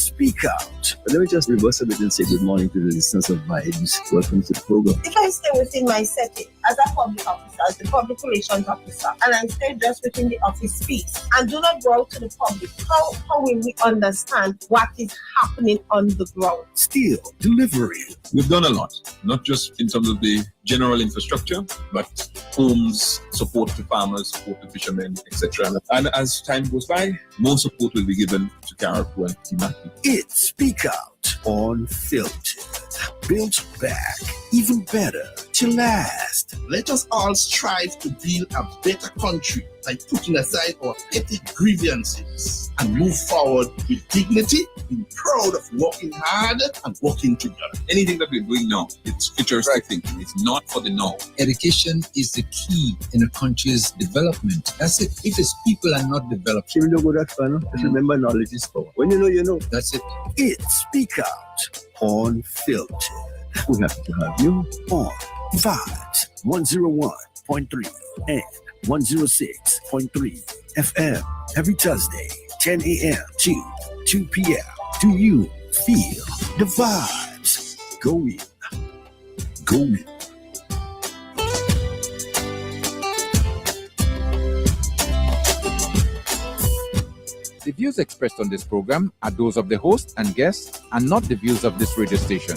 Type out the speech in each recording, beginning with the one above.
Speak Out. But let me just reverse a bit and say good morning to the listeners of Vibes. Welcome to the program. If I stay within my setting as a public officer, as the public relations officer, and I stay just within the office space and do not go out to the public, how will we understand what is happening on the ground? Still delivering. We've done a lot, not just in terms of the general infrastructure, but homes, support to farmers, support to fishermen, etc. And as time goes by, more support will be given to Caribou and Timaki. It's Speak Out Unfiltered. Built back, even better to last. Let us all strive to build a better country by putting aside our petty grievances and move forward with dignity, being proud of working hard and working together. Anything that we're doing now, it's futuristic thinking. It's not for the now. Education is the key in a country's development. That's it. If its people are not developed, You don't go that far, no? Just remember knowledge is power. When you know, you know. that's it. It's Speak Out Unfiltered. We have to have you on Vibes 101.3 and 106.3 FM every Thursday, 10 a.m. to 2 p.m. Do you feel the vibes? Go in. Go in. The views expressed on this program are those of the host and guests and not the views of this radio station.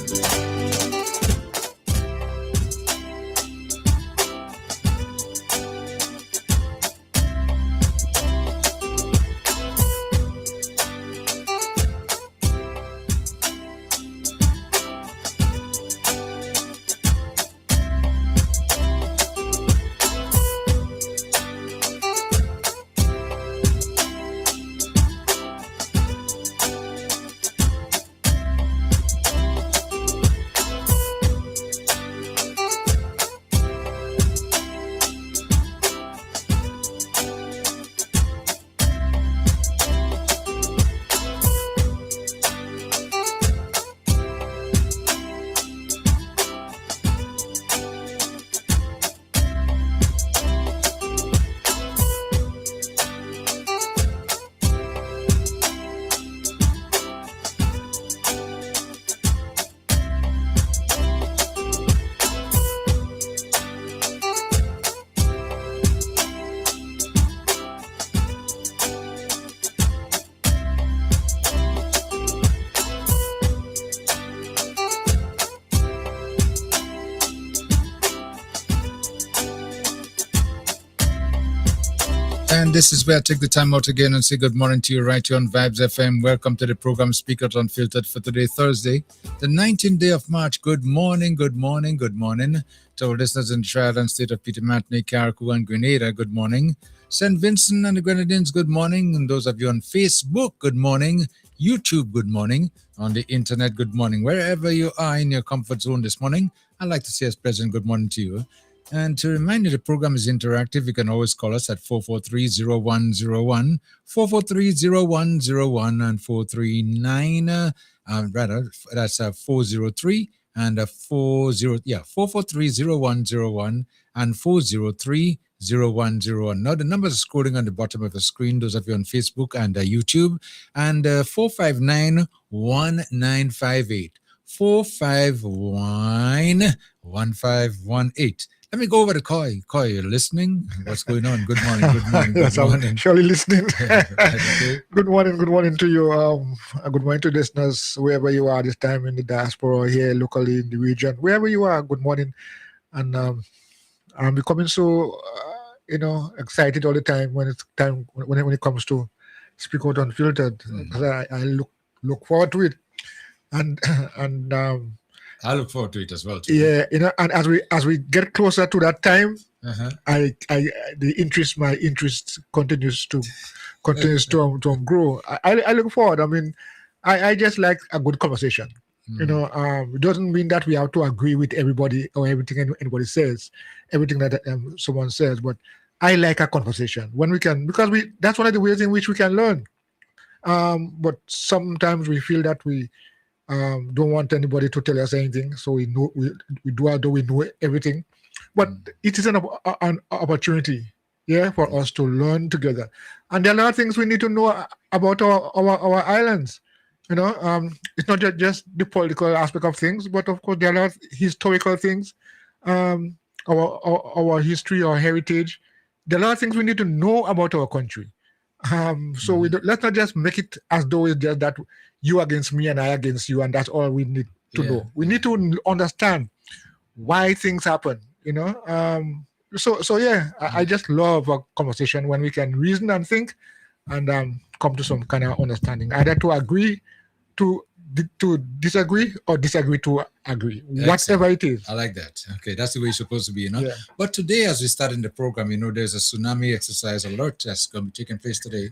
And this is where I take the time out again and say good morning to you right here on Vibes FM. Welcome to the program Speak Out Unfiltered for today, Thursday, the 19th day of March. Good morning, good morning, good morning to our listeners in the Trinidad state of Peter Martinique, Carriacou, and Grenada. Good morning. St. Vincent and the Grenadines, good morning. And those of you on Facebook, good morning. YouTube, good morning. On the internet, good morning. Wherever you are in your comfort zone this morning, I'd like to say as present, good morning to you. And to remind you, the program is interactive. You can always call us at 443-0101, 443-0101, and 439, that's 403 and 443-0101 and 403-0101. Now the numbers are scrolling on the bottom of the screen, those of you on Facebook and YouTube, and 459-1958, 459-1518. Let me go over to Koi. Koi, you're listening? What's going on? Good morning, good morning, good Yes, morning. I'm surely listening. Okay. Good morning to you. Good morning to listeners, wherever you are this time in the diaspora or here locally in the region. Wherever you are, good morning. And I'm becoming so, excited all the time when it's time when it comes to Speak Out Unfiltered. Because I look forward to it. And I look forward to it as well. Too. yeah, and as we get closer to that time, my interest continues to grow. I look forward. I mean, I just like a good conversation. It doesn't mean that we have to agree with everybody or everything anybody says, everything that someone says. But I like a conversation when we can, because that's one of the ways in which we can learn. But sometimes we feel that we don't want anybody to tell us anything, so we do although we know everything. But it is an opportunity, for us to learn together. And there are a lot of things we need to know about our islands. It's not just the political aspect of things, but of course there are a lot of historical things, um, our history, our heritage. There are a lot of things we need to know about our country. So let's not just make it as though it's just that you against me and I against you, and that's all we need to know. We need to understand why things happen. I just love a conversation when we can reason and think and come to some kind of understanding, either to agree to disagree or disagree to agree. Excellent. Whatever it is. I like that. Okay, that's the way it's supposed to be, Yeah. But today, as we start in the program, there's a tsunami exercise alert that's going to be taking place today.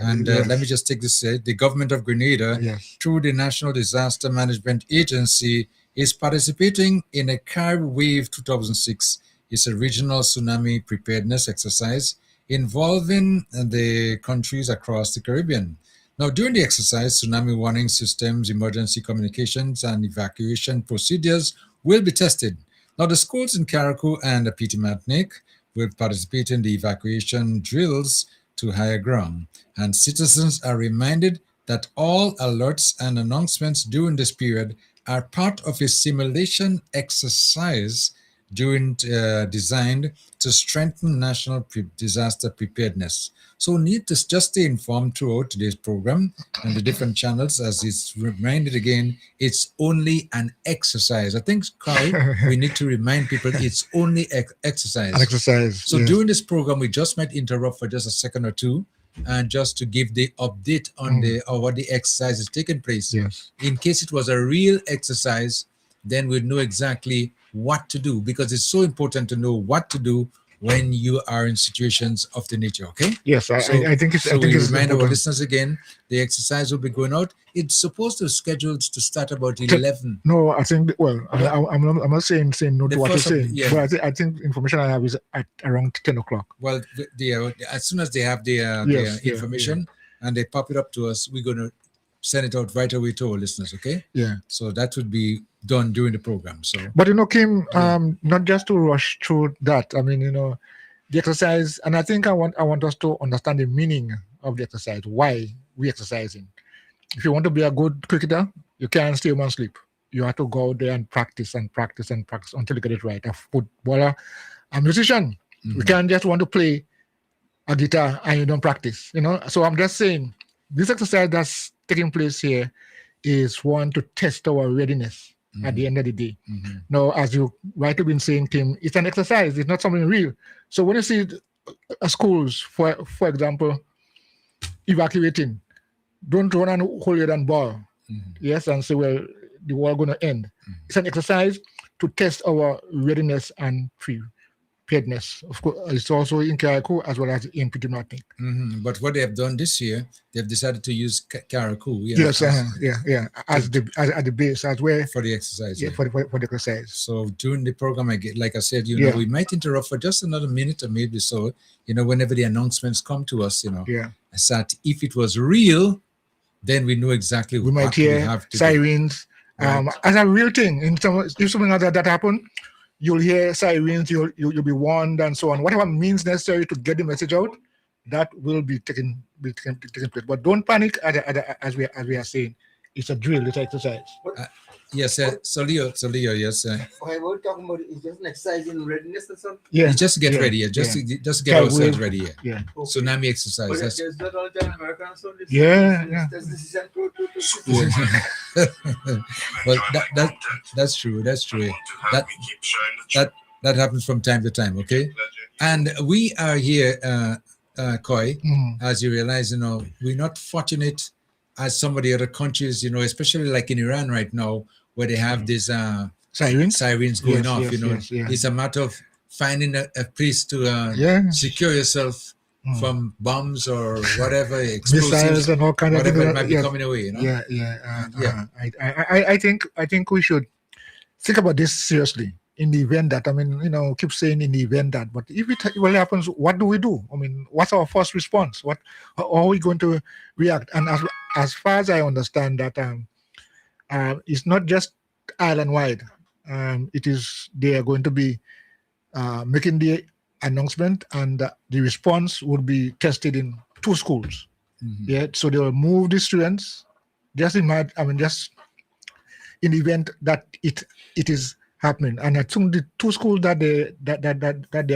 And Yes. let me just take this. The government of Grenada, Yes. through the National Disaster Management Agency, is participating in a Carib Wave 2006. It's a regional tsunami preparedness exercise involving the countries across the Caribbean. Now, during the exercise, tsunami warning systems, emergency communications, and evacuation procedures will be tested. Now, the schools in Carriacou and Petit-Martinique will participate in the evacuation drills to higher ground, and citizens are reminded that all alerts and announcements during this period are part of a simulation exercise designed to strengthen national disaster preparedness. So need to just stay informed throughout today's program and the different channels, as it's reminded again, it's only an exercise. I think, Carl, we need to remind people it's only exercise. An exercise. So yes. during this program, we just might interrupt for just a second or two, and just to give the update on what the exercise is taking place. Yes. In case it was a real exercise, then we'd know exactly what to do, because it's so important to know what to do when you are in situations of the nature. Okay. Yes, I think it's. So I think we it's remind our important. listeners again, the exercise will be going out. It's supposed to scheduled to start about 11. No, I think. Well, I'm not saying no to what you're first of- saying, yeah. but I think information I have is at around 10 o'clock. Well, as soon as they have the Yes, yeah, information and they pop it up to us, we're going to send it out right away to our listeners. Okay. Yeah. So that would be done during the program. So, But Kim, not just to rush through that. I mean, the exercise, and I think I want us to understand the meaning of the exercise. Why we exercising? If you want to be a good cricketer, you can't stay home and sleep. You have to go out there and practice and practice and practice until you get it right. A footballer, a musician, you can't just want to play a guitar and you don't practice. So I'm just saying, this exercise that's taking place here is one to test our readiness at the end of the day. Now, as you rightly been saying, Tim, it's an exercise. It's not something real. So when you see schools, for example, evacuating, don't run and hold your hand ball. Yes, and say, well, the war going to end. It's an exercise to test our readiness and preparedness. Of course, it's also in Carriacou as well as in Petit-Martinique. But what they have done this year, they've decided to use Carriacou. Yes, as the base, as where for the exercise. for the exercise. So during the program, like I said, we might interrupt for just another minute or maybe so. Whenever the announcements come to us, as that if it was real, then we know exactly We what might hear we have to sirens. Right. As a real thing, if something like that happen, you'll hear sirens, you'll be warned and so on. Whatever means necessary to get the message out, that will be taken place. But don't panic, as we are saying. It's a drill, it's an exercise. Yes, so Leo, yes. Why we're talking about is just an exercise in readiness or something? Yeah. Just get ready. Just get ourselves ready. Yeah. Yeah. Tsunami exercise. But That's, there's not all the Americans on this. Yeah. This is a well, that's true. That's true. That happens from time to time. Okay, and we are here, Koi. As you realize, we're not fortunate as some of the other countries, especially like in Iran right now, where they have these sirens going off. Yes. It's a matter of finding a place to secure yourself from bombs or whatever, explosives, missiles and all kind of whatever things. might be coming away. I think we should think about this seriously. In the event that, keep saying in the event that, but if it really happens, what do we do? What's our first response? How are we going to react? And as far as I understand that, it's not just island-wide. They are going to be making the announcement, and the response would be tested in 2 schools. Yeah, so they will move the students just imagine. I mean, just in the event that it is happening, and I think the two schools that they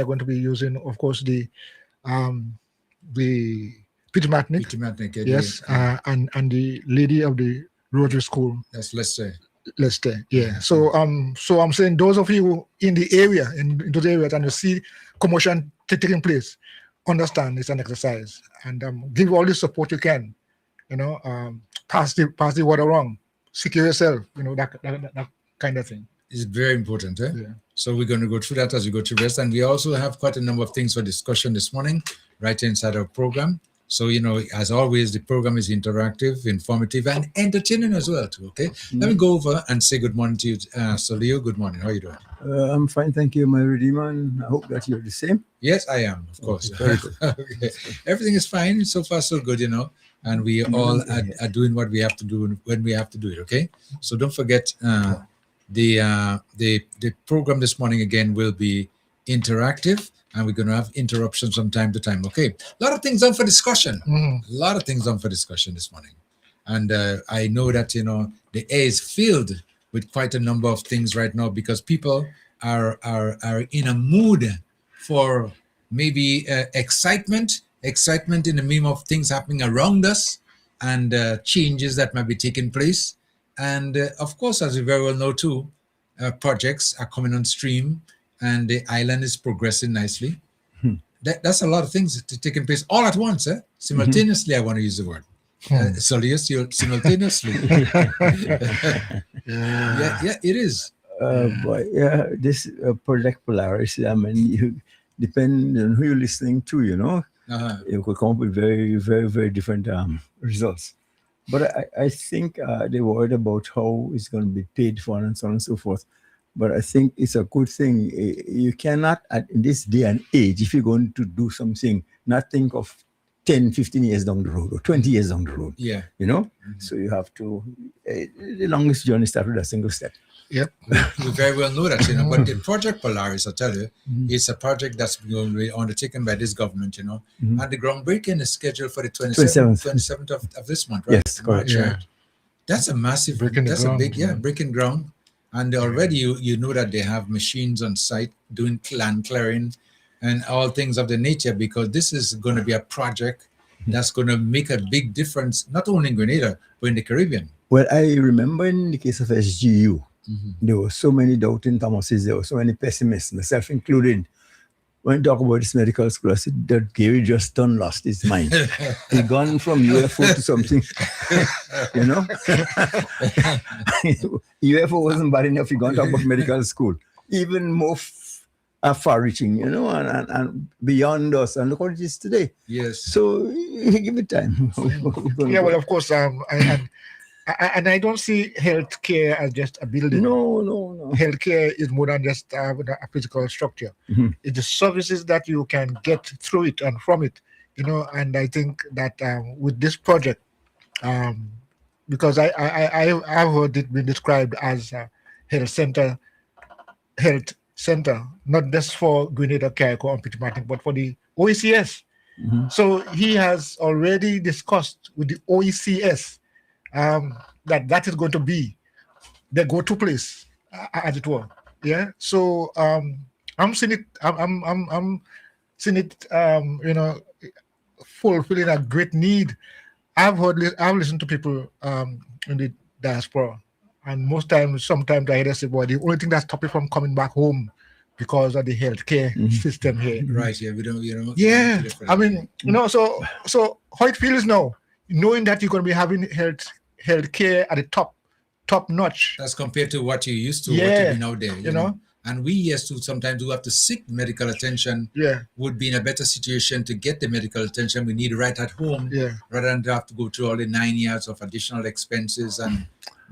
are going to be using, of course, the Peter Matnick, yes, and the lady of the Rotary School. That's Leicester. Yeah. So I'm saying those of you in the area, in those areas, and you see commotion taking place, understand it's an exercise, and give all the support you can. Pass the word along, secure yourself. That kind of thing. It's very important. Yeah. So we're going to go through that as we go to rest, and we also have quite a number of things for discussion this morning, right inside our program. So, as always, the program is interactive, informative, and entertaining as well, too, okay? Let me go over and say good morning to you. So, Leo, good morning. How are you doing? I'm fine, thank you, my Redeemer. I hope that you're the same. Yes, I am, of course. Okay, Okay. Everything is fine. So far, so good, and we all are doing what we have to do when we have to do it, okay? So don't forget the program this morning, again, will be interactive. And we're going to have interruptions from time to time. Okay. A lot of things on for discussion. A lot of things on for discussion this morning. And I know that, the air is filled with quite a number of things right now because people are in a mood for maybe excitement in the meaning of things happening around us and changes that might be taking place. And of course, as we very well know too, projects are coming on stream. And the island is progressing nicely. That's a lot of things taking place all at once, simultaneously. I want to use the word. So yes, simultaneously. yeah, it is. But yeah, this project Polaris. I mean, you depend on who you're listening to. You could come up with very, very, very different results. But I think they're worried about how it's going to be paid for and so on and so forth. But I think it's a good thing. You cannot, in this day and age, if you're going to do something, not think of 10, 15 years down the road or 20 years down the road. Yeah. So you have to, the longest journey starts with a single step. Yep. We very well know that, but the Project Polaris, I tell you, it's a project that's going to be undertaken by this government, and the groundbreaking is scheduled for the 27th of this month, right? Yes, correct. Yeah. That's a massive, breaking ground. And already you know that they have machines on site doing land clearing and all things of the nature, because this is going to be a project that's going to make a big difference, not only in Grenada, but in the Caribbean. Well, I remember in the case of SGU, there were so many doubting Thomases, there were so many pessimists, myself included. When you talk about this medical school, I said that Gary just done lost his mind. He gone from UFO to something, UFO wasn't bad enough. He gone to talk about medical school, even more far-reaching, and beyond us. And look what it is today. Yes. So give it time. Yeah, well, of course, and I don't see healthcare as just a building. No. Healthcare is more than just a physical structure. It's the services that you can get through it and from it, And I think that with this project, because I've heard it being described as a health center, not just for Grenada, Carriacou, and Pitamatic, but for the OECS. So he has already discussed with the OECS that is going to be the go-to place, as it were. Yeah. So I'm seeing it. I'm seeing it. Fulfilling a great need. I've listened to people in the diaspora, and sometimes I hear them say, "Boy, the only thing that's stopping from coming back home because of the healthcare system here." Right. Yeah. We don't. Yeah. I mean, So how it feels now, knowing that you're going to be having healthcare at the top notch. That's compared to what you used to, what you've been out there, you know. And we used to sometimes do have to seek medical attention. Yeah. Would be in a better situation to get the medical attention we need right at home. Yeah. Rather than to have to go through all the 9 years of additional expenses and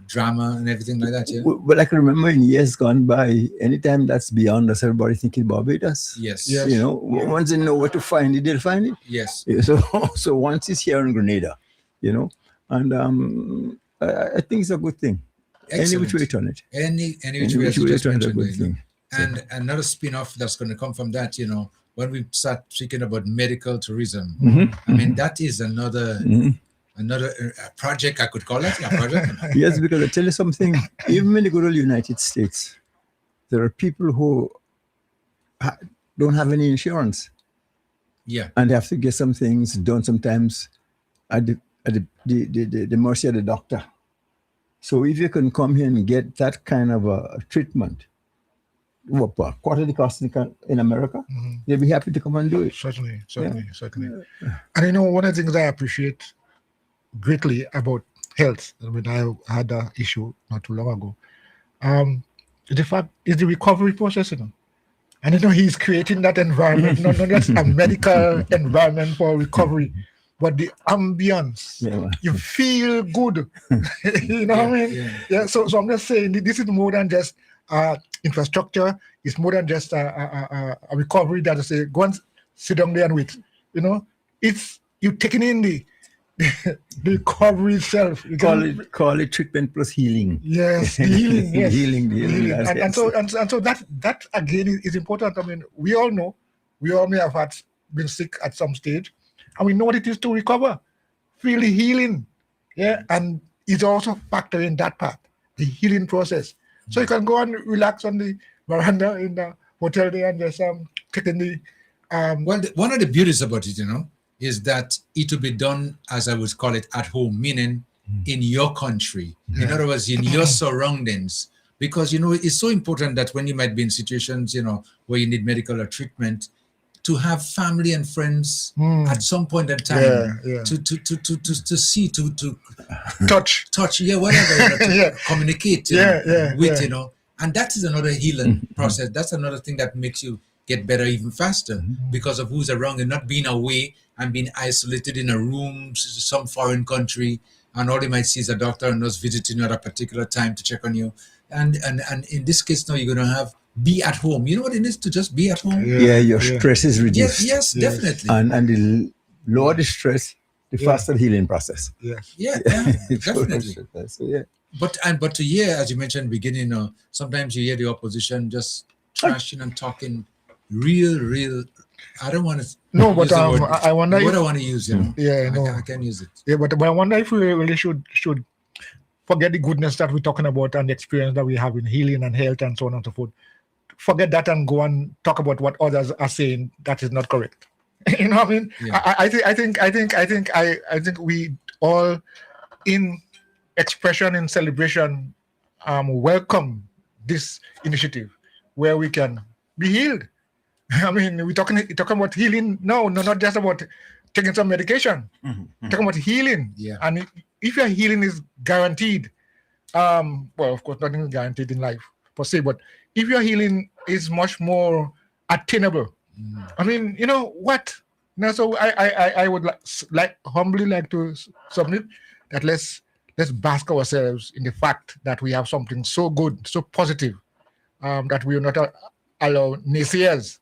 drama and everything like that. Yeah. But I can remember in years gone by, anytime that's beyond us, everybody thinking Barbados. Yes. Once they know where to find it, they'll find it. Yes. So once it's here in Grenada, and I think it's a good thing. Excellent. Any which way to turn it. Any which way to turn it, a good thing. And another spin-off that's going to come from that, when we start speaking about medical tourism, I mean, that is another another project, I could call it a project. Yes, because I tell you something, even in the good old United States, there are people who don't have any insurance. Yeah. And they have to get some things done sometimes at the mercy of the doctor. So if you can come here and get that kind of a treatment, what, quarter the cost in America, they'll be happy to come and do it. Certainly. And you know, one of the things I appreciate greatly about health, I mean, I had an issue not too long ago, the fact is the recovery process, you know. And you know, he's creating that environment, not just a medical environment for recovery, but the ambience. Yeah. You feel good. You know what I mean? Yeah. So I'm just saying, this is more than just infrastructure. It's more than just a recovery that I say, go and sit down there and wait. You know, it's you taking in the recovery itself. You call it treatment plus healing. Yes, healing. Yes. healing. And so that again is important. I mean, we all know, we all may have been sick at some stage, and we know what it is to recover, feel the healing. Yeah, and it's also factor in that part, the healing process. So you can go and relax on the veranda in the hotel there and just take in the. Well, one of the beauties about it, you know, is that it will be done, as I would call it, at home, meaning in your country. Yeah. In other words, in your surroundings. Because, you know, it's so important that when you might be in situations, you know, where you need medical or treatment, to have family and friends at some point in time to see, to touch, whatever, you know, to communicate with, you know. And that is another healing process. That's another thing that makes you get better even faster because of who's around you, not being away and being isolated in a room, some foreign country, and all you might see is a doctor and nurse visiting you at a particular time to check on you. And in this case now, you're going to be at home. You know what it is to just be at home? Yeah, your stress is reduced. Yes, definitely. And the lower the stress, the faster healing process. Yeah, definitely. So, But to hear, as you mentioned in the beginning, sometimes you hear the opposition just trashing and talking real. I don't want to. No, but I wonder. What I want to use, you know. Yeah, no. I can use it. Yeah, but I wonder if we really should forget the goodness that we're talking about and the experience that we have in healing and health and so on and so forth. Forget that and go and talk about what others are saying that is not correct. You know what I mean? Yeah. I think we all, in expression, in celebration, welcome this initiative where we can be healed. I mean, we're talking about healing. No, not just about taking some medication. Talking about healing. Yeah. And if your healing is guaranteed, well, of course, nothing is guaranteed in life per se, but if your healing is much more attainable, I mean, you know what? Now, so I would humbly like to submit that let's bask ourselves in the fact that we have something so good, so positive, that we will not allow naysayers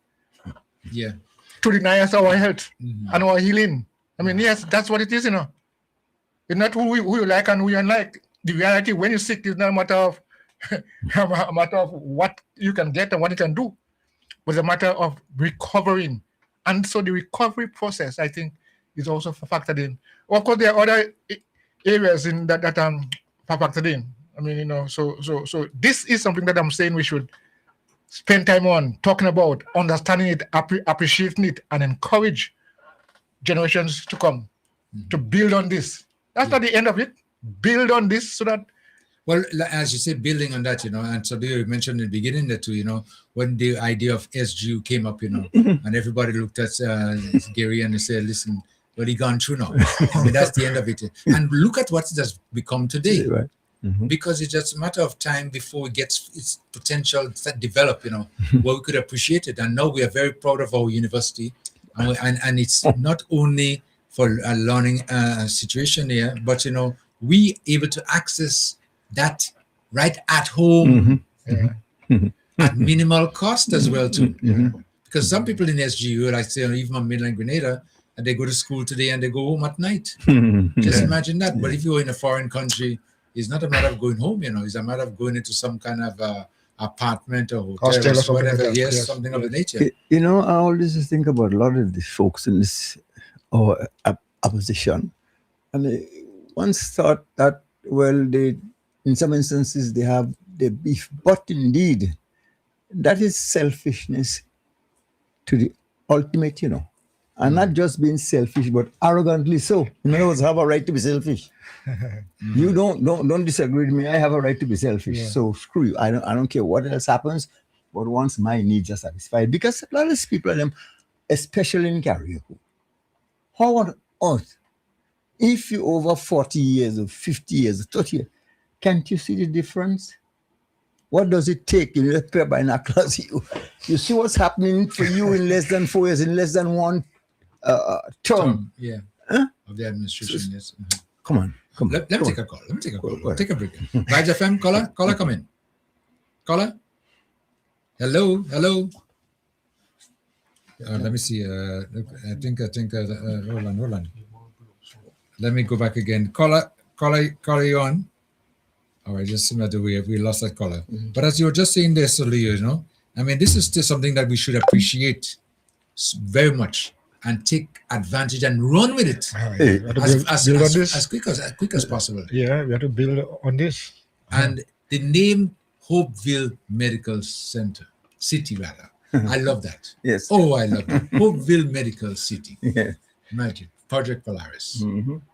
to deny us our health and our healing. I mean, yes, that's what it is, you know. It's not who you like and who you unlike. The reality, when you're sick, is not a matter of what you can get and what you can do, but it's a matter of recovering. And so the recovery process, I think, is also factored in. Of course, there are other areas in that are factored in. I mean, you know, so this is something that I'm saying we should spend time on, talking about, understanding it, appreciating it, and encourage generations to come to build on this. That's not the end of it. Build on this so that. Well, as you say, building on that, you know, and so you mentioned in the beginning that too, you know, when the idea of SGU came up, you know, and everybody looked at Gary and they said, listen, well, he gone through now. I mean, that's the end of it. And look at what it has become today. Right. Because it's just a matter of time before it gets its potential to develop, you know, where we could appreciate it. And now we are very proud of our university. And it's not only for a learning situation here, but, you know, we able to access that right at home at minimal cost as well too. Because some people in SGU, like say even on mainland Grenada, and they go to school today and they go home at night. Just imagine that. But if you're in a foreign country, it's not a matter of going home, you know, it's a matter of going into some kind of apartment or hotel or whatever, like yes, something of the nature. You know, I always think about a lot of these folks in this opposition, and once thought that, well, they, in some instances, they have the beef, but indeed, that is selfishness to the ultimate, you know. And not just being selfish, but arrogantly so. In other words, have a right to be selfish. You don't disagree with me. I have a right to be selfish. Yeah. So screw you. I don't care what else happens, but once my needs are satisfied, because a lot of these people, them, especially in karaoke, how on earth, if you over 40 years or 50 years or 30 years, can't you see the difference? What does it take? You know, pair binoculars. You see what's happening for you in less than 4 years, in less than one term. Yeah. Huh? Of the administration, yes. Come on. Let me take a call. Take a break. Vibes FM, caller, come in. Caller? Hello. Let me see. I think. Hold on. Let me go back again. Caller, you on? All right, just seemed that we lost that caller. But as you were just saying there, Leo, you know, I mean, this is still something that we should appreciate very much and take advantage and run with it as quick as possible. Yeah, we have to build on this. And the name Hopeville Medical City, rather. I love that. Yes. Oh, I love that. Hopeville Medical City. Yeah. Imagine. Project Polaris.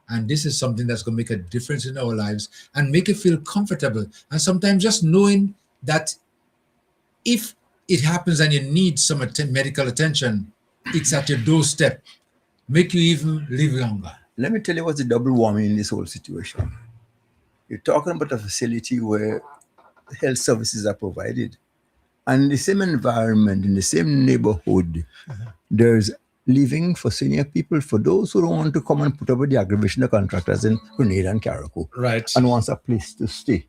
And this is something that's going to make a difference in our lives and make it feel comfortable. And sometimes just knowing that if it happens and you need some medical attention, it's at your doorstep. Make you even live longer. Let me tell you what's the double whammy in this whole situation. You're talking about a facility where health services are provided. And in the same environment, in the same neighborhood, there's living for senior people, for those who don't want to come and put up with the aggravation of contractors in Grenada and Carriacou. Right. And wants a place to stay.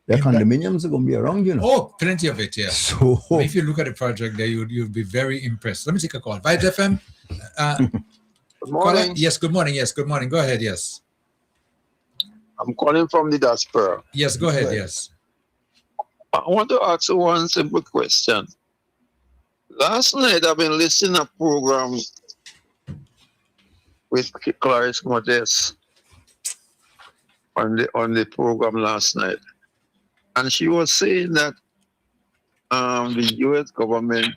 The condominiums are going to be around, you know. Oh, plenty of it, yeah. So if you look at the project there, you'll be very impressed. Let me take a call. Vibes FM. Good morning. Caller? Yes, good morning. Yes, good morning. Go ahead, yes. I'm calling from the diaspora. Yes, go ahead, yes. I want to ask you one simple question. Last night, I've been listening to a program with Clarice Modest on the program last night. And she was saying that the U.S. government,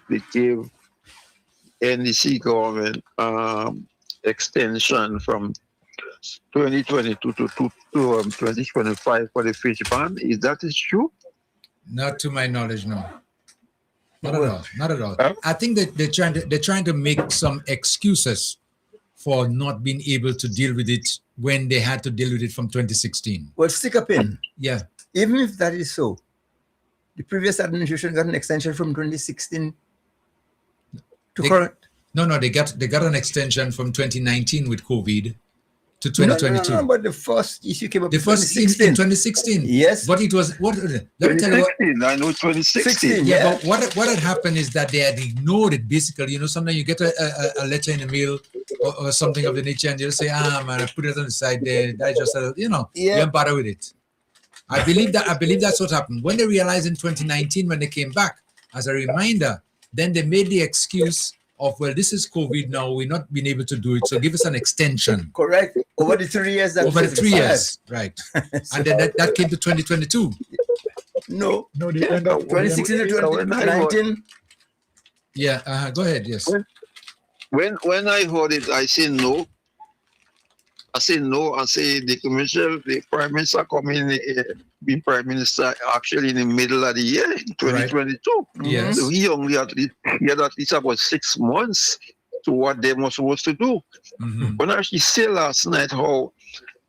they gave NDC government extension from 2022 to 2025 for the fish ban. Is that true? Not to my knowledge, no. Not at all. I think that they're trying to make some excuses for not being able to deal with it when they had to deal with it from 2016. Well, stick a pin. Yeah. Even if that is so, the previous administration got an extension from 2016 to current. No, they got an extension from 2019 with COVID to 2022. No, but the first issue came up in 2016. Yes. But it was what? Let me tell you what. I know 2016. Yeah, but what had happened is that they had ignored it. Basically, you know, sometimes you get a letter in the mail or something of the nature, and you'll say, man, I put it on the side there. That just, you don't bother with it. I believe that's what happened. When they realized in 2019, when they came back, as a reminder, then they made the excuse of, well, this is COVID now, we're not being able to do it, so give us an extension. Correct. Over the 3 years. Over the 3 years, right. And then that came to 2022. No, the end of 2016 to 2019. Yeah, go ahead, yes. When I heard it, I say no. I say the commission, the prime minister coming, being prime minister actually in the middle of the year, in 2022. Right. Yes. So he only had at least about 6 months to what they were supposed to do. When I actually say last night how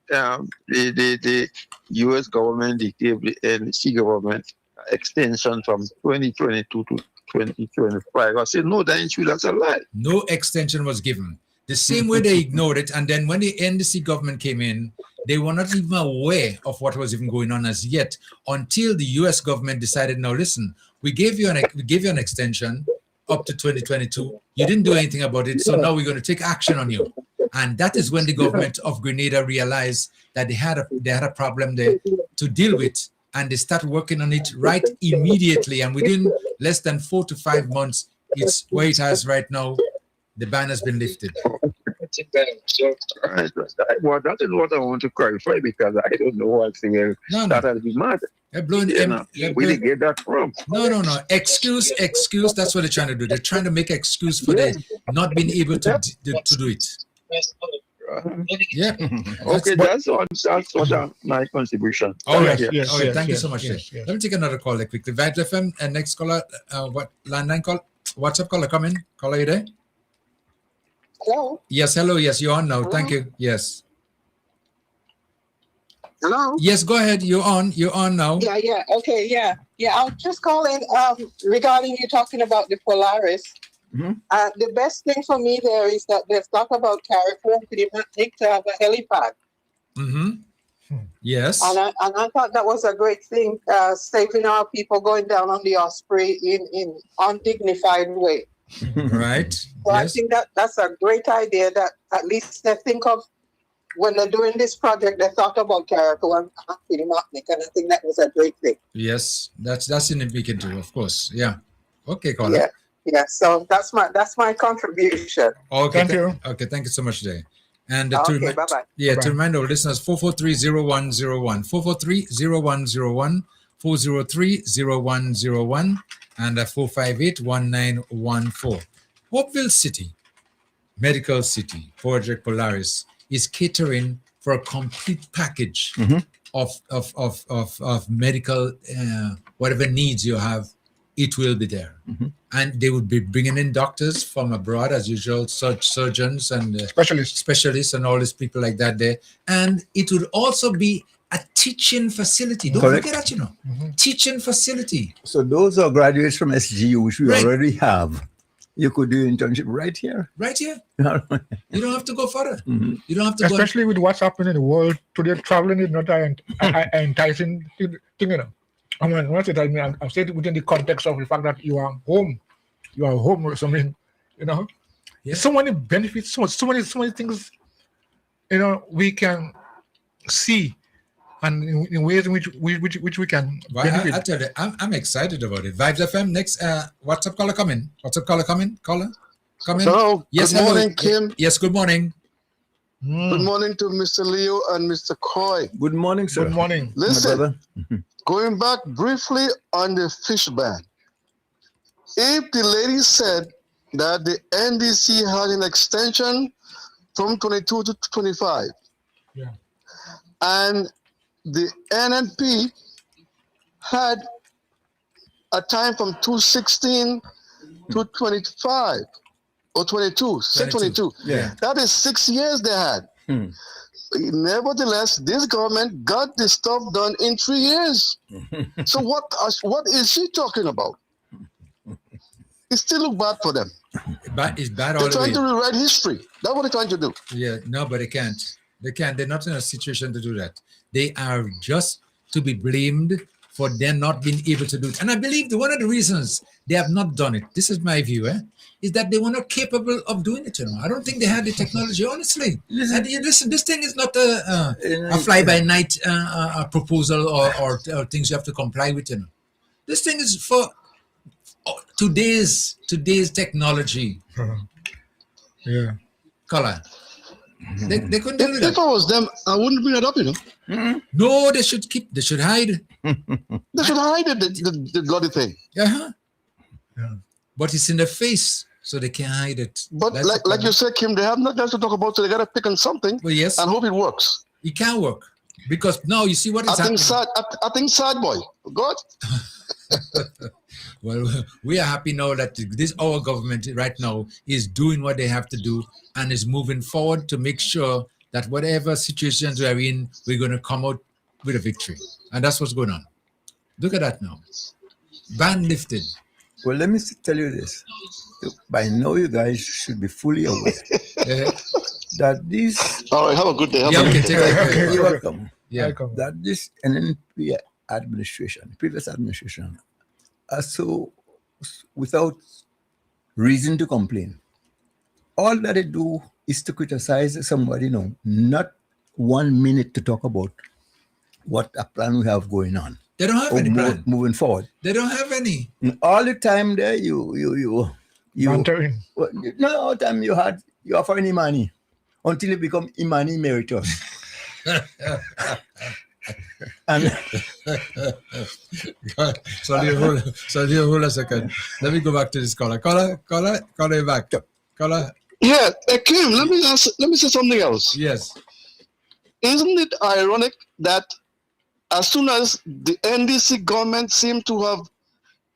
the U.S. government, they gave the NC government extension from 2022 to 2025. I said, no, that ain't true, that's a lie. No extension was given. The same way they ignored it, and then when the NDC government came in, they were not even aware of what was even going on as yet until the U.S. government decided, now listen, we gave you an extension up to 2022. You didn't do anything about it, so now we're going to take action on you. And that is when the government of Grenada realized that they had a problem there to deal with, and they started working on it right immediately. And within less than 4 to 5 months, it's where it has right now. The ban has been lifted. Right. Well, that is what I want to clarify because I don't know what's here. That has been mad. They're blowing, Where they get that from? No. Excuse. That's what they're trying to do. They're trying to make excuse for the not being able to do it. Yeah. Okay, that's what my contribution. All right. Yes, Thank you so much. yes. Let me take another call quickly. Vibes FM and next caller. What landline call? WhatsApp caller come in. Caller, you there? Hello. Yes. Hello. Yes, you're on now. Thank you. Yes. Hello. Yes. Go ahead. You're on. You're on now. Yeah. Okay. Yeah. I'll just call in regarding you talking about the Polaris. Mm-hmm. The best thing for me there is that they've talked about Carrefour need to have a helipad. Mm-hmm. Yes. And I thought that was a great thing, saving our people going down on the Osprey in undignified way. Right. So I think that's a great idea that at least they think of when they're doing this project, they thought about Carrefour and Martinique, and I think that was a great thing. Yes, that's in the weekend too, of course. Yeah. Okay, caller. Yeah. So that's my contribution. Okay. Thank you. Okay, thank you so much today. And Okay, bye-bye. Yeah, Bye-bye. to remind our listeners, 443-0101, 443-0101, 403-0101, and 458-1914. Hopeville City, Medical City, Project Polaris is catering for a complete package of medical whatever needs you have. It will be there. And they would be bringing in doctors from abroad, as usual, surgeons and specialists and all these people like that there. And it would also be a teaching facility. Don't forget that, teaching facility. So those are graduates from SGU, which we already have. You could do internship right here. Right here. You don't have to go further. You don't have to Especially with what's happening in the world today, traveling is not an enticing thing, I mean, once it, I'm saying within the context of the fact that you are home or something, so many benefits, so many things, we can see, and in ways in which we can benefit. I tell you, I'm excited about it. Vibes FM next. WhatsApp caller coming. Caller. Come in. Hello. Yes. Good morning, Kim. Yes. Good morning. Good morning to Mr. Leo and Mr. Coy. Good morning, sir. Good morning. Listen, going back briefly on the fish ban. If the lady said that the NDC had an extension from 22 to 25, and the NNP had a time from 216 to 25 or 22, say 22. Yeah. That is 6 years they had. Nevertheless, this government got this stuff done in 3 years. So what is she talking about? It still look bad for them. It's bad all They're the way. trying to rewrite history. That's what they're trying to do. Yeah, no, but they can't. They're not in a situation to do that. They are just to be blamed for them not being able to do it. And I believe that one of the reasons they have not done it, this is my view, is that they were not capable of doing it. I don't think they had the technology, honestly. And listen, this thing is not a fly-by-night proposal or things you have to comply with. This thing is for today's technology. Yeah. Color. They couldn't do that. If I was them, I wouldn't bring it up, No, they should hide. They should hide the bloody thing. Yeah. But it's in their face, so they can't hide it. But like you said, Kim, they have nothing else to talk about, so they got to pick on something and hope it works. It can't work. Because now you see what is happening. I think sad boy. God. Well, we are happy now that our government right now is doing what they have to do and is moving forward to make sure that whatever situations we are in, we're going to come out with a victory. And that's what's going on. Look at that now. Ban lifted. Well, let me tell you this. By now, you guys should be fully aware that this... All right, have a good day. You're welcome. Yeah. That this NNP administration, previous administration, are so without reason to complain. All that they do is to criticize somebody, not 1 minute to talk about what a plan we have going on. They don't have any plan. Moving forward. They don't have any. All the time there, you Bantering. no, all the time you offer any money. until it become Imani Emeritus. And so hold a second. Let me go back to this caller. Caller, you back. Caller. Yeah, Kim, let me say something else. Yes. Isn't it ironic that as soon as the NDC government seemed to have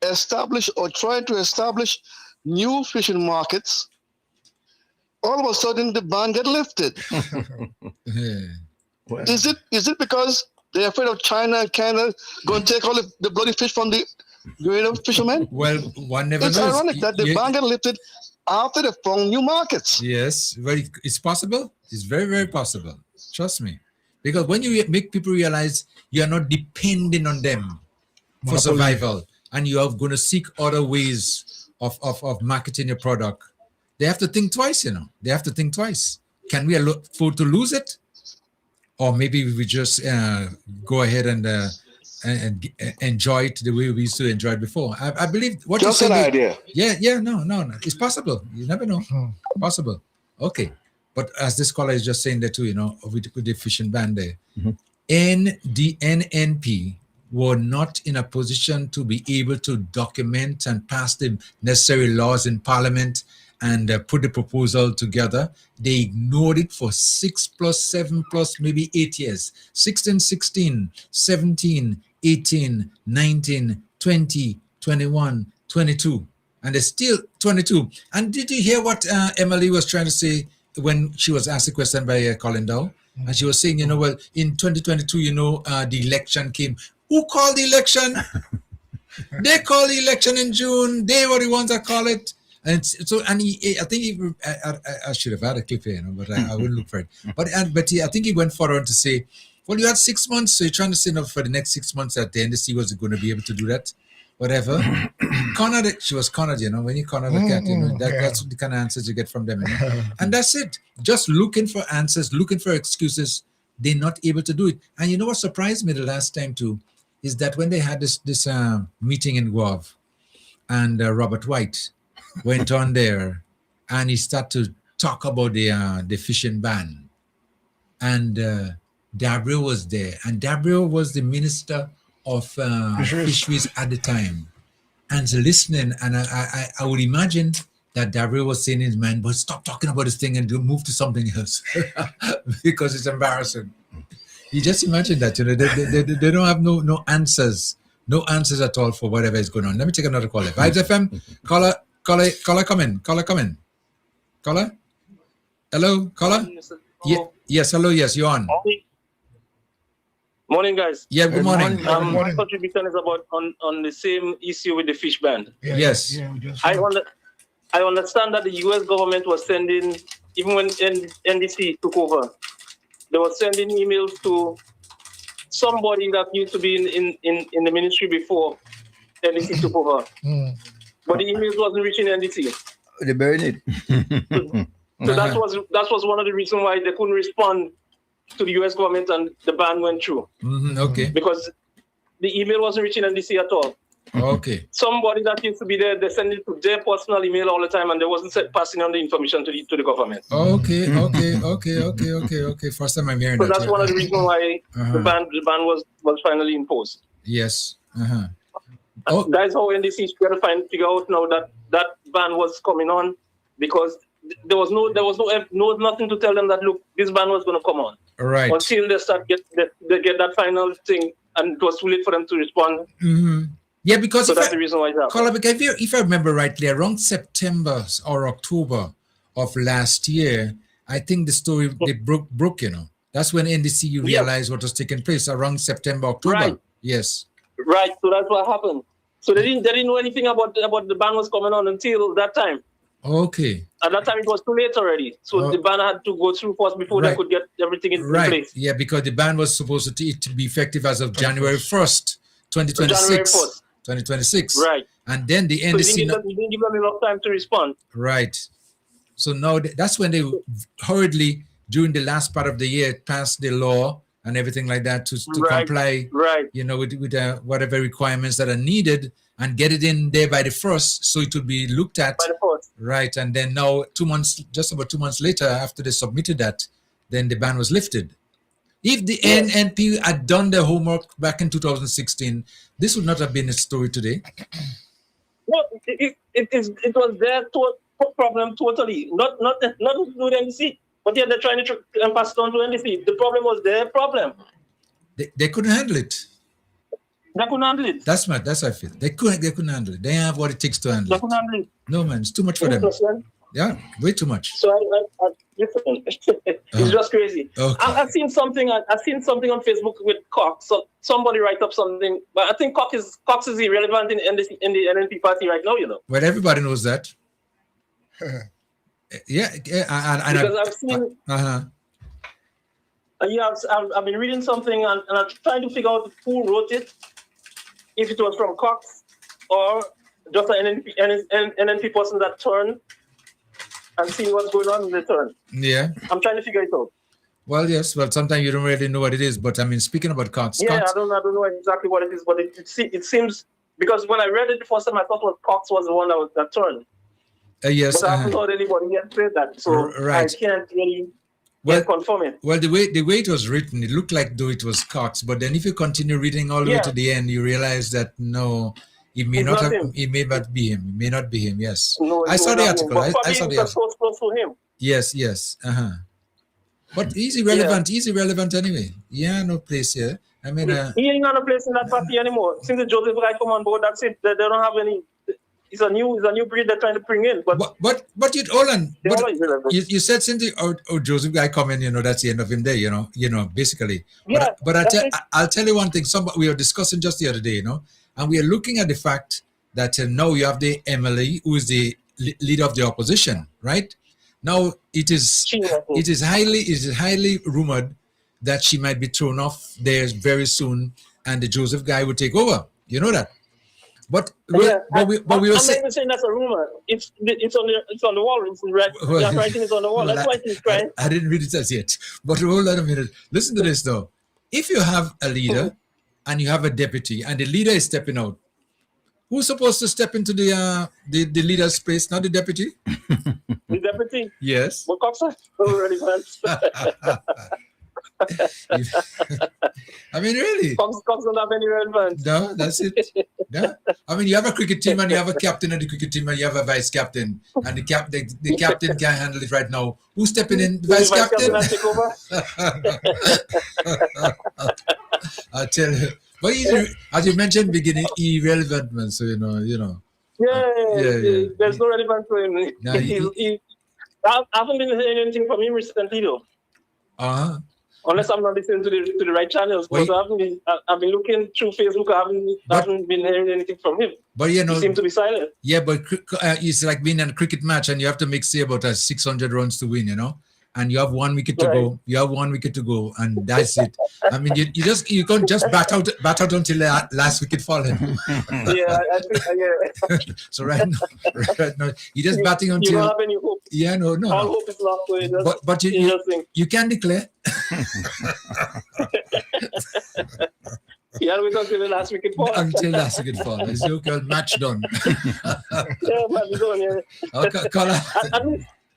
established or tried to establish new fishing markets, all of a sudden the ban get lifted? Is it because they're afraid of China and Canada going to take all the bloody fish from the fishermen? Well, one never knows. It's ironic that the ban get lifted after they found new markets. Yes, it's possible. It's very, very possible. Trust me. Because when you make people realize you are not depending on them for survival, and you are going to seek other ways of marketing your product, they have to think twice, They have to think twice. Can we afford to lose it? Or maybe we just go ahead and enjoy it the way we used to enjoy it before. I believe what just you said. An idea. Yeah, no. It's possible. You never know. Possible. Okay. But as this caller is just saying that too, with the fishing ban there, the NNP were not in a position to be able to document and pass the necessary laws in Parliament and put the proposal together. They ignored it for 6 plus 7 plus maybe 8 years. 16, 16, 17, 18, 19, 20, 21, 22. And they're still 22. And did you hear what Emily was trying to say when she was asked a question by Colin Dow? And she was saying, well, in 2022, the election came. Who called the election? They called the election in June. They were the ones that called it. And so, I think I should have had a clip here, but I wouldn't look for it. But I think he went further on to say, well, you had 6 months, so you're trying to say for the next 6 months that the NDC was going to be able to do that, whatever. She was cornered, when you corner the cat, that's the kind of answers you get from them. And that's it. Just looking for answers, looking for excuses. They're not able to do it. And you know what surprised me the last time too, is that when they had this meeting in Guav, and Robert White went on there and he started to talk about the fishing ban. And Dabrio was there. And Dabrio was the Minister of Fisheries at the time. And so listening, and I would imagine that Dabrio was saying in his mind, but stop talking about this thing and move to something else because it's embarrassing. You just imagine that, they don't have no answers. No answers at all for whatever is going on. Let me take another caller. Vibes FM, caller, come in. Caller? Hello, caller? Yes, hello, yes, you're on. Morning, guys. Yeah, good morning. My contribution is about on the same issue with the fish ban. Yes. I understand that the US government was sending, even when NDC took over, they were sending emails to somebody that used to be in the ministry before NDC took over. But the emails wasn't reaching NDC. They buried it. So that was one of the reasons why they couldn't respond to the US government and the ban went through. Okay. Because the email wasn't reaching NDC at all. Okay. Somebody that used to be there, they send it to their personal email all the time and they wasn't passing on the information to the government. Okay. First time I'm hearing so that. So that's one of the reasons why the ban was finally imposed. Yes. That's how NDC is trying to figure out now that ban was coming on, because there was nothing to tell them that look, this ban was going to come on. Right. Until they get that final thing, and it was too late for them to respond. Yeah, because so that's the reason why it's happened. If I remember rightly, around September or October of last year, I think the story they broke. That's when NDC realized what was taking place around September, October. Right. Yes. Right. So that's what happened. So they didn't know anything about the ban was coming on until that time. Okay. At that time, it was too late already. So the ban had to go through first before they could get everything in place. Yeah, because the ban was supposed to be effective as of January 1st, 2026. January 1st. 2026. Right. And then the NDC... So you didn't give them enough time to respond. Right. So now that's when they hurriedly, during the last part of the year, passed the law and everything like that to Right, comply, right. you know, with whatever requirements that are needed, and get it in there by the 1st, so it would be looked at. By the 1st. Right, and then now just about 2 months later, after they submitted that, then the ban was lifted. If the NNP had done their homework back in 2016, this would not have been a story today. No, it was their problem totally. Not with NDC, but yeah, they're trying to pass it on to NDC. The problem was their problem. They couldn't handle it. They couldn't handle it. That's how I feel. They couldn't handle it. They have what it takes to handle They it. couldn't handle it. No, man, it's too much for them. Yeah, way too much. So listen, it's just crazy. Okay. I've seen something on Facebook with Cox. So somebody write up something, but I think Cox is irrelevant in the NNP party right now. You know. Well, everybody knows that. Yeah, because I've seen. I've been reading something and I'm trying to figure out who wrote it, if it was from Cox or just an NNP person that turned and see what's going on in the turn. Yeah. I'm trying to figure it out. Well, yes. Well, sometimes you don't really know what it is, but I mean, speaking about Cox. Yeah, Cox, I don't know exactly what it is, but it seems, because when I read it the first time, I thought Cox was the one that turned. Yes. But I haven't heard anybody yet say that, so right. I can't really confirm it. Well, the way it was written, it looked like though it was Cox, but then if you continue reading all the way to the end, you realize that no, it may not be him. It may not be him. Yes, no, I saw the article. I saw the article. Close to him. Yes. But he's irrelevant. He's irrelevant anyway. Yeah, no place here. I mean, he ain't got a place in that party anymore. Since the Joseph guy come on board, that's it. They don't have any. It's a new breed they're trying to bring in. But you hold on. You said since the Joseph guy come in, you know, that's the end of him there. You know, basically. Yeah, but I'll tell you one thing. We were discussing just the other day, you know, and we are looking at the fact that now you have the Emily, who is the leader of the opposition, right? Now it is highly rumored that she might be thrown off there very soon, and the Joseph guy will take over. You know that. But we were saying, I'm not saying that's a rumor. It's on the wall. It's writing is on the wall. That's why she's crying. I didn't read it as yet. But hold on a minute. Listen to this though. If you have a leader and you have a deputy, and the leader is stepping out, who's supposed to step into the leader's space? Not the deputy. The deputy. Yes. Well, Cox already went. I mean, really? Cox don't have any relevance. No, that's it. No. I mean, you have a cricket team and you have a captain of the cricket team and you have a vice captain, and the captain can't handle it right now. Who's stepping in? The vice captain? I tell you. But as you mentioned, beginning irrelevant, man. So you know. Yeah. There's no relevance to him. No, I haven't been hearing anything from him recently, though. Unless I'm not listening to the right channels, but I've been looking through Facebook. I haven't been hearing anything from him. But you know, he seems to be silent. Yeah, but it's like being in a cricket match, and you have to make say about 600 runs to win. You know, and you have 1 wicket to go. You have 1 wicket to go, and that's it. I mean, you can't just bat out until the last wicket falling. Yeah. So right now, you're just batting until. You don't have any hope. Yeah, no. All hope is lost. But you can declare. Yeah, we don't until the last wicket fall. Until last wicket fall. It's local match done. Yeah, match done. Yeah. Okay,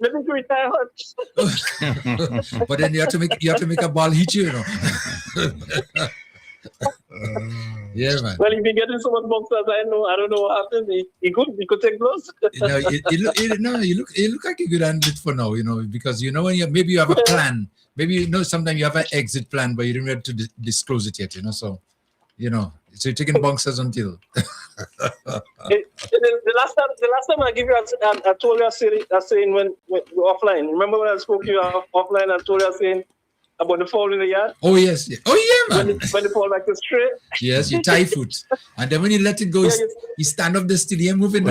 let me retire. But then you have to make a ball hit you know. Yeah, man. Well, if you're getting so much boxers, I don't know what happened. He could take blows. You look like a good handle for now, you know, because you know when maybe you have a plan. Maybe you know sometimes you have an exit plan, but you don't have to disclose it yet, you know. So, you know, so you're taking boxers until. The last time I give you, I told you a saying when we're offline. Remember when I spoke to you offline? I told you a saying about the fall in the yard. Oh yes, yeah. Oh yeah, man. When the fall like the straight. Yes, you tie foot, and then when you let it go, you stand up the still, you're moving.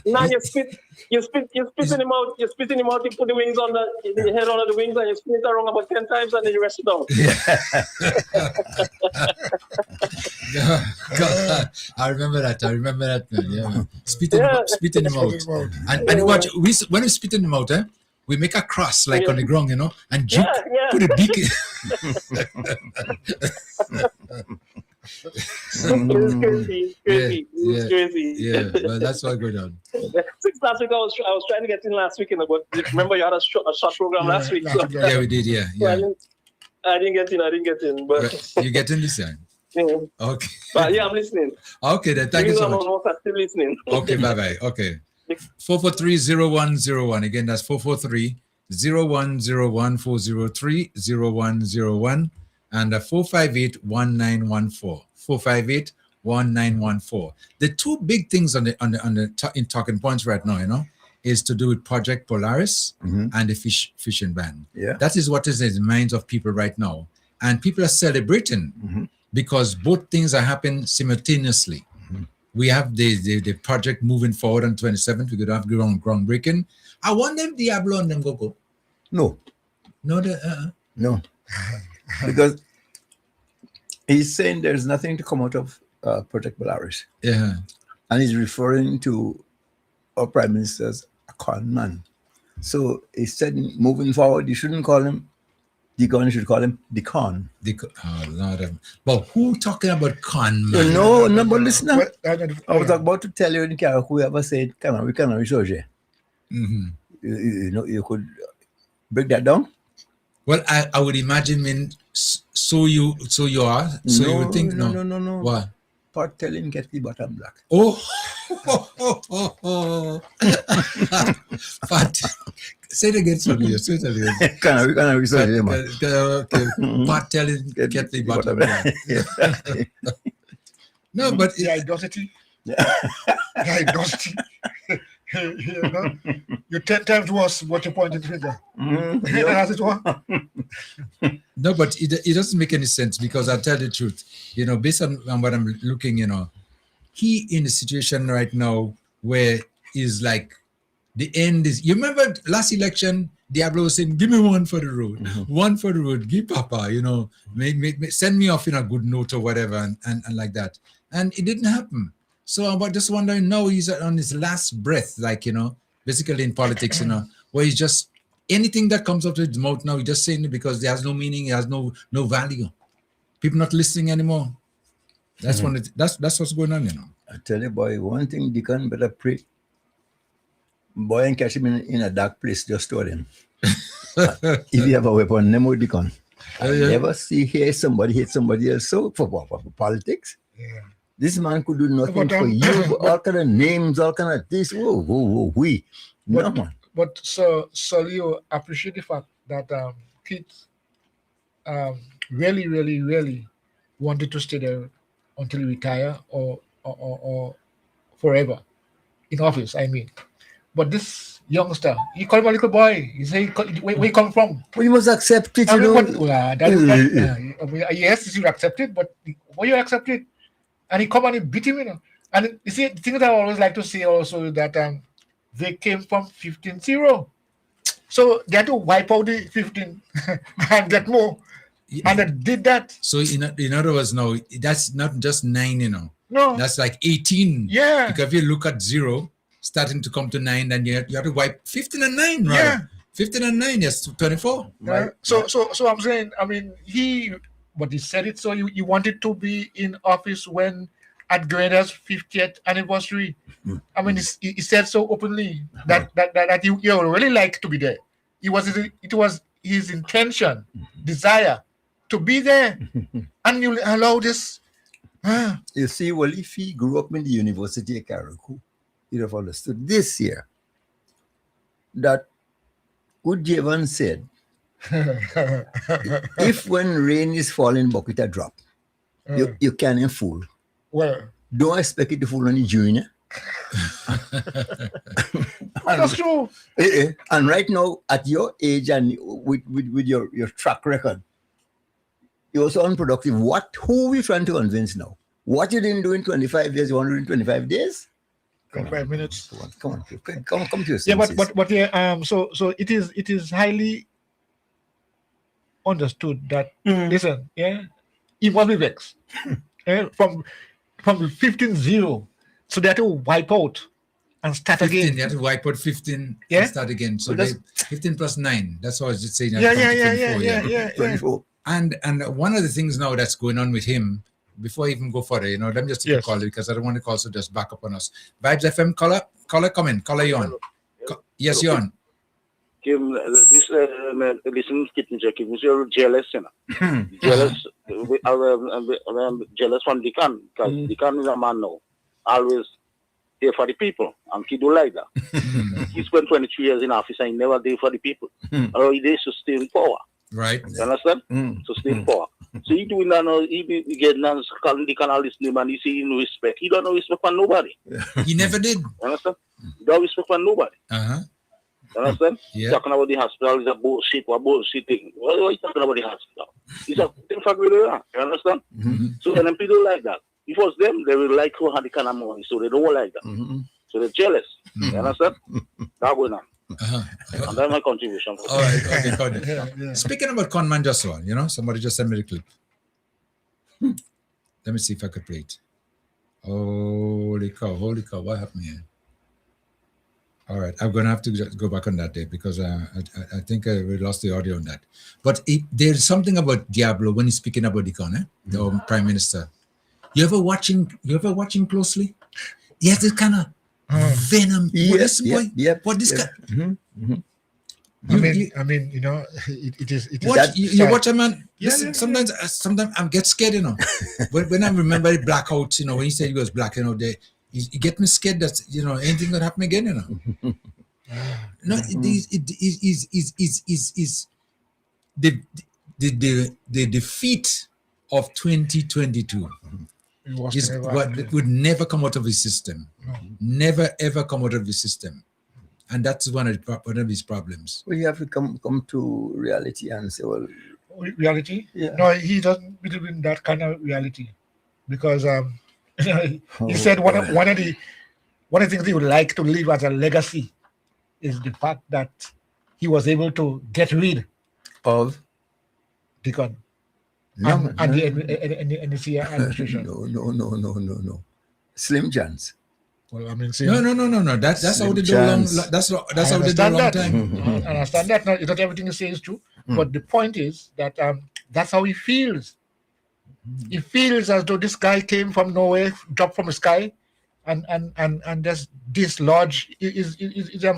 Now you spit in him out. You spit in him out. You put the wings on the head under the wings, and you spin it around about 10 times, and then you rest it down. God, I remember that, man. Yeah, man. Spitting him out. And watch, when we spit in him out, we make a cross like on the ground, you know, and put a beak. It's crazy. Yeah, well, that's all good on. Since last week, I was trying to get in last week, but remember you had a short program last week. So, Yeah, we did. Yeah. I didn't get in, but you get in this time. Yeah. Okay. But yeah, I'm listening. Okay, then thank you so much. I'm still listening. Okay, bye. Okay. 443-0101. Again, that's 443-0101, 403-0101, and 458-1914. 458-1914. The two big things on the talking points right now, is to do with Project Polaris and the fishing ban. Yeah. That is what is in the minds of people right now. And people are celebrating because both things are happening simultaneously. We have the project moving forward on 27th. We're going to have groundbreaking. I want them Diablo and them go. No. No. No. Because he's saying there's nothing to come out of Project Polaris. Yeah. And he's referring to our Prime Minister as a con man. So he said moving forward, you shouldn't call him Deacon, you should call him Deacon. Oh, Lord. But who talking about con man? No, but listen. I was about to tell you in Carol, whoever said, we cannot research it. You could break that down? Well, I would imagine, so you are? So you would think, no. What? Part telling get the bottom black. Oh. But say it again, sorry. Say it again. Can I research it, man? Okay. Part telling get the bottom black. No, but the audacity. The audacity. You 10 times worse what you pointed finger. As it were. No, but it doesn't make any sense because I'll tell the truth. Based on what I'm looking, he in the situation right now where is like the end is. You remember last election, Diablo was saying, "Give me one for the road, one for the road. Give Papa, send me off in a good note or whatever, and like that." And it didn't happen. So I'm just wondering now he's on his last breath, basically in politics, where he's just anything that comes out of his mouth now, he's just saying it because it has no meaning, it has no value. People not listening anymore. That's that's what's going on, I tell you, boy, one thing Deacon better pray. Boy, and catch him in a dark place, just tell him. If you have a weapon, name Deacon. I never hear somebody hit somebody else. So for politics. Yeah. This man could do nothing for you, all kind of names, all kind of this. No, man. But so Leo, appreciate the fact that kids really, really, really wanted to stay there until he retire or forever in office, I mean. But this youngster, he called him a little boy. He said, where you come from? Well, you must accept it, yes, you should accept it, but why you accept it? And he come and he beat him, And you see, the thing that I always like to say also that they came from 15-0. So they had to wipe out the 15 and get more. And they did that. So in other words, no, that's not just 9, No. That's like 18. Yeah. Because if you look at 0, starting to come to 9, then you have to wipe 15 and 9, right? Yeah. 15 and 9, yes, 24. Right. So I'm saying, I mean, he said it, so you wanted to be in office when at Grenada's 50th anniversary. I mean, he said so openly that he really like to be there. It was his intention, desire to be there, and you allow this. You see, well, if he grew up in the University of Karakou, he'd have understood this year that what Javan said, if when rain is falling, bucket a drop, you can't fool. Well, don't expect it to fall on the junior. That's true. And right now, at your age and with your track record, you're so unproductive. Who are we trying to convince now? What you didn't do in 25 years, you want to do in 25 days? 25 minutes. Come on, come to your senses. Yeah, but yeah, so it is highly understood that listen, yeah, it must be vexed. From 15-0, so they have to wipe out and start 15, again. They have to wipe out 15 and start again. So 15 plus 9. That's what I was just saying. Yeah. 24. And one of the things now that's going on with him, before I even go further, let me just take a call because I don't want the calls to just back up on us. Vibes FM, caller, come in. Caller, you on? Yes, you on. This listen, you're jealous, jealous. Jealous from Deacon because Deacon is a man now, always there for the people, and he do like that. He spent 23 years in office and he never there for the people. Or he there to stay in power. Right. You understand? To stay in power. So he doing that now. He be getting on calling Deacon all this name and he see no respect. He don't know respect for nobody. He never did. You understand? He don't respect for nobody. You understand? Yeah. Talking about the hospital is a bullshit or bullshit thing. What are you talking about the hospital? It's a thing for really. You understand? So when people like that, if it was them, they will like who had the kind of money, so they don't like that. So they're jealous. You understand? That's going on. And that's my contribution. All right, okay, got it. Speaking about Conman just one, somebody just sent me the clip. Let me see if I could play it. Holy cow, what happened here? All right, I'm going to have to just go back on that day because I think we lost the audio on that. But there's something about Diablo when he's speaking about the Prime Minister. You ever watch him closely? He has this kind of venom. Yes, What this guy? I mean, it is. You watch a man. Listen, sometimes I get scared, when I remember the blackouts, when he said he was black, it get me scared that anything could happen again, No, it is the defeat of 2022 would never come out of his system. Never ever come out of his system. And that's one of his problems. Well, you have to come to reality and say, well, reality? Yeah. No, he doesn't believe in that kind of reality, because he said one of the things he would like to leave as a legacy is the fact that he was able to get rid of Deacon and the NDC administration. No. Slim chance. Well, I mean, no. That's how they do long. That's how they do long time. I understand that. Not everything you say is true, but the point is that that's how he feels. He feels as though this guy came from nowhere, dropped from the sky, and just dislodge his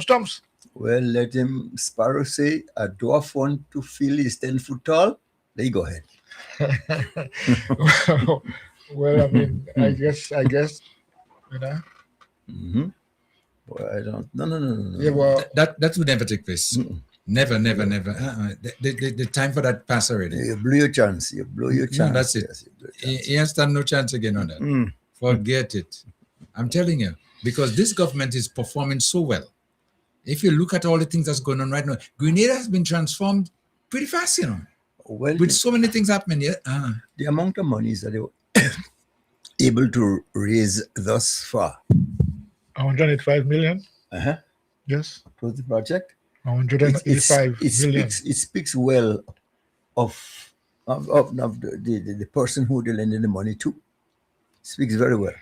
stumps. Well, let him Sparrow say a dwarf want to feel he's 10 foot tall. There you go ahead. Well, I mean, I guess, Well, I don't. No. Yeah, well, that would never take place. Never. The time for that pass already. You blew your chance. No, that's it. He has stand no chance again on that. Forget it. I'm telling you, because this government is performing so well. If you look at all the things that's going on right now, Grenada has been transformed pretty fast, Well, with so many things happening here. The amount of monies that they were able to raise thus far. 185 million. Yes. What was the project? 185 million. It speaks well of the person who they lending the money to. Speaks very well.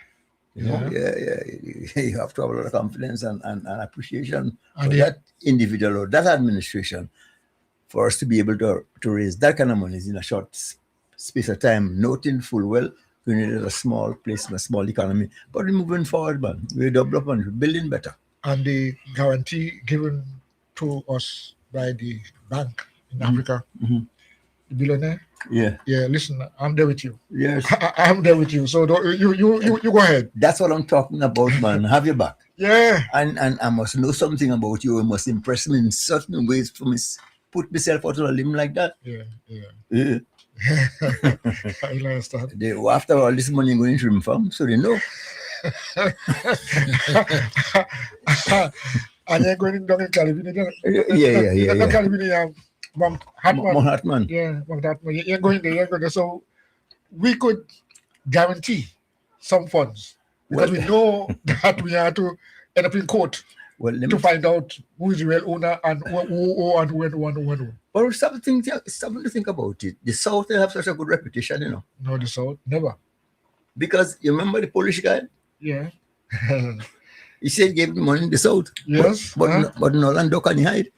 You have to have a lot of confidence and appreciation for that individual or that administration for us to be able to raise that kind of money in a short space of time, noting full well we need a small place, a small economy, but we're moving forward, man. We double up and we're building better. And the guarantee given to us by the bank in Africa, the billionaire. Yeah. Listen, I'm there with you. Yes, I'm there with you. So you go ahead. That's what I'm talking about, man. Have your back. Yeah. And I must know something about you. I must impress me in certain ways for me. Put myself out on a limb like that. Yeah. I understand. After all this money going to him farm, so they know. And they're going down in California. Yeah. California, Mount Hartman. Yeah, Mount Hartman. You're going there. So we could guarantee some funds because we know that we have to end up in court to find out who is the real owner and who and when. But stop to think about it. The South, they have such a good reputation, No, the South, never. Because you remember the Polish guy? Yeah. He said he gave the money in the South. Yes. But Nolan Duck and he hide.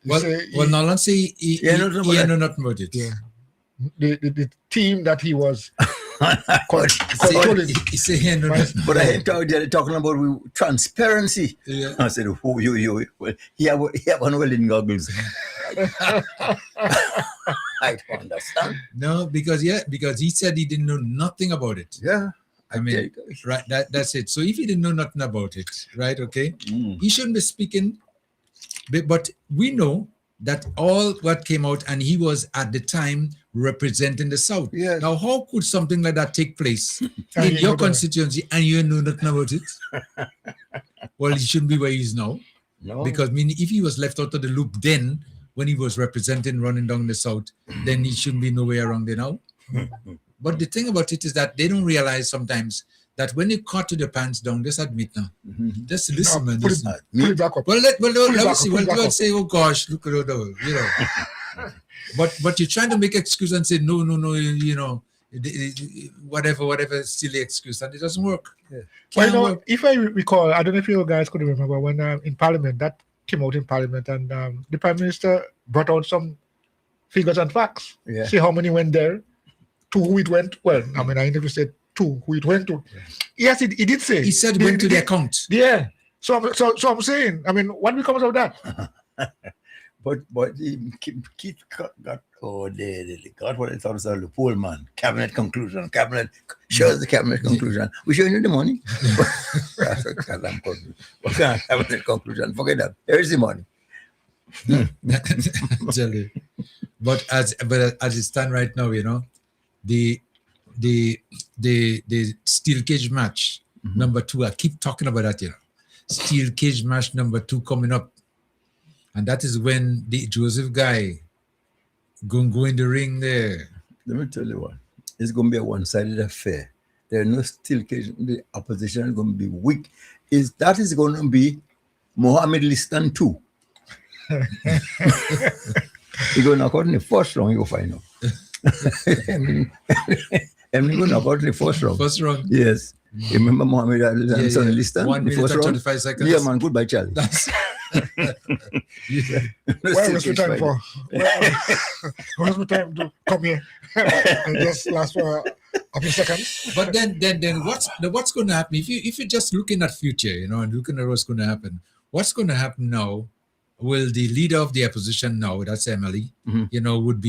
Nolan say he know nothing about it. Yeah. the team that he was controlling. But I thought they were talking about transparency. Yeah. I said, oh, well, he have one welding goggles. I don't understand. No, because he said he didn't know nothing about it. Yeah. I mean, right, that's it. So if he didn't know nothing about it, right, okay, he shouldn't be speaking. But we know that all what came out, and he was at the time representing the South. Yes. Now, how could something like that take place in your constituency and you know nothing about it? Well, he shouldn't be where he is now. No. Because if he was left out of the loop then, when he was representing running down the South, then he shouldn't be nowhere around there now. But the thing about it is that they don't realize sometimes that when you cut to the pants down, just admit now. Just listen, man. Put it back up. Well, let me see. Well, don't say, oh gosh, look at that, you know. But you're trying to make excuse and say no, you know, whatever silly excuse, and it doesn't work. Yeah. Well, you know, if I recall, I don't know if you guys could remember when in Parliament, that came out in Parliament, and the Prime Minister brought out some figures and facts. Yeah. See how many went there, to who it went. Well, I mean, I never said to who it went to. Yes, he did say. He said it went to the account. Yeah. So I'm saying, I mean, what becomes of that? But Keith got they got what I thought was the poll man. Cabinet conclusion. Cabinet shows the cabinet conclusion. We showing you the money. What kind of cabinet conclusion? Forget that. Here is the money. But as it stands right now, you know, the steel cage match number 2. I keep talking about that, you know. Steel cage match number 2 coming up. And that is when the Joseph guy going to go in the ring there. Let me tell you what. It's going to be a one-sided affair. There are no steel cage. The opposition is going to be weak. That is going to be Mohammed Listan 2. You're going to knock out in the first round, you'll find out. I'm going to knock out in the first round. First round? Yes. You remember Mohammed Listan? Listan? 1 minute and 25 seconds. Yeah, man. Goodbye, Charlie. Where was the time for? Where was the time to come here and just last for a few seconds? But then what's going to happen if you're just looking at future, you know, and looking at what's going to happen? What's going to happen now? Will the leader of the opposition now, that's Emily, you know, would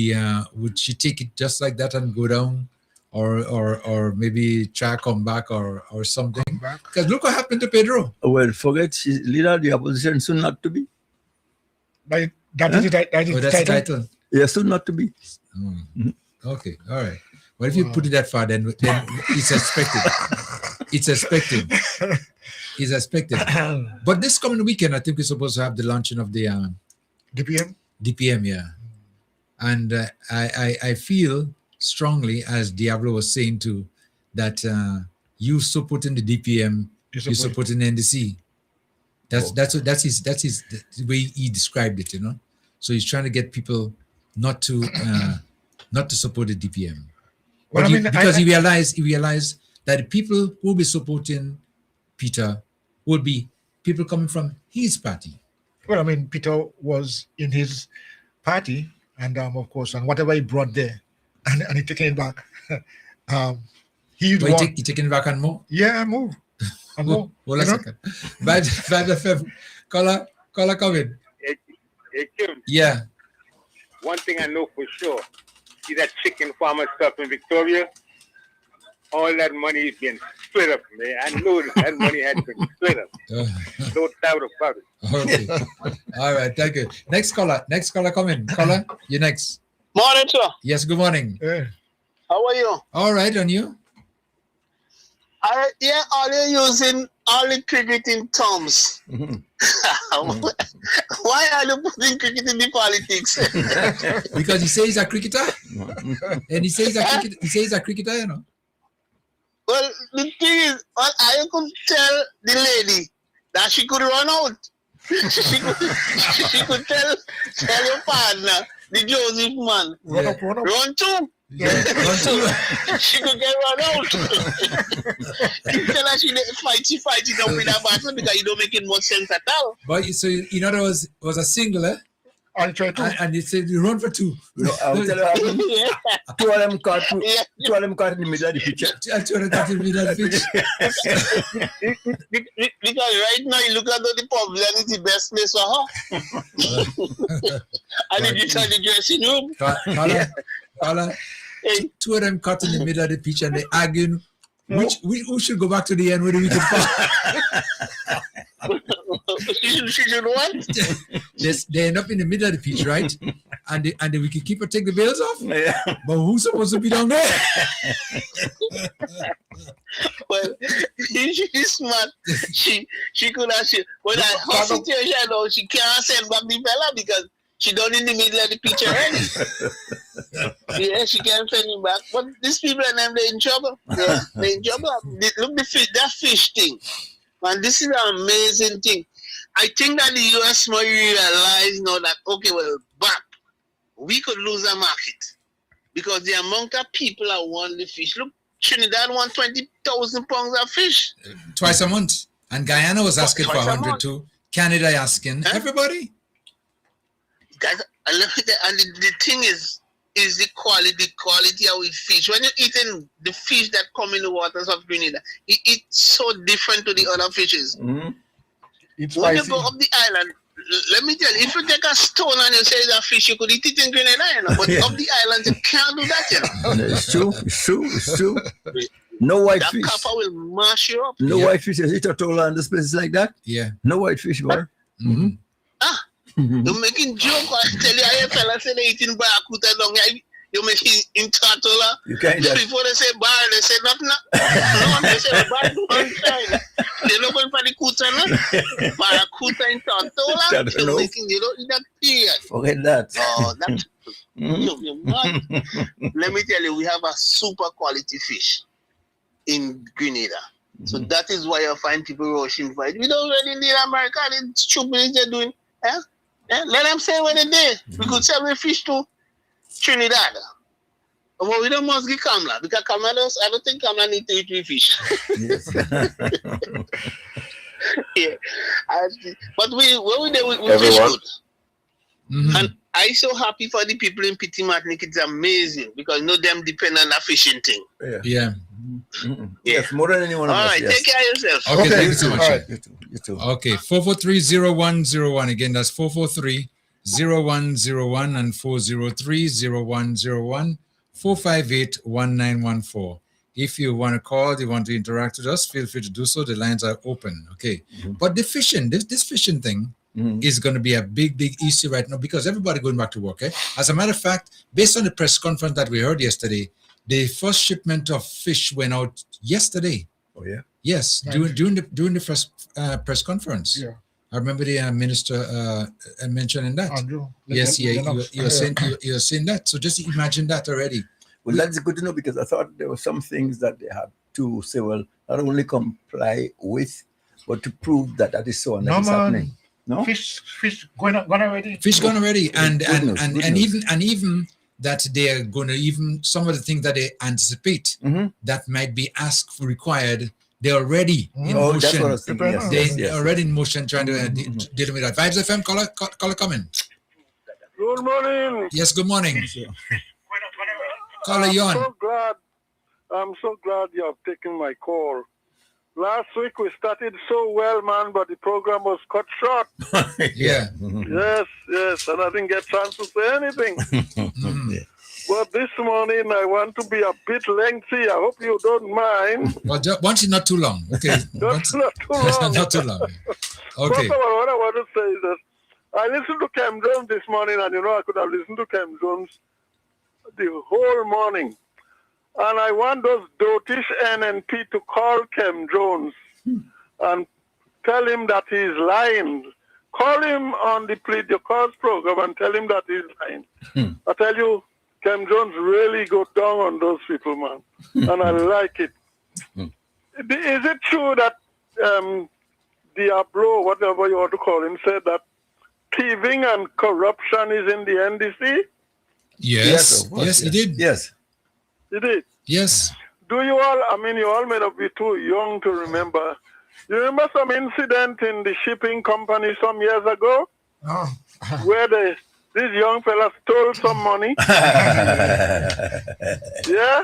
she take it just like that and go down, or maybe try to come back or something? Because look what happened to Pedro. Well, forget she's leader of the opposition, soon not to be. That's the title. Yeah, soon not to be. Okay, all right. Well, if you put it that far, then it's expected. It's expected. It's expected. But this coming weekend, I think we're supposed to have the launching of the DPM. DPM, yeah. And I feel strongly, as Diablo was saying too, that you supporting the DPM, you supporting the NDC. That's the way he described it, you know. So he's trying to get people not to support the DPM. Well, because he realized that the people who will be supporting Peter will be people coming from his party. Well, I mean, Peter was in his party, and of course, and whatever he brought there, and he taking it back. He taking it back and more? Yeah, and more. And more. Hold a second. Vibe FM. Caller, come in. Hey, Kim. Yeah. One thing I know for sure, see that chicken farmer stuff in Victoria? All that money is being split up, man. I know that money has been split up. No doubt about it. Okay. All right, thank you. Next caller, come in. Caller, you next. Morning, sir. Yes, good morning. Yeah. How are you? All right, and you? Are you using all the cricketing terms? Why are you putting cricket in the politics? Because he says he's a cricketer. And he says he's a cricketer, you know. Well, the thing is, I could tell the lady that she could run out. she could tell your partner, the Joseph man, run too. Yeah, run too. She could get run out. You tell her she fight it up with her partner because you don't make it much sense at all. But so in other words, it was a single, eh? I try to. And they said you run for two. No, I'll tell you, two of them caught in the middle of the picture. Two of them caught in the middle of the picture. Because right now you look at the public and it's the best place for her. And if you try the dressing room. Carla, two of them caught in the middle of the pitch and they arguing who should go back to the end where we can fall. She should what? They end up in the middle of the pitch, right? And the wicketkeeper take the bails off. Yeah. But who's supposed to be down there? Well, she's smart. She could have when her situation though, she can't send back the fella because she done in the middle of the pitch already. Yeah, she can't send him back. But these people and them, they're in trouble. They're in trouble. Look, that fish thing. Man, this is an amazing thing. I think that the US might realize now that, okay, well, back, we could lose a market because the amount of people that want the fish. Look, Trinidad want 20,000 pounds of fish. Twice a month. And Guyana was asking for 100 too. Canada asking. Huh? Everybody. Guys, and the thing is the quality of fish. When you're eating the fish that come in the waters of Grenada, it's so different to the other fishes. Mm-hmm. When you go up the island, let me tell you, if you take a stone and you say it's a fish, you could eat it in Grenada, you know, but up the island, you can't do that, you know. It's true. No white fish. That copper will mash you up. No white fish. Is it a total and this places like that? Yeah. No white fish, boy. Mm-hmm. You're making joke. I tell you, I fella say they eating barracuda down here. You're making in Tartola. Before they say bar, they say nothing. No, they say bar one side. They're not going for the kuta, no? Barracuda in Tartola. You're making, you don't eat that period. Forget that. Oh, that's you're mad. Let me tell you, we have a super quality fish in Grenada. So that is why you find people rushing for it. We don't really need America. The stupid they're doing. Yeah? Let them say what they did. We could sell the fish to Trinidad. But we don't must get Kamla because Kamla does. I don't think Kamla need to eat fish. Yes. Yeah. But we fish good. Mm-hmm. And I'm so happy for the people in Petit Martinique. It's amazing because them depend on that fishing thing. Yeah. Mm-hmm. Yes, more than anyone else. All right, take care of yourself. Okay, thank you so much. Right. You too. Okay, 443-0101. Again, that's 443-0101 and 403-0101, 458-1914. If you want to call, you want to interact with us, feel free to do so. The lines are open. Okay. Mm-hmm. But the fishing, this fishing thing is going to be a big issue right now because everybody going back to work. Eh? As a matter of fact, based on the press conference that we heard yesterday, the first shipment of fish went out yesterday. Oh yeah. Yes, Nice. during the first press conference. Yeah. I remember the minister mentioning that. Andrew. Yes, you're saying that. So just imagine that already. Well, that's good to know because I thought there were some things that they had to say, well, not only comply with, but to prove that is so and that is happening. No? Fish gone already. Fish gone already. And Goodness. even that they are going to even some of the things that they anticipate that might be asked for required, they're already in motion. That's what I was thinking. They're already in motion trying to deal with that. Vibes FM, caller coming. Good morning. Yes, good morning. Caller, you on. I'm so glad you have taken my call. Last week we started so well, man, but the program was cut short. Yeah. Yes, and I didn't get a chance to say anything. But this morning I want to be a bit lengthy. I hope you don't mind. Well, once it's not too long. Okay. Not too long. Not too long. Okay. First of all, what I want to say is that I listened to Cam Jones this morning, and I could have listened to Cam Jones the whole morning. And I want those dotish NNP to call Cam Jones and tell him that he's lying. Call him on the Plead Your Cause program and tell him that he's lying. I tell you, Cam Jones really got down on those people, man. And I like it. Is it true that Diablo, whatever you want to call him, said that thieving and corruption is in the NDC? Yes, he did. Yes. He did? Yes. Do you all, you all may not be too young to remember. You remember some incident in the shipping company some years ago? Oh. Where This young fella stole some money. Yeah?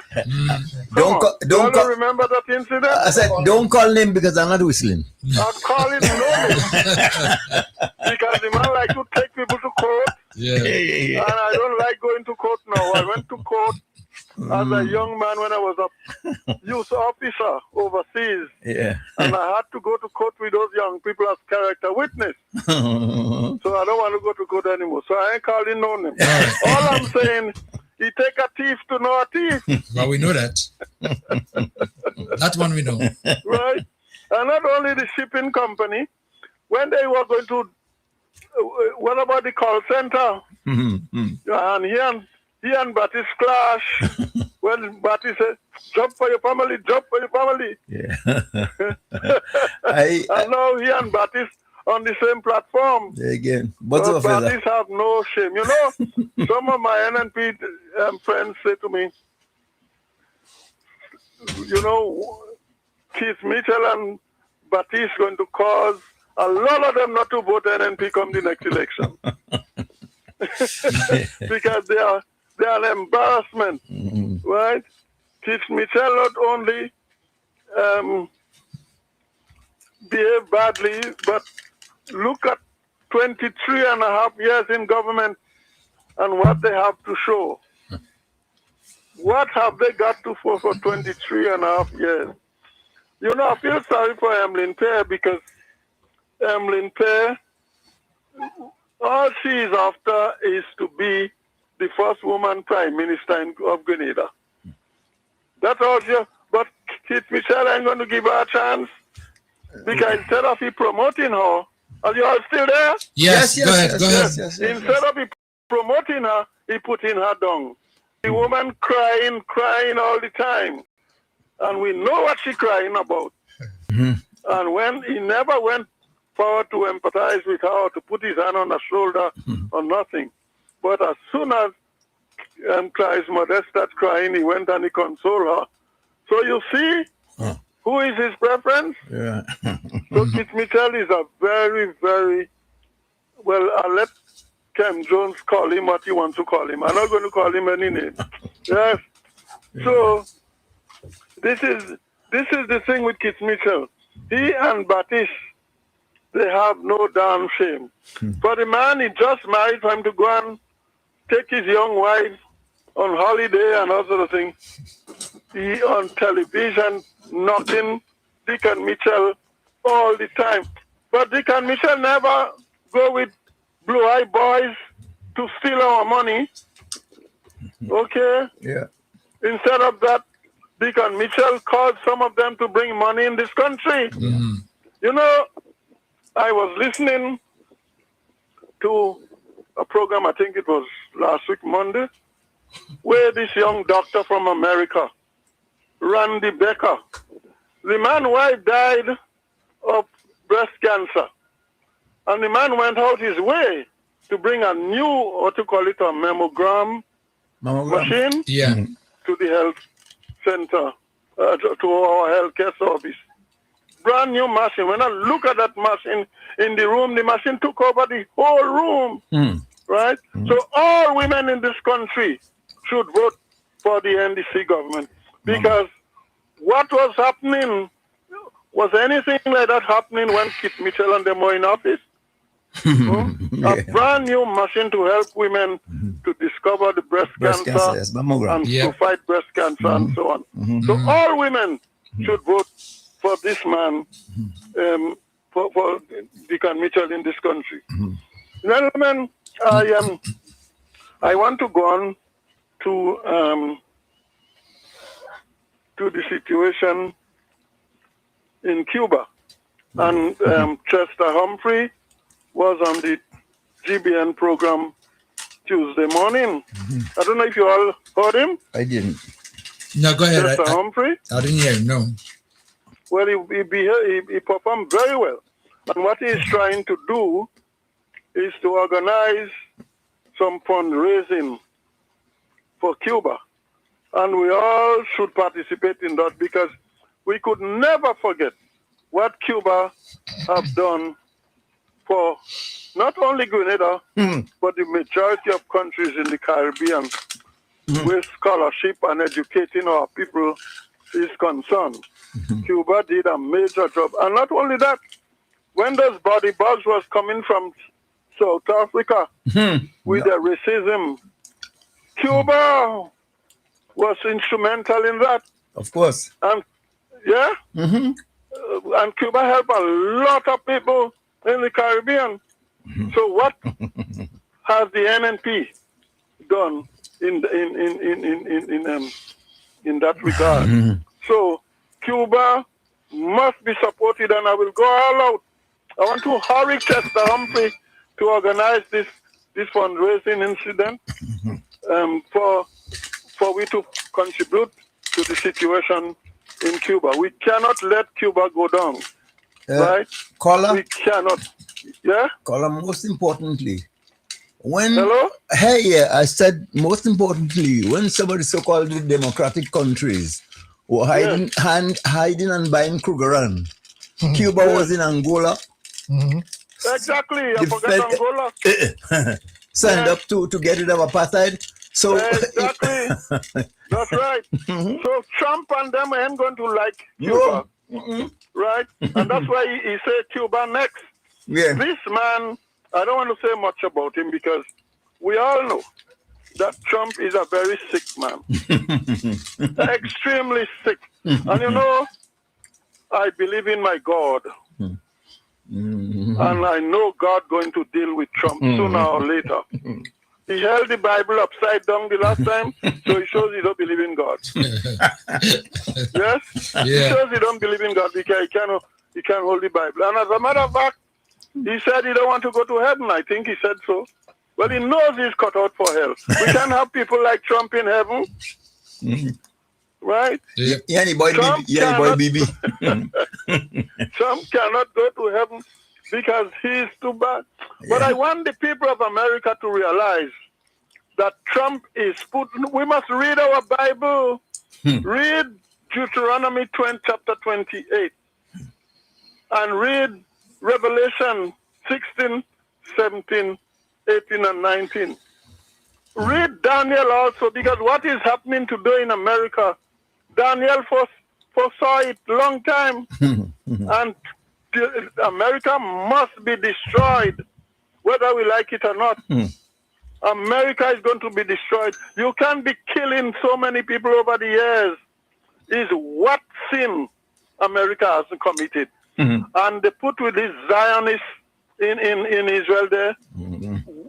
Don't remember that incident? I said, don't call him because I'm not whistling. I'm calling no name. Because the man like to take people to court. Yeah. And I don't like going to court now. I went to court as a young man when I was a youth officer overseas. Yeah. And I had to go to court with those young people as character witness. So I don't want to go to court anymore. So I ain't calling no name. All I'm saying, he take a thief to know a thief. Well, we know that. That one we know. Right? And not only the shipping company, when they were going to, what about the call center? And he and Baptiste clash. When Baptiste said, job for your family, job for your family. Yeah. And now he and Baptiste on the same platform. Again. But Baptiste have no shame. You know, some of my NNP friends say to me, you know, Keith Mitchell and Baptiste going to cause a lot of them not to vote NNP come the next election. Because they are an embarrassment, right? Keith Mitchell not only behave badly, but look at 23 and a half years in government and what they have to show. What have they got to show for 23 and a half years? You know, I feel sorry for Emmeline Pear because Emmeline Pear, all she is after is to be the first woman prime minister of Grenada. That's all she, but Keith Mitchell ain't going to give her a chance because instead of he promoting her, are you all still there? Yes, go ahead. Instead of he promoting her, he putting her down. The woman crying all the time. And we know what she's crying about. And when he never went forward to empathize with her, to put his hand on her shoulder or nothing. But as soon as Clive's mother started crying, he went and he consoled her. So you see, who is his preference? Yeah. So Keith Mitchell is a very, very, well, I'll let Kem Jones call him what he wants to call him. I'm not going to call him any name. Yes. So this is the thing with Keith Mitchell. He and Baptiste, they have no damn shame. For the man, he just married for him to go and take his young wife on holiday and all sort of things. He on television knocking Dick and Mitchell all the time. But Dick and Mitchell never go with blue-eyed boys to steal our money. Okay? Yeah. Instead of that, Dick and Mitchell caused some of them to bring money in this country. You know, I was listening to a program, I think it was last week, Monday, where this young doctor from America, Randy Becker, the man's wife died of breast cancer. And the man went out his way to bring a new, what you call it, a mammogram machine to the health center, to our healthcare service. Brand new machine. When I look at that machine in the room, the machine took over the whole room. Right? So all women in this country should vote for the NDC government. Because what was happening, was anything like that happening when Keith Mitchell and them were in office? A brand new machine to help women to discover the breast cancer and to fight breast cancer and so on. So all women should vote for this man, for Deacon Mitchell in this country. Gentlemen, I want to go on to the situation in Cuba. And Chester Humphrey was on the GBN program Tuesday morning. I don't know if you all heard him. I didn't. No, go ahead. Chester Humphrey. I didn't hear him, no. Well, he performed very well. And what he's trying to do is to organize some fundraising for Cuba. And we all should participate in that because we could never forget what Cuba have done for not only Grenada, but the majority of countries in the Caribbean where scholarship and educating our people is concerned. Cuba did a major job. And not only that, when those body bags was coming from South Africa with the racism, Cuba was instrumental in that. Of course. And yeah, and Cuba helped a lot of people in the Caribbean. So what has the NNP done in that regard? So Cuba must be supported, and I will go all out. I want to hurry Chester Humphrey to organize this fundraising incident for we to contribute to the situation in Cuba. We cannot let Cuba go down, right? Caller? We cannot. Yeah? Caller, most importantly, when... Hello? Hey, yeah, I said most importantly, when somebody so-called the democratic countries were hiding and buying Krugerrand, Cuba was in Angola. Exactly, I forgot Angola. Signed up to get rid of apartheid. So exactly. That's right. So Trump and them ain't going to like Cuba. Right? And that's why he said Cuba next. Yeah. This man, I don't want to say much about him because we all know that Trump is a very sick man. Extremely sick. And you know, I believe in my God. And I know God going to deal with Trump sooner or later. He held the Bible upside down the last time, so he shows he don't believe in God. Yes? He shows he don't believe in God because he can't hold the Bible. And as a matter of fact, he said he don't want to go to heaven. I think he said so. Well, he knows he's cut out for hell. We can't have people like Trump in heaven. Right? Trump cannot go to heaven because he's too bad. But I want the people of America to realize that Trump is we must read our Bible. Read Deuteronomy chapter 28 and read Revelation 16, 17, 18, and 19. Read Daniel also, because what is happening today in America, Daniel foresaw it long time, and America must be destroyed, whether we like it or not. America is going to be destroyed. You can't be killing so many people over the years. Is what sin America has committed. And they put with these Zionists in Israel there,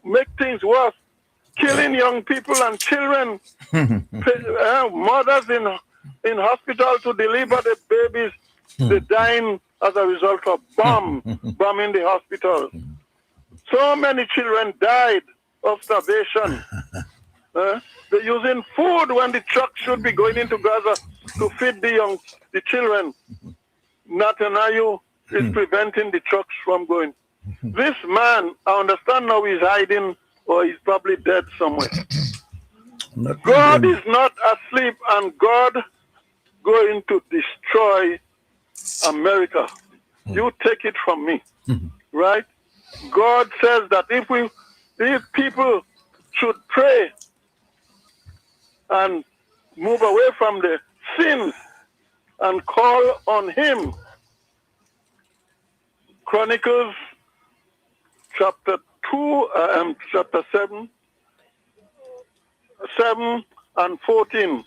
make things worse. Killing young people and children, mothers in hospital to deliver the babies, they're dying as a result of bombing the hospital. So many children died of starvation. They're using food when the truck should be going into Gaza to feed the children. Netanyahu is preventing the trucks from going. This man, I understand now he's hiding or he's probably dead somewhere. God is not asleep, and God going to destroy America. You take it from me, right? God says that if people should pray and move away from the sins and call on Him. Chronicles chapter 7 and 14.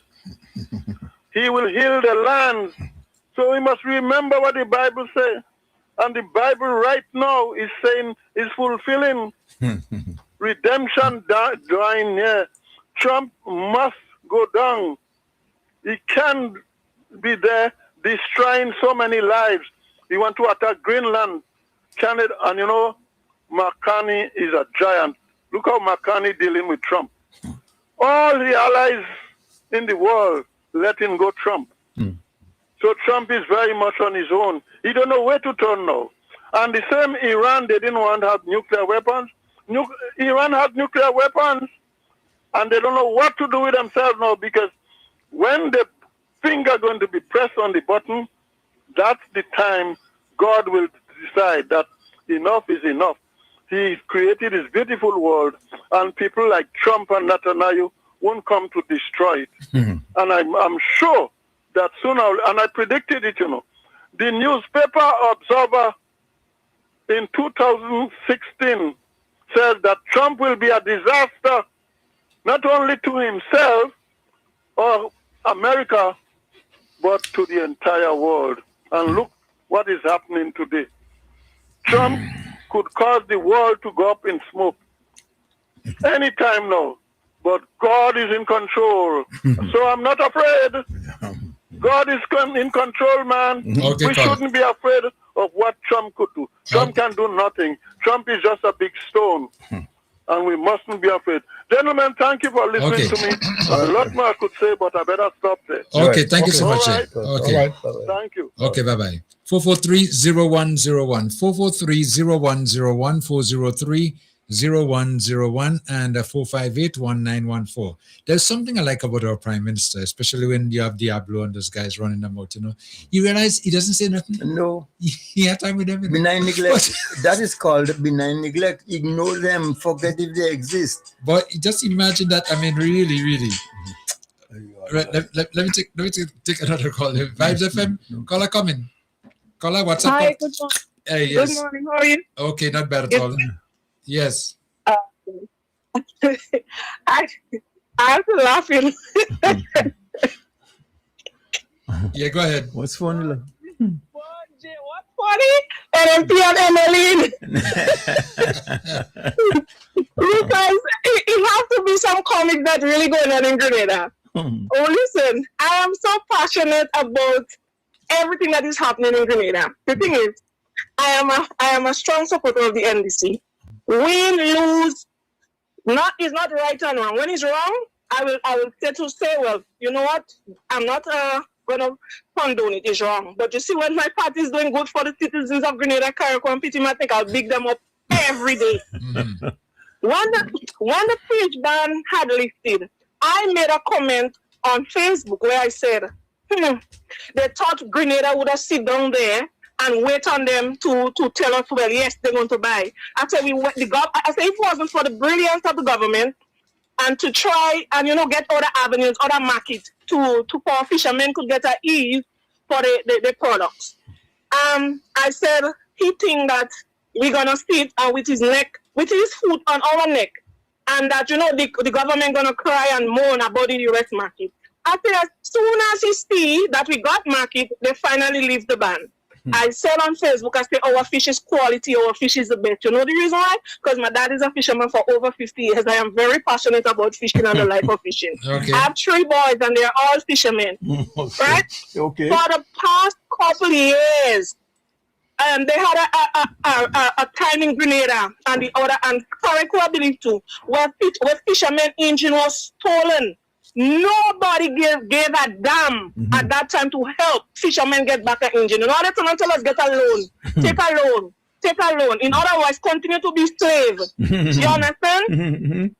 He will heal the land. So we must remember what the Bible says. And the Bible right now is saying, is fulfilling. Redemption drawing near. Trump must go down. He can't be there destroying so many lives. He want to attack Greenland, Canada, and you know, McCartney is a giant. Look how McCartney dealing with Trump. All the allies in the world letting go Trump. So Trump is very much on his own. He don't know where to turn now. And the same Iran, they didn't want to have nuclear weapons. Iran has nuclear weapons, and they don't know what to do with themselves now, because when the finger going to be pressed on the button, that's the time God will decide that enough is enough. he created his beautiful world, and people like Trump and Netanyahu won't come to destroy it. And I'm sure that sooner, and I predicted it, the newspaper Observer in 2016 says that Trump will be a disaster, not only to himself or America, but to the entire world. And look what is happening today. Trump could cause the world to go up in smoke anytime now. But God is in control. So I'm not afraid. God is in control, man. Okay, we shouldn't be afraid of what Trump could do. Trump can do nothing. Trump is just a big stone. And we mustn't be afraid. Gentlemen, thank you for listening to me. A lot more I could say, but I better stop there. Okay, thank you so much. All right. Okay. Thank you. Okay, bye-bye. 443-0101, 443-0101, 403-0101, and 458-1914. There's something I like about our Prime Minister, especially when you have Diablo and those guys running them out, You realize he doesn't say nothing? No. He had time with them. Benign neglect. That is called benign neglect. Ignore them. Forget if they exist. But just imagine that. I mean, really, really. Right, let me take another call. Vibes FM, caller coming. Caller, what's up? Hi, good morning. Hey, yes. Good morning. How are you? Okay, not bad at all. Yes. I have to laugh. Yeah, go ahead. What's funny? What's funny? NMP and MLE. Because it has to be some comic that really going on in Grenada. Oh, listen, I am so passionate about everything that is happening in Grenada. The thing is, I am a strong supporter of the NDC. Win, lose, is not right and wrong. When it's wrong, I will say, well, you know what? I'm not going to condone it. It's wrong. But you see, when my party is doing good for the citizens of Grenada, Carriacou, and Pittima, I think I'll big them up every day. When the page ban had lifted, I made a comment on Facebook where I said, they thought Grenada would have sit down there and wait on them to tell us, well, yes, they're going to buy. I said, if it wasn't for the brilliance of the government and to try and, get other avenues, other markets for fishermen could get at ease for the products. I said, he think that we're going to sit with his foot on our neck, and that, the government going to cry and moan about the U.S. market. I said, as soon as he see that we got market, they finally leave the ban. I said on Facebook, I said, our fish is quality, our fish is the best. You know the reason why? Because my dad is a fisherman for over 50 years. I am very passionate about fishing and the life of fishing. Okay. I have 3 boys and they're all fishermen. Okay. Right? Okay. For the past couple of years, they had a time in Grenada and the other, and Carriacou, I believe too, where fishermen engine was stolen. Nobody gave a damn at that time to help fishermen get back an engine. In order to tell us, get a loan, take a loan. In other words, continue to be slave. You understand? In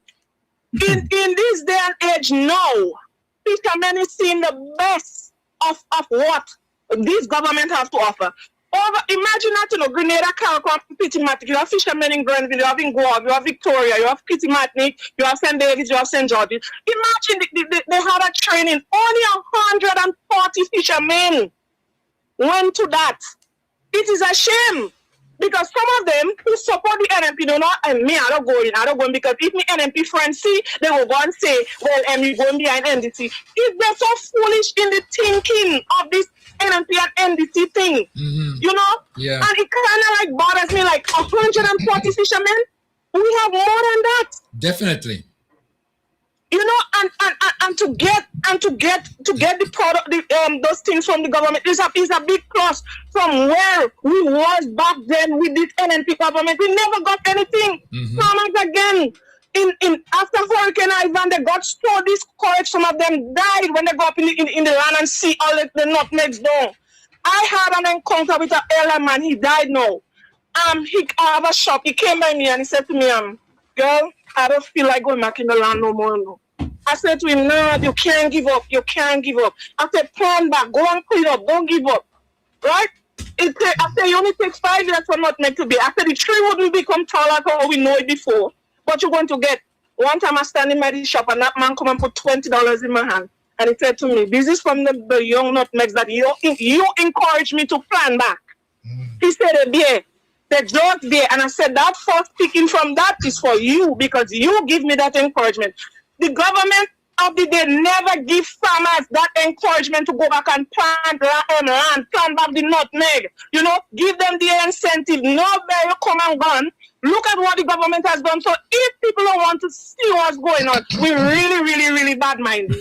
this day and age now, fishermen is seeing the best of what this government has to offer. Imagine that, Grenada, Carriacou, Pittima, you have fishermen in Grenville, you have in Guave, you have Victoria, you have Pittima, you have St. David's, you have St. George's. Imagine they had a training. Only 140 fishermen went to that. It is a shame. Because some of them who support the NMP, and me, I don't go in because if my NMP friends see, they will go and say, well, you going behind NDC. If they're so foolish in the thinking of this NMP and NDC thing, Yeah. And it kind of bothers me, 140 fishermen. We have more than that. Definitely. And to get the product, those things from the government is a big plus from where we was back then with this NNP government. We never got anything. Farmers again. In after Hurricane Ivan, they got so discouraged. Some of them died when they go up in the land and see all the nutmegs down. I had an encounter with an elder man. He died now. He have a shop. He came by me and he said to me, girl, I don't feel like going back in the land no more. No. I said to him, no, you can't give up. You can't give up. I said, plan back. Go and clean up. Don't give up. Right? after it only takes 5 years for nutmeg to be. After the tree wouldn't become tall like how we know it before. But you're going to get. One time I standing by the shop and that man come and put $20 in my hand. And he said to me, this is from the young nutmegs that you encourage me to plant back. He said, yeah, they're just there. And I said, that first picking from that is for you because you give me that encouragement. The government of the day never give farmers that encouragement to go back and plant land, plant back the nutmeg. You know, give them the incentive. No barrier come and gone. Look at what the government has done. So if people don't want to see what's going on, we're really, really, really bad-minded.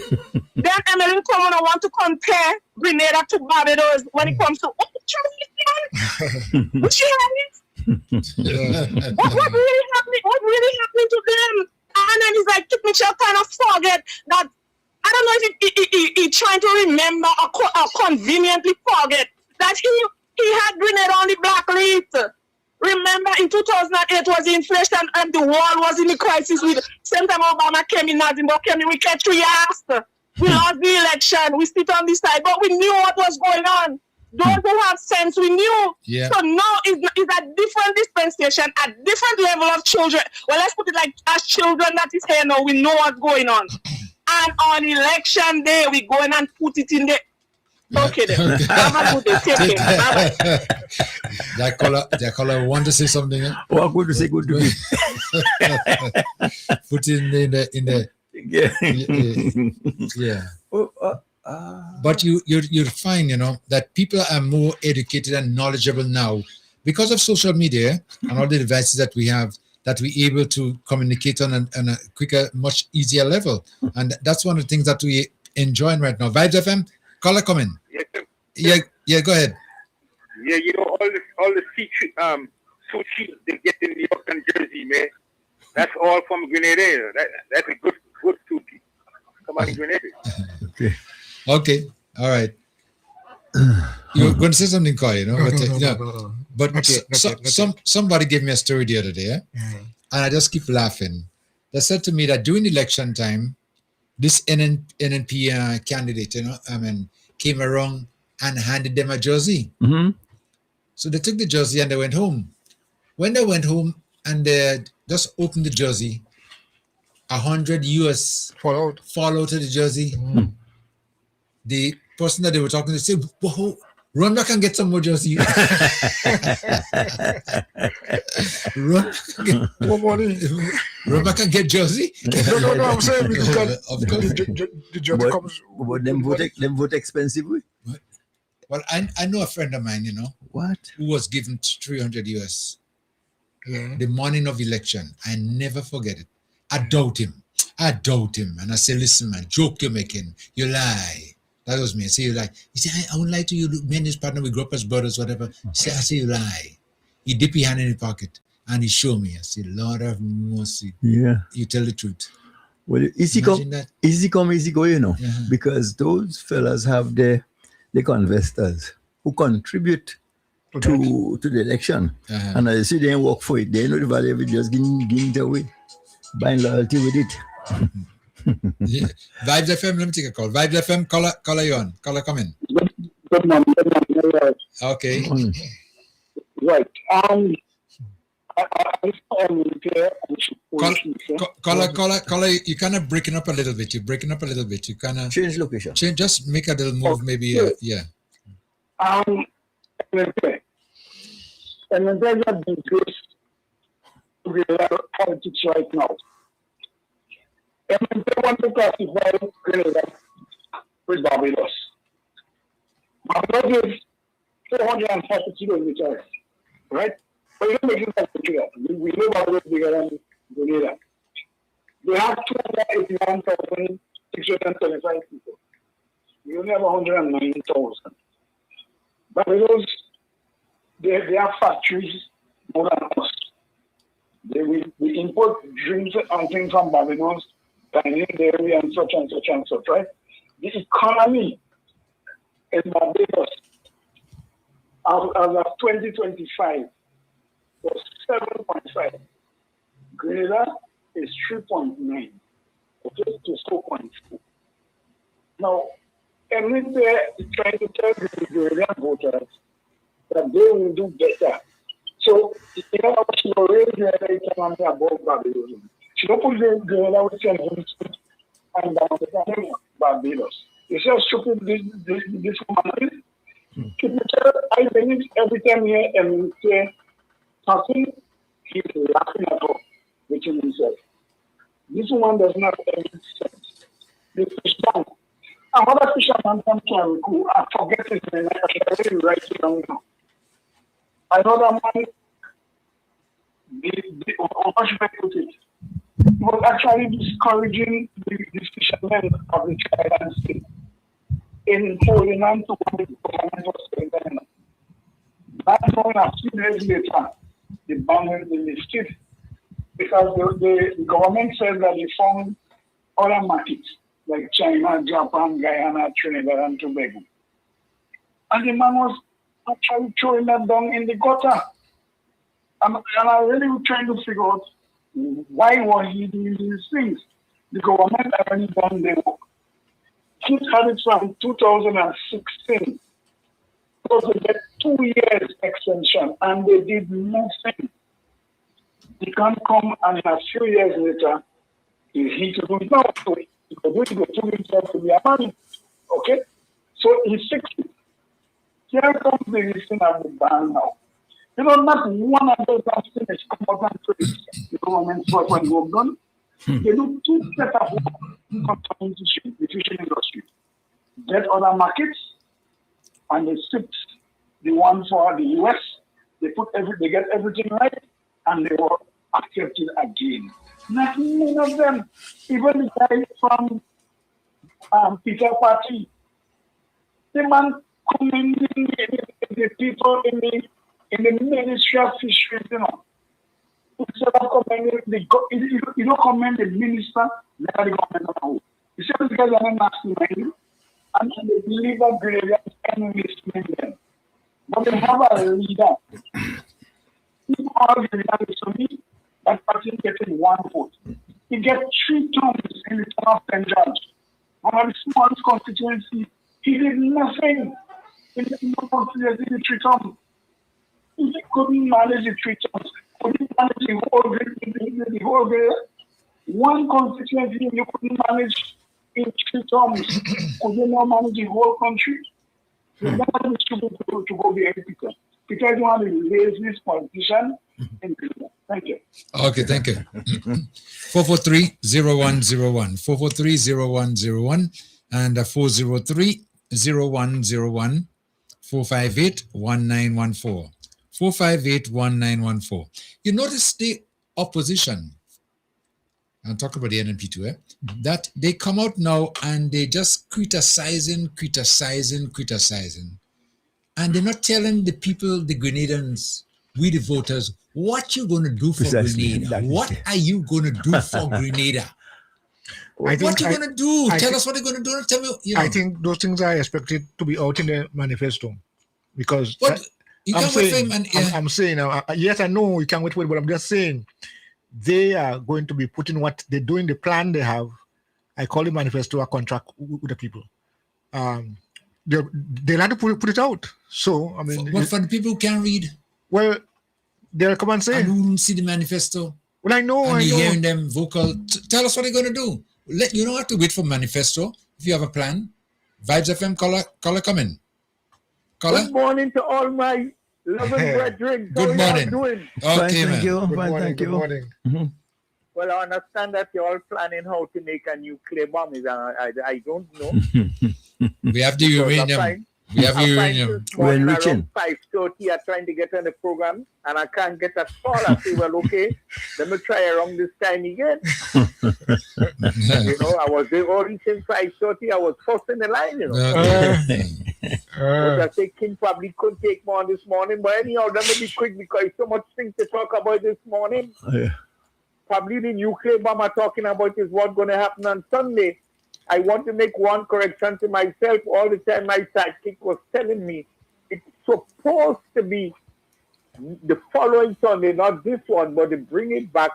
Then Emily Coleman want to compare Grenada to Barbados when it comes to what really happening to them? And then he's like, Mitchell kind of forget that. I don't know if he trying to remember or conveniently forget that he had Grenada on the blacklist. Remember, in 2008 was the inflation and the world was in the crisis. With same time Obama came in, Nazimbor came in, we kept 3 years. We lost the election. We sit on this side, but we knew what was going on. Those who have sense, we knew. Yeah. So now is a different dispensation, a different level of children. Well, let's put it like as children that is here now, we know what's going on. And on election day, we go in and put it in the. Okay, then. Okay. Have a good day. Take care. Bye-bye. That caller want to say something? Eh? What good to say? Good to be. Put in the. Yeah. But you'll find, you know, that people are more educated and knowledgeable now because of social media and all the devices that we have, that we're able to communicate on a quicker, much easier level. And that's one of the things that we enjoying right now. Vibes FM, caller coming. Yeah, go ahead. Yeah, you know, all the sushi they get in New York and Jersey, man. That's all from Grenada. That's a good sushi. Come on, Grenada. Okay. All right. You were going to say something, Koi, you know? But somebody gave me a story the other day, and I just keep laughing. They said to me that during election time, this NNP candidate, you know, came around and handed them a jersey. Mm-hmm. So they took the jersey and they went home. When they went home and they just opened the jersey, 100 US fall out of the jersey. Mm-hmm. The person that they were talking to said, "Whoa, run back and get some more jersey." Run back and get jersey. No, I'm saying because of course. The jersey comes. But them vote expensive. Well, I know a friend of mine, you know, what, who was given 300 US the morning of election. I never forget it. I doubt him, and I say, "Listen, man, joke you're making, you lie." That was me. I say, you lie. He said, I won't lie to you. Me and his partner, we grew up as brothers, whatever. He said, I say, you lie. He dip his hand in his pocket and he showed me. I said, Lord have mercy. Yeah. You tell the truth. Well, easy come, easy go, you know, because those fellas have the investors who contribute to the election. And as you see, they work for it. They know the value of it, just giving it away, buying loyalty with it. Yeah. Vibes FM, let me take a call. Vibes FM, caller you on. Caller, come in. Good morning. Okay. Right. Caller, you kind of breaking up a little bit. You're breaking up a little bit. You kind of change location. Just make a little move, maybe. Yeah. And there's a disgrace to the politics right now. And they want to classify Grenada with Barbados. Barbados is 440 kilometers, right? But you don't make it like that. We know Barbados is bigger than Grenada. They have 281,675 people. We only have 109,000. Barbados, they have factories more than us. We import drinks and things from Barbados, dining dairy and such, right? The economy in Barbados as of 2025 was 7.5. Grenada is 3.9. Okay, to 4.4. Now, every day is trying to tell the Grenadian voters that they will do better. So, you know, she will raise the economy above Barbados. She don't put the other way and down the economy of Barbados. You see how stupid this woman is? I believe every time here and say something, he's laughing at all within himself. This woman does not have any sense. The fisherman, another fisherman from Kariku, I forget his name, I can really write it down now. Another man, how should I put it? Was actually discouraging the fishermen of the Thailand state in holding on to what the government was saying. That's why a few days later, the ban has been lifted because the government says that they found other markets like China, Japan, Guyana, Trinidad, and Tobago. And the man was actually throwing that down in the gutter. And I really was trying to figure out why was he doing these things. The government already done their work. He had it from 2016. So they get 2 years extension and they did nothing. He can't come and in a few years later, he to do it now. So he could do it, he could do himself to be a man. Okay? So he's 60. Here comes the reason of the ban now. You know, not one of those things is come out and praise the government's work when work done. They do two sets of work concerning the fishing industry. Get other markets, and they sit the one for the US. They get everything right, and they were accepted again. Not none of them. Even the guy from Peter Party, the man commending the people in the Ministry of Fisheries, you know. Instead of commending you don't commend the minister, let the government know. You see, these guys are not masterminding, and they believe that brilliant and listening them. But they have a leader. People are the leader to me, that person getting 1 vote. He gets 3 terms in the town of St. George. One of the smallest constituency, he did nothing in the constituency in the 3 terms. He couldn't manage the 3 terms. Couldn't manage the whole one constituency you couldn't manage in 3 terms. Could you not manage the whole country? So that is to go behind Peter. Peter is one of the laziest politicians in Canada. Thank you. Okay, thank you. 443-0101, 443-0101, and 403-0101, 458-1914. 458-1914. You notice the opposition, I'll talk about the NNP too, that they come out now and they just criticizing. And they're not telling the people, the Grenadans, we the voters, what you're going to do for Grenada. What are you going to do for Grenada? What are you going to do? Tell us what you're going to do. Tell me, you know. I think those things are expected to be out in the manifesto because... You can't wait for him and, I'm saying, yes, I know you can't wait for it, but I'm just saying they are going to be putting what they're doing, the plan they have. I call it manifesto, a contract with the people. They'll have to put it out. So, I mean... What for the people who can't read? Well, they'll come and say... And who don't see the manifesto? Well, I know. And you're hearing them vocal. Tell us what they're going to do. You don't have to wait for manifesto if you have a plan. Vibes FM, caller, come in. Good morning to all my loving brethren. Good morning. Doing? Okay, Thank you. Good morning. Mm-hmm. Well, I understand that you're all planning how to make a nuclear bomb. I don't know. We have the uranium. We have uranium. We're enriching. 5:30, I'm trying to get on the program, and I can't get a call. I say, well, okay, let me try around this time again. You know, I was there all reaching 5:30. I was first in the line, you know. But I think King probably couldn't take more on this morning. But anyhow, let me be quick because so much things to talk about this morning. Probably the nuclear bomb I'm talking about is what's going to happen on Sunday. I want to make one correction to myself. All the time my sidekick was telling me it's supposed to be the following Sunday, not this one, but to bring it back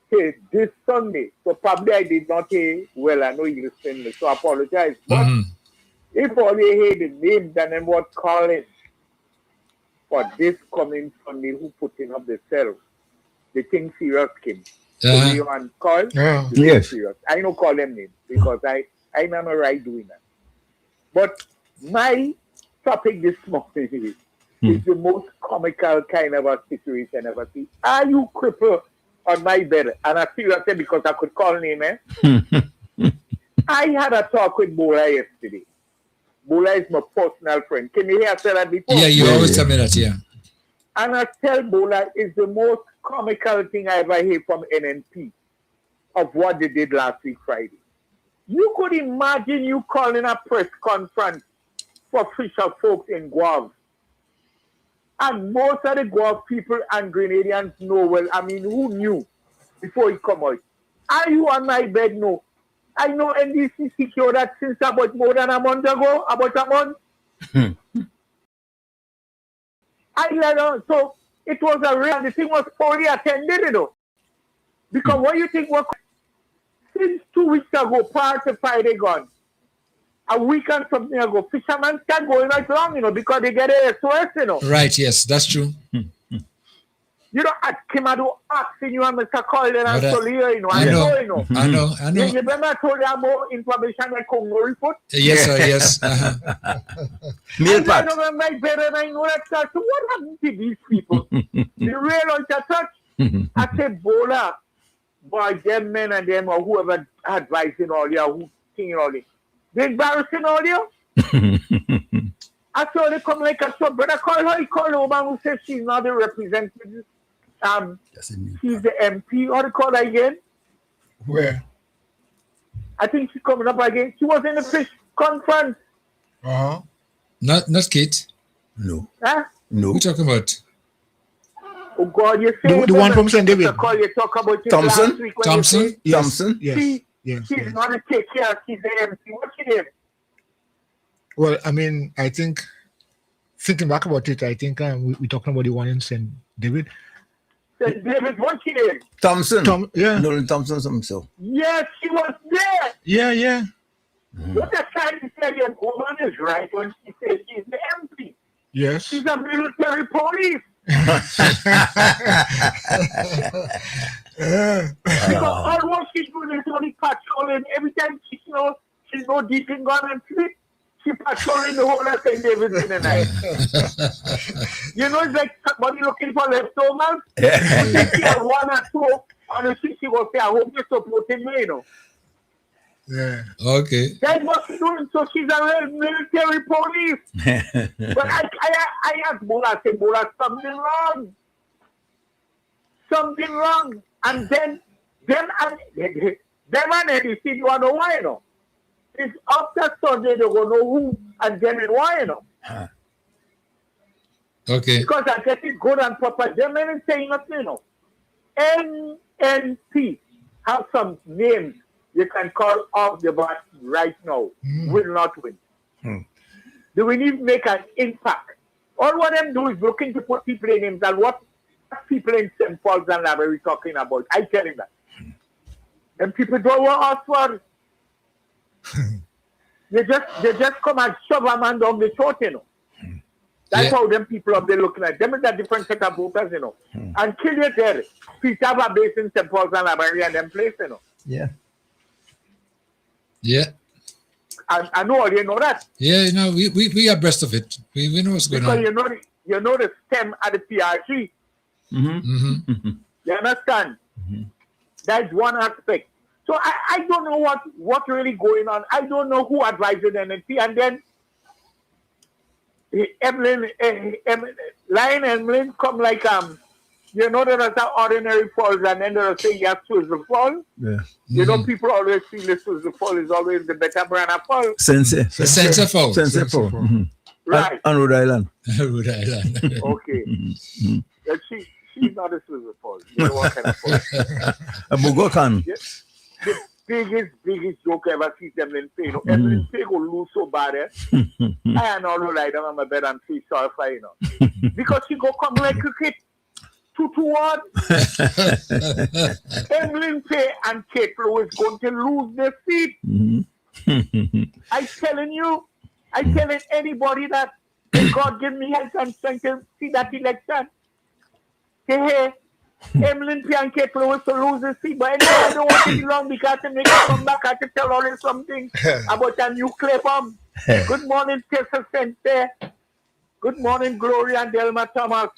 to this Sunday. So probably I did not hear well. I know you listened, so I apologize. But if all you hear the names and then what calling, for this coming Sunday who putting up themselves. The thing serious, Kim. So we on call? Yeah. The Yes. serious. I don't call them names because I'm not right doing that. But my topic this morning is the most comical kind of a situation I've ever seen. Are you crippled on my bed? And I feel that because I could call name, I had a talk with Bola yesterday. Bola is my personal friend. Can you hear I said that before? Yeah, you always tell me that, yeah. And I tell Bola it's the most comical thing I ever heard from NNP of what they did last week Friday. You could imagine you calling a press conference for fisher folks in Guam. And most of the Guam people and Grenadians know well. I mean, who knew before it come out? Are you on my bed? No. I know NDC secured that since about more than a month ago, about a month. I let on. So it was a real, the thing was poorly attended, you know. Because what you think was, since 2 weeks ago, prior to Friday gone, a week and something ago, fishermen start going right long, you know, because they get a SOS, you know. Right, yes, that's true. You know, at Kimado asking you and Mr. Colin and Solia, you know, I know. you know. I know. You remember I told you more information than Congo report? Yes, sir, yes. I know my better and I know that. So what happened to these people? The real on the touch. I said, Bola, boy, them men and them or whoever advising all you, who thinking all you. They embarrassing all you. I saw they come like a sub, but I call her, he called a woman who says she's not the representative. She's the MP, or they call her again? Where? I think she's coming up again. She was in the fish conference. Uh-huh. Not Kate. No. Huh? No. What are you talking about? Oh God, you say The one from St. David. Call you talk about it Thompson? last week when Thompson? you say, Yes. Thompson? Yes. She's not a take care, she's the MP. What's she name? Well, I mean, I think, thinking back about it, I think we're talking about the one in St. David. St. David, what's she name? Thompson. Yeah. Nolan Thompson, something so. Yes, she was there. Yeah. What a trying to tell you, woman is right when she says she's the MP. Yes. She's a military police. Because all what she's doing is only patrolling. Every time she go deep in gun and sleep, she patrolling the whole of St. David's in the night. You know, it's like somebody looking for leftovers. She has one or two on the street, she will say, I hope you're supporting me, you know. Yeah. Okay. That's what she's doing. So she's a real military police. But I asked Bola, I said, Bola, something wrong. Something wrong. And then them and NDC, you want to know why, you know? It's after Sunday, they will know who and them and why, you know? Okay. Because I get it good and proper. Them ain't saying nothing, you know. NNP have some names you can call off the bat right now. Will not win. They will even make an impact. All what them do is looking to put people in names and what people in St. Paul's and Library talking about. I tell him that. And people don't want us for they just come and shove a man down the throat, you know. That's how them people up there looking at them is a different set of voters, you know. And kill you there. People have a base in St. Paul's and Library and them place, you know. Yeah. I know you know that. Yeah, no, we are abreast of it. We know what's going because on. you know the stem at the PRG. You understand? That's one aspect. So I don't know what really going on. I don't know who advises NNP. And then Lion Emlyn come like you know there's an ordinary falls and then they'll say yes to the fall. Yeah. You know, people always feel this the fall is always the better brand of fall. Sensei Fall. Right. On Rhode Island. Rhode Island. Okay. She's not a silver fall. You know what kind of fall? A Bugokan. The biggest joke I ever see them in pay. You know, Emlyn Pay go lose so bad. I don't lie down on my bed and feel sorry for you know. Because she go come like cricket. 2-1. Emlyn Pay and Kate Lowe is going to lose their seat. I'm telling anybody that May God give me health and strength to see that election. Hey, Emlyn Piankett was to lose the seat, but anyway, I don't want to be long because to make it come back, I have to tell all this something about a nuclear bomb. Good morning, Tessa Sente. Good morning, Gloria and Delma Thomas.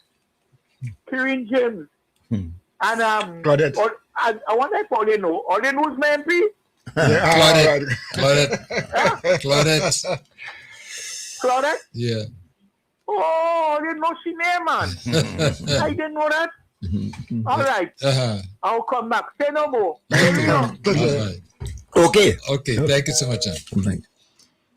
Kirin James. And Claudette. I wonder if all they know. All they know is my MP? Claudette. Claudette? Yeah. Oh, I didn't know she name, man. I didn't know that. All right. I'll come back. Say no more. Okay. Okay. Thank you so much, John.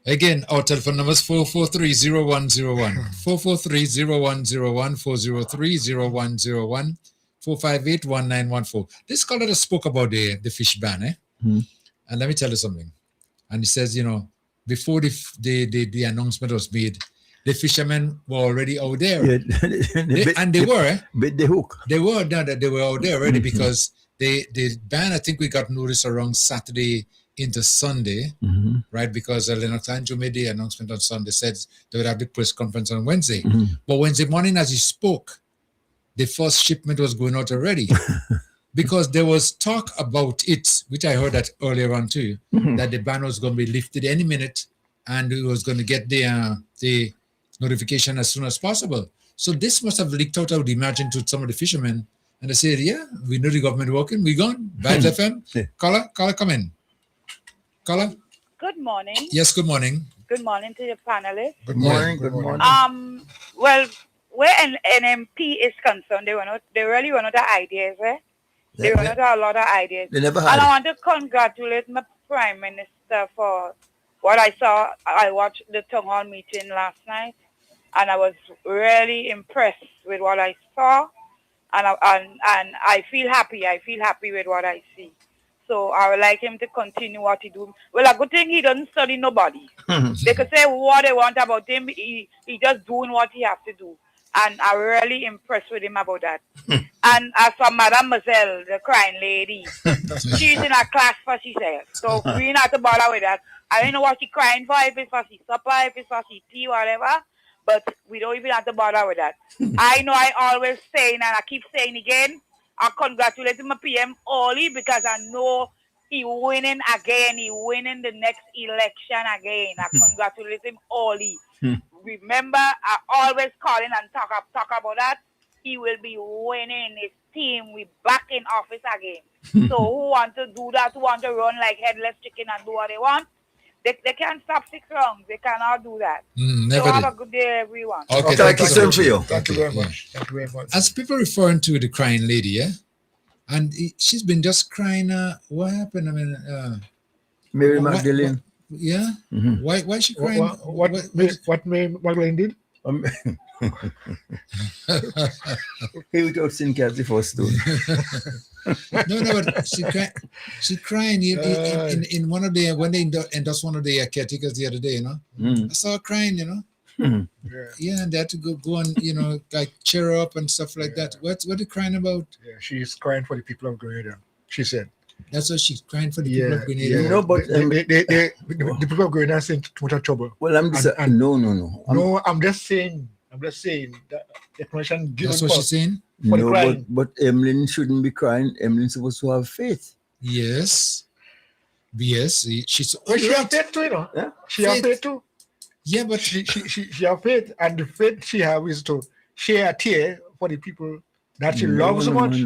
Again, our telephone number is 443-0101, 443-0101, 403-0101, 458-1914. This caller spoke about the fish ban, eh? And let me tell you something. And he says, you know, before the announcement was made, the fishermen were already out there. Yeah, they were. Bit the hook. They were out there already because the ban, I think we got notice around Saturday into Sunday, right? Because Lennox Andrew made the announcement on Sunday, said they would have the press conference on Wednesday. But Wednesday morning, as he spoke, the first shipment was going out already. Because there was talk about it, which I heard that earlier on too, that the ban was going to be lifted any minute and we was going to get the notification as soon as possible. So this must have leaked out, I would imagine, to some of the fishermen. And they said, yeah, we know the government working, we gone. Vibes FM, caller, come in. Caller? Good morning. Yes, good morning. Good morning to your panelists. Good morning. Good morning. Well, where an NMP is concerned, they really were not the ideas, eh? They were not a lot of ideas. They never had. And I want to congratulate my Prime Minister for what I saw. I watched the town hall meeting last night, and I was really impressed with what I saw, and I feel happy. I feel happy with what I see. So I would like him to continue what he do. Well, a good thing he doesn't study nobody. They could say what they want about him. He just doing what he has to do. And I'm really impressed with him about that. And as for Mademoiselle, the crying lady, she's in a class for herself. So we not to bother with that. I don't know what she's crying for, if it's for she supper, if it's for she tea, whatever. But we don't even have to bother with that. I know I always saying, and I keep saying again, I congratulate my PM only because I know he winning again. He winning the next election again. I congratulate him only. Remember, I always call in and talk about that. He will be winning his team. We back in office again. So who want to do that? Who want to run like headless chicken and do what they want? They can't stop 6 rounds. They cannot do that. So have a good day, everyone. Okay, thank you so much for you. Thank you very much. Thank you very much. As people referring to the crying lady, yeah? And she's been just crying. What happened? I mean, Mary Magdalene. Yeah? Why is she crying? What Mary Magdalene did? He without sin cast the first stone. No, but she crying in one of the, when they endorsed one of the caretakers the other day, you know. I saw her crying, you know. Yeah, and they had to go and, you know, like cheer her up and stuff like that. What are they crying about? Yeah, she's crying for the people of Grenada, she said. That's what she's crying for, the people of Grenada. Yeah. No, but the people of Grenada are in too much trouble. Well, I'm just no. I'm just saying that the commission. That's what she's saying. No, but Emlyn shouldn't be crying. Emlyn's supposed to have faith. Yes, she's. Well, she has faith too, you know. Yeah? She has faith too. Yeah, but she has faith, and the faith she has is to share a tear for the people that she loves so much.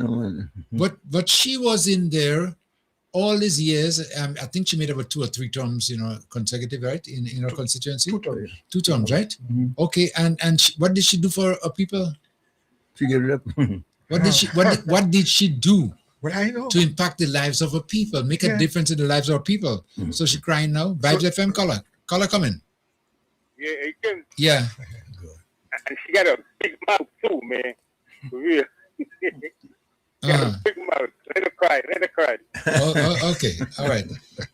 But she was in there all these years. I think she made about 2 or 3 terms, you know, consecutive, right? In her constituency. 2 terms. 2 terms, right? Okay, and what did she do for her people? Figure it up. What did she do? Well, I know. To impact the lives of her people, make a difference in the lives of her people. So she crying now. Vibes FM caller coming. Yeah, it can. Yeah. And she got a big mouth too, man. For real. Got a big mouth. Let her cry. Okay, all right.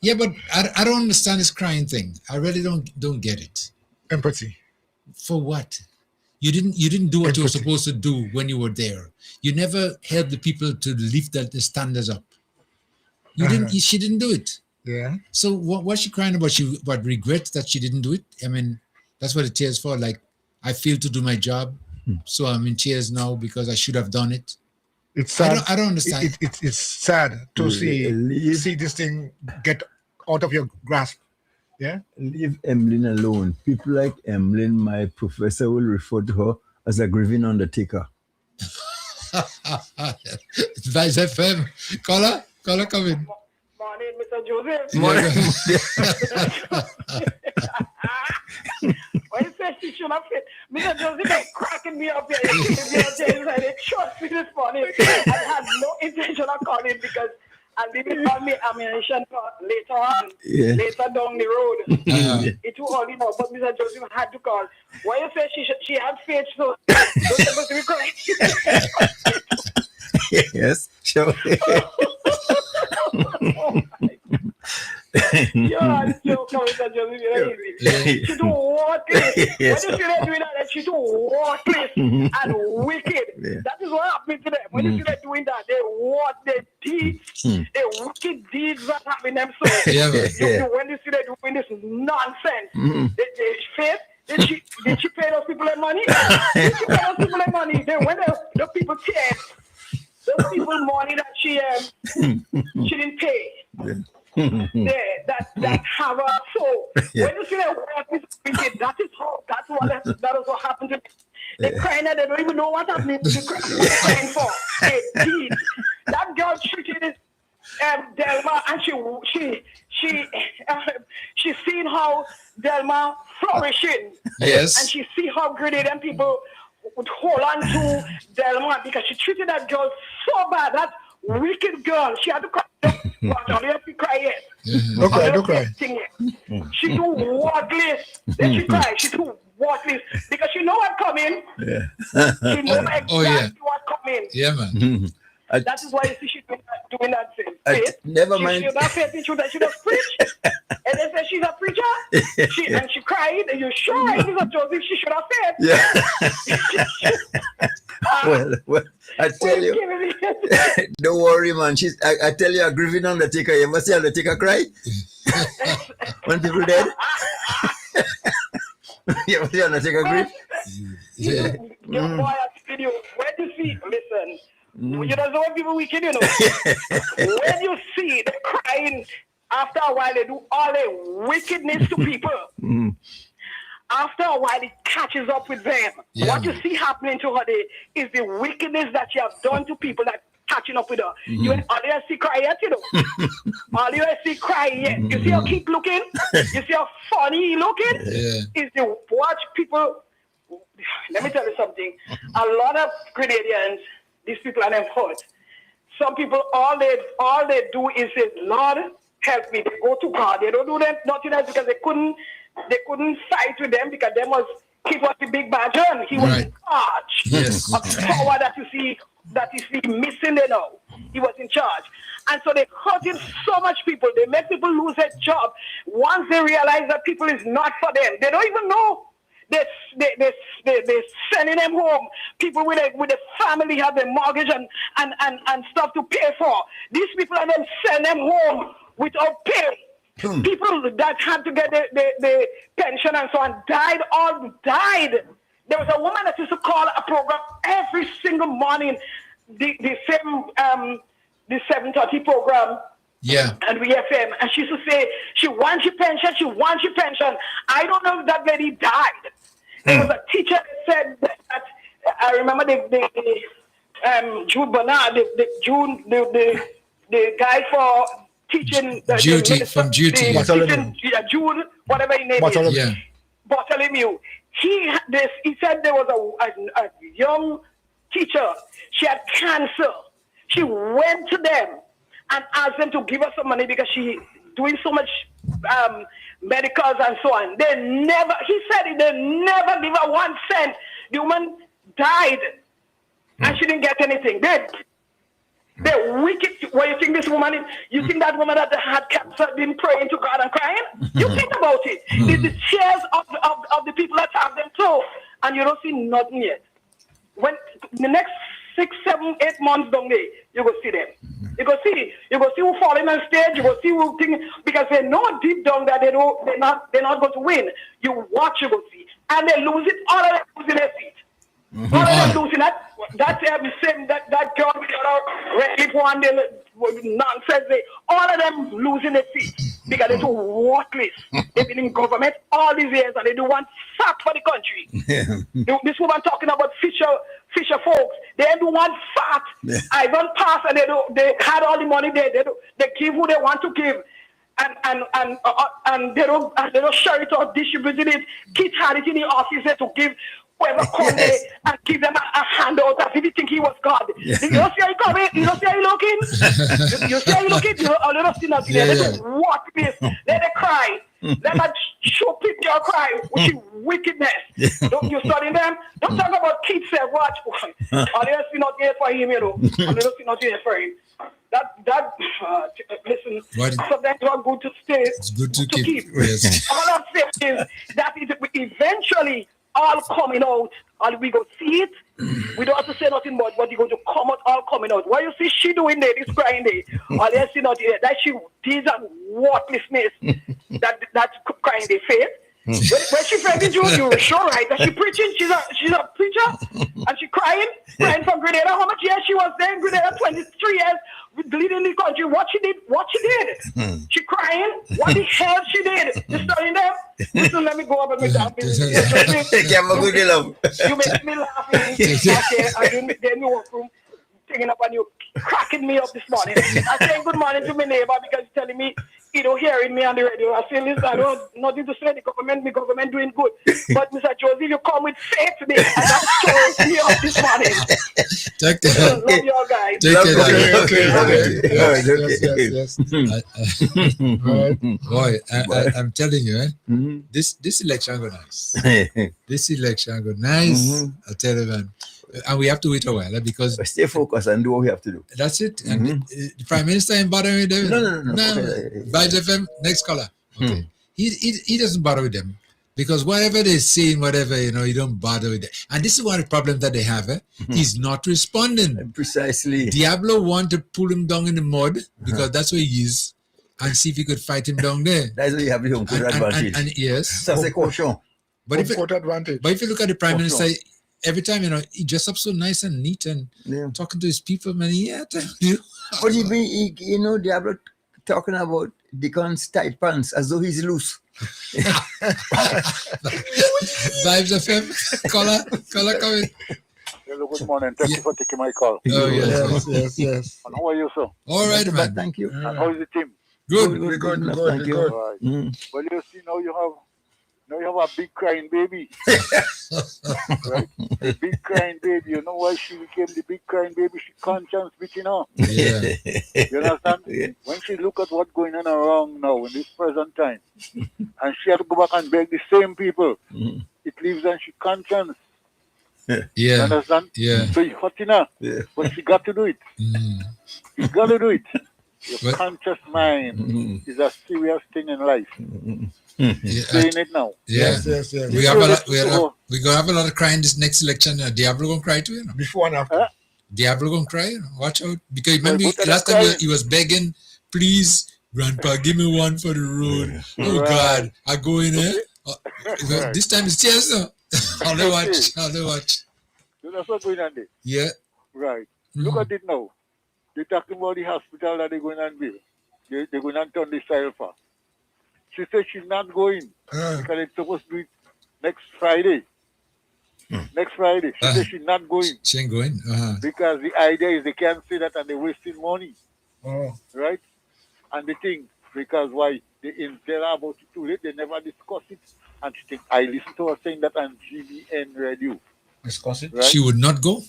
Yeah, but I don't understand this crying thing. I really don't get it. Empathy. For what? You didn't do what you were supposed to do when you were there. You never helped the people to lift the standards up. She didn't do it. Yeah. So what's she crying about? She regrets that she didn't do it? I mean, that's what it tears for. Like, I failed to do my job. So I'm in tears now because I should have done it. It's sad. I don't understand. It's sad to see this thing get out of your grasp. Yeah. Leave Emlyn alone. People like Emlyn, my professor will refer to her as a grieving undertaker. Vibes FM. Caller, come in. Morning, Mr. Joseph. Morning. When you say she should have fit, Mr. Joseph is cracking me up here. They trust me this morning. I had no intention of calling because and they will call me ammunition for later on, later down the road. It too early now, but Mr. Joseph had to call. Why you say she had faith, so don't supposed to be correct. Yes, sure. Yeah, joke, Mr. Joseph. She do worthless. When you see them doing that, she do worthless and wicked. That is what happened to them. When you see them doing that, they deeds, they wicked deeds that happen them. So when you see them doing this nonsense, they faith. Did she pay those people their money? Did she pay those people their money? Then when the people take those people money that she didn't pay. That have her soul. When you see that work is wicked, that is what happened to them. They're crying and they don't even know what happened. They're crying for. They did. That girl treated Delma, and she seen how Delma flourishing. Yes. And she see how Grenadian people would hold on to Delma because she treated that girl so bad. That wicked girl. She had to cry. But only have to cry yet. Don't cry. She do worthless. Then she cry. She do worthless because she know what coming. Yeah. She know exactly what coming. Yeah, man. That is why you see she's doing that thing. Never mind. She should have faith. She should have preached. And they say she's a preacher. And she cried. And you sure Mr. Joseph she should have faith? Yeah. Well, I tell you, don't worry, man. I tell you, a grieving undertaker. You ever see undertaker cry? When people dead? You ever see undertaker grieve? Yeah. Your boy, I tell you, when you see, listen, you don't know what people wicked, you know. When you see them crying, after a while they do all their wickedness to people. After a while it catches up with them. What you see happening to her is the wickedness that you have done to people that catching up with her. You all you see cry yet, you know. All you see cry yet. You see how keep looking? You see how funny he looking? Is to watch people. Let me tell you something. A lot of Grenadians, these people are them hurt. Some people, all they do is say, Lord, help me. They go to God. They don't do them nothing else because they couldn't fight with them because he was the big bad John. He was in charge of the power that you see missing there now. He was in charge. And so they hurting so much people. They make people lose their job. Once they realize that people is not for them, they don't even know. They're sending them home. People with a family have a mortgage and stuff to pay for. These people are then send them home without pay. People that had to get the pension and so on died. There was a woman that used to call a program every single morning, the 7:30 program. Yeah. And we FM. And she used to say, she wants your pension, she wants your pension. I don't know if that lady died. There was a teacher that said that I remember the Jude Bernard, the guy for teaching duty from duty. Jude, whatever his name is. Bartholomew. He said there was a young teacher. She had cancer. She went to them and asked them to give her some money because she doing so much medicals and so on. He said they never give her 1 cent. The woman died and she didn't get anything. They're wicked. What you think this woman is? You think that woman that had cancer been praying to God and crying? You think about it. It's the tears of the people that have them too. And you don't see nothing yet. When the next 6, 7, 8 months down there, you go see them. You go see who falling on stage. You go see who think because they know deep down that they're not going to win. You watch, you go see. and they lose it. All of them losing their seat. All of them losing that. That girl with the red one, nonsense. All of them losing their seat because they're too worthless. They've been in government all these years and they do want sack for the country. This woman talking about Fisher folks. They do want fat. Ivan pass and they had all the money there. They give who they want to give. And they don't share it or distribute it. Kids had it in the office there to give whoever come there and give them a handout as if you think he was God. You don't see how he coming? You don't see how he looking? You see how he looking? You don't see nothing there. They just watch this. Let them cry. Let them show people cry with your wickedness. Don't you study them? Don't talk about kids say watch. All they see not here for him, you know. All they see not here for him. Listen, sometimes it's not good to stay. It's good to keep. Yes. All I'm saying is that it eventually all coming out, and we go see it. We don't have to say nothing more, but you're going to come out all coming out. What you see she doing there, this crying there, all they see not here, that she these are worthlessness that crying their face. When she pregnant you sure right that she preaching, she's a preacher and she crying from Grenada. How much years she was there in Grenada? 23 years leading the country. What she did? She crying. What the hell she did? You studying them? Listen, let me go up and make that business. You make me laugh. I in the workroom taking up on you, cracking me up this morning. I saying good morning to my neighbor because he's telling me he don't hearing me on the radio. I say, listen, I don't nothing to say. The government doing good. But Mr. Joseph, you come with faith today, and that shows me up this morning. Take care. Love you all guys. Take care. Boy, I'm telling you, this election go nice. This election go nice. I tell you, man. And we have to wait a while because stay focused and do what we have to do. That's it. And the Prime Minister ain't bothering with them. No. Vibes FM, next caller. Okay. He doesn't bother with them because whatever they're saying, whatever, you don't bother with them. And this is one of the problems that they have. He's not responding. Precisely. Diablo want to pull him down in the mud because that's where he is and see if he could fight him down there. That's why you have the home court advantage. And yes. That's a caution. But if you look at the Prime Minister, every time, he dressed up so nice and neat and talking to his people, man. But Diablo talking about Dickon's tight pants as though he's loose. Vibes FM, caller coming. Hello, good morning. Thank you for taking my call. Oh, yes. And how are you, sir? All right, man. Thank you. And how is the team? Good. Thank you. Right. Well, you see, now you have a big crying baby. Right? A big crying baby. You know why she became the big crying baby? She conscience bitching her. Yeah. You understand? Yeah. When she look at what's going on around now in this present time, and she had to go back and beg the same people, it leaves her she conscience. Yeah. You understand? Yeah. So it's hurting her. Yeah. But she got to do it. You got to do it. Your conscious mind is a serious thing in life. Saying it now. Yes. We're gonna have a lot of crying this next election. Diablo gonna cry too, Before and after. Diablo gonna cry. Watch out, because remember last time he was begging, please, Grandpa, give me one for the road. Oh God, I go in there. This time it's tears. I'll watch. So that's what's going on there. Yeah. Right. Look at it now. They're talking about the hospital that they're going to build. They're going to turn the sale for. She said she's not going because it's supposed to be next Friday. Next Friday. She said she's not going. She ain't going. Because the idea is they can't say that and they're wasting money. Right? And the thing, because why? They tell her about it too late, they never discuss it. And she think, I listened to her saying that on GBN radio. Discuss it? Right? She would not go?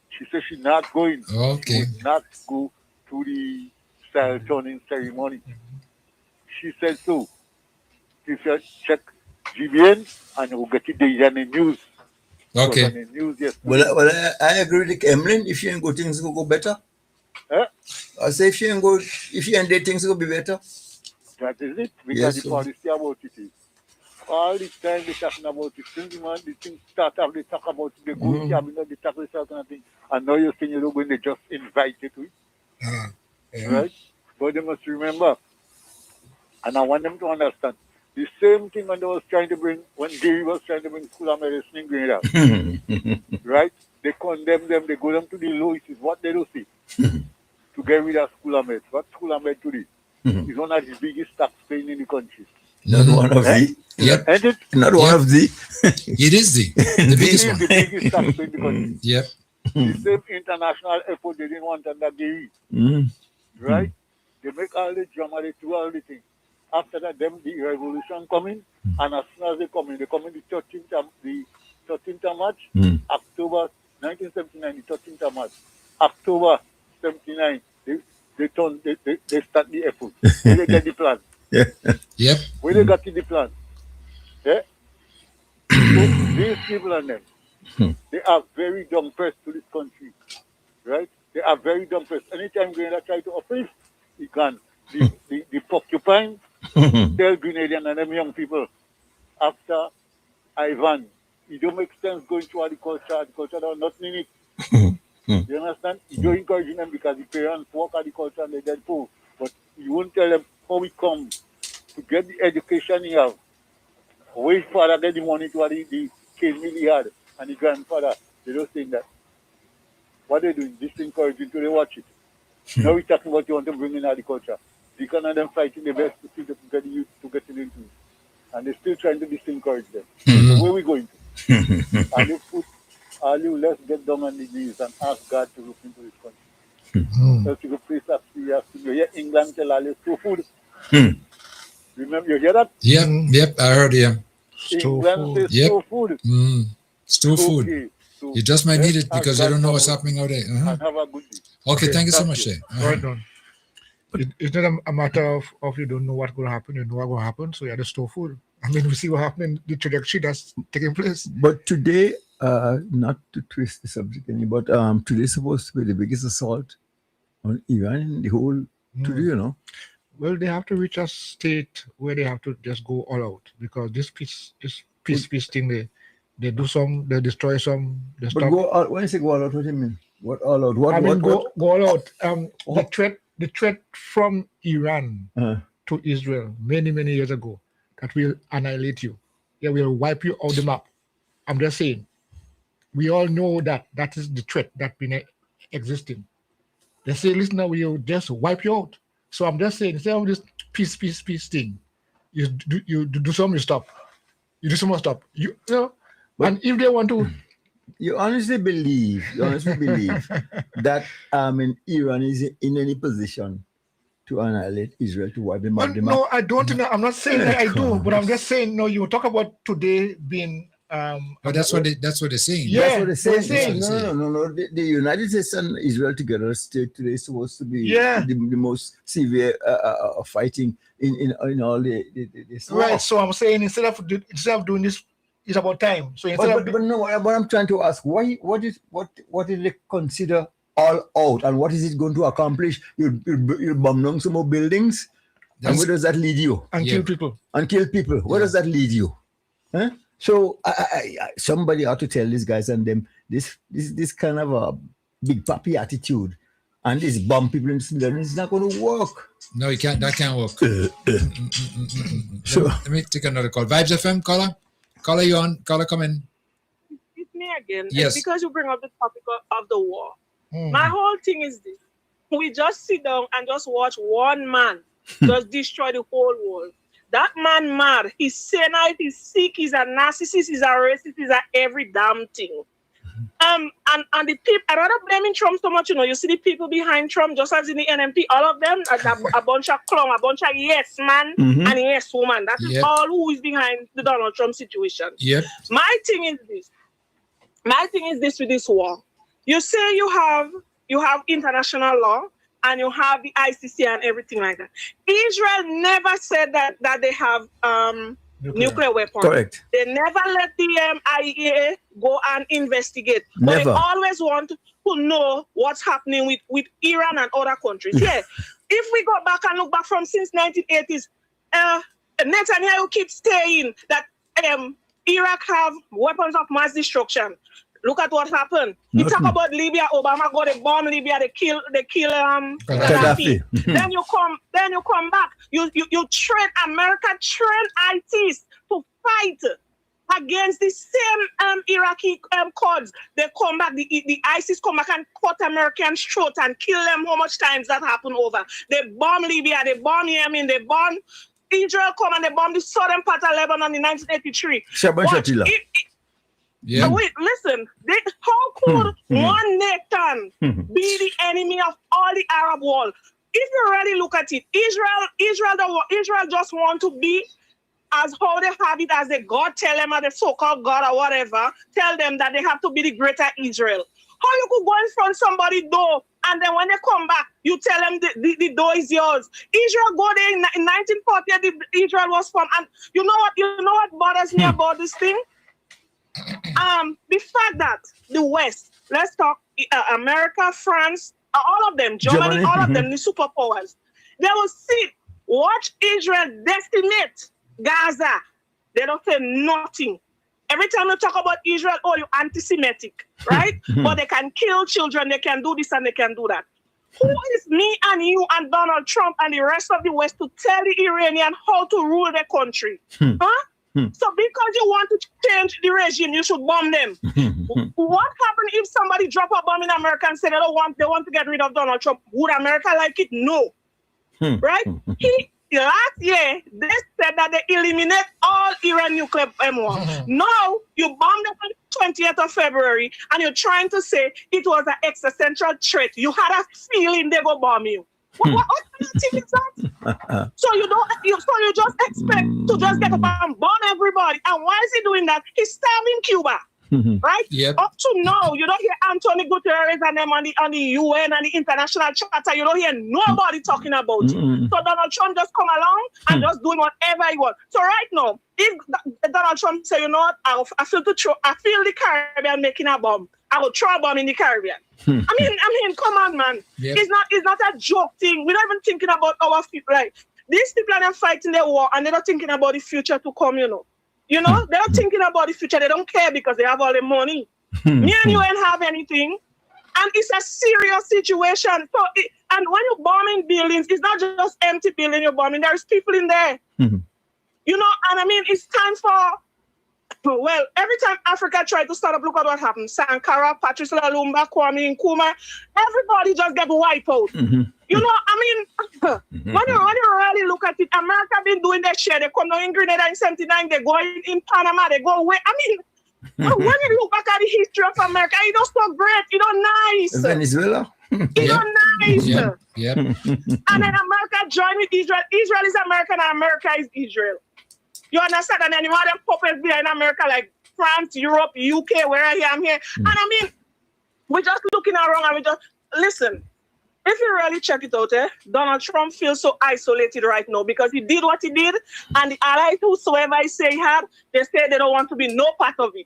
She said she's not going. Okay. She would not go to the sale turning ceremony. She said so. She said check GBN and you'll get it there in the news. Okay. On the news, yes. Well, I agree with Emlyn. If she ain't go, things will go better. I say if she ain't there, things will be better. That is it. Because the policy about it is. All the time they're talking about it. Since the things start up, they talk about it. They go to cabinet, they talk this kind of thing. And now you're saying you're going to just invite you to it. Right? But they must remember, and I want them to understand, The same thing when Gary was trying to bring school of medicine in Grenada. Right? They condemn them, they go them to the lowest, is what they do see. To get rid of school of med. What school of med today is one of the biggest taxpayers in the country. Not one of the. Yep. Not one of the. It is the biggest one. The biggest taxpayer in the country. Yep. The same international effort they didn't want under Gary. Right? They make all the drama, they do all the things. After that, the revolution coming, and as soon as they come in the 13th of March, October 1979, the 13th of March, October 79, they start the effort. Where they get the plan. Yep. Where they got the plan. Yeah? So these people and them, they are very dumb pressed to this country. Right? They are very dumb pressed. Anytime Grenada try to offend, he can. The porcupine tell Grenadian and them young people after Ivan, it don't make sense going to agriculture there's nothing in it. You understand? You don't encourage them because the parents work agriculture and they dead poor. But you won't tell them how we come to get the education he have. How his father get the money to the cane mill he had and the grandfather. They don't say that. What they doing? Disencouraging till they watch it. Now we're talking about you want to bring in agriculture. They can have them fighting the best to see to get the youth to get into it. And they're still trying to disencourage them. So where are we going to? Let's get down on the knees and ask God to look into this country. Let's go place that serious. You hear England tell all store food. Remember, you hear that? Yep, I heard you. England says store food. Store food. You just might need it because you don't know what's happening out there. And have a good day. Okay, thank you so much, sir. Right on. It's not a matter of you don't know what's going to happen, you know what's going to happen, so you have to store food. I mean, we see what happened, the trajectory that's taking place. But today, not to twist the subject any, but today's supposed to be the biggest assault on Iran in the whole today, you know. Well, they have to reach a state where they have to just go all out because this peace thing, they do some, they destroy some, they stop. But go all, when you say go all out, what do you mean? What all out? Go all out. The threat from Iran to Israel many years ago that will annihilate you. They will wipe you off the map. I'm just saying. We all know that is the threat that's been existing. They say, listen, now we'll just wipe you out. So I'm just saying, instead of this peace thing, you do something, you stop. You do something, stop. You know. But and if they want to, you honestly believe that Iran is in any position to annihilate Israel, to wipe them out? No, I don't. I'm not saying that I do, but I'm just saying. No, you talk about today being. But that's what they're saying. Yeah, that's what they're saying. No. The United States and Israel together state today is supposed to be the most severe fighting in all the right. So I'm saying instead of doing this. It's about time. So but I'm trying to ask, what did they consider all out, and what is it going to accomplish? You bomb down some more buildings, and where does that lead you? And kill people. Where does that lead you? Huh? So somebody ought to tell these guys and them this kind of a big papi attitude, and this bomb people in Sweden is not going to work. No, you can't. That can't work. So let me take another call. Vibes FM caller. Caller, you on? Caller, come in. It's me again. Yes. It's because you bring up the topic of the war. My whole thing is this. We just sit down and just watch one man just destroy the whole world. That man mad. He's senile, he's sick, he's a narcissist, he's a racist, he's a every damn thing. And the people, I rather blaming Trump so much, you know. You see the people behind Trump, just as in the NMP, all of them, a bunch of clown, a bunch of yes man and yes woman. That is all who is behind the Donald Trump situation. Yep. My thing is this with this war. You say you have international law and you have the ICC and everything like that. Israel never said that they have nuclear weapons. Correct. They never let the IAEA go and investigate. Never. But they always want to know what's happening with Iran and other countries. Yeah. If we go back and look back from since 1980s, Netanyahu keeps saying that Iraq have weapons of mass destruction. Look at what happened. You talk about Libya, Obama go they bomb Libya, they kill Gaddafi. then you come back. You train America ITs to fight against the same Iraqi codes. They come back, the ISIS come back and cut Americans' throat and kill them. How much times that happened over? They bomb Libya, they bomb Yemen, they bomb Israel, come and they bomb the southern part of Lebanon in 1983. Yeah. Wait, listen. How could one nation be the enemy of all the Arab world? If you really look at it, Israel just want to be as how they have it as a God, tell them as the so-called God or whatever, tell them that they have to be the greater Israel. How you could go in front of somebody's door and then when they come back, you tell them the door is yours. Israel go there in 1940, Israel was formed. And you know what bothers me about this thing? The fact that the West, let's talk America, France, all of them, Germany, all of them, the superpowers, they will sit, watch Israel decimate Gaza. They don't say nothing. Every time you talk about Israel, oh, you're anti-Semitic, right? But they can kill children, they can do this and they can do that. Who is me and you and Donald Trump and the rest of the West to tell the Iranian how to rule their country? Huh? So because you want to change the regime, you should bomb them. What happened if somebody drop a bomb in America and say they want to get rid of Donald Trump? Would America like it? No. Right? Last year, they said that they eliminate all Iran nuclear M1. Now, you bombed them on the 20th of February, and you're trying to say it was an existential threat. You had a feeling they go bomb you. What kind of thing is that? So you just expect to just get up and bomb everybody. And why is he doing that? He's starving Cuba. Right? Yep. Up to now, you don't hear Antonio Guterres and them on the UN and the international charter. You don't hear nobody talking about it. So Donald Trump just come along and just doing whatever he wants. So right now, if Donald Trump say, you know what, I feel the Caribbean making a bomb. I will throw a bomb in the Caribbean. I mean, come on, man. Yep. It's not a joke thing. We're not even thinking about our people. Like these people are fighting their war and they're not thinking about the future to come, you know. They're not thinking about the future. They don't care because they have all the money. Me and you ain't have anything. And it's a serious situation. So, and when you're bombing buildings, it's not just empty building you're bombing. There's people in there. And I mean, it's time for, well, every time Africa tried to start up, look at what happened. Sankara, Patrice Lumumba, Kwame Nkrumah, everybody just get wiped out. I mean, when you really look at it, America been doing that shit. They come down in Grenada in 79, they go in Panama, they go away. I mean, when you look back at the history of America, it don't so great, it don't nice. Venezuela? It don't nice. Yep. And then America joined with Israel. Israel is America and America is Israel. You understand? And then you have them puppets there in America like France, Europe, UK, where I am here. And I mean, we're just looking around and we just, listen, if you really check it out, Donald Trump feels so isolated right now because he did what he did, and the allies whosoever he say he had, they say they don't want to be no part of it.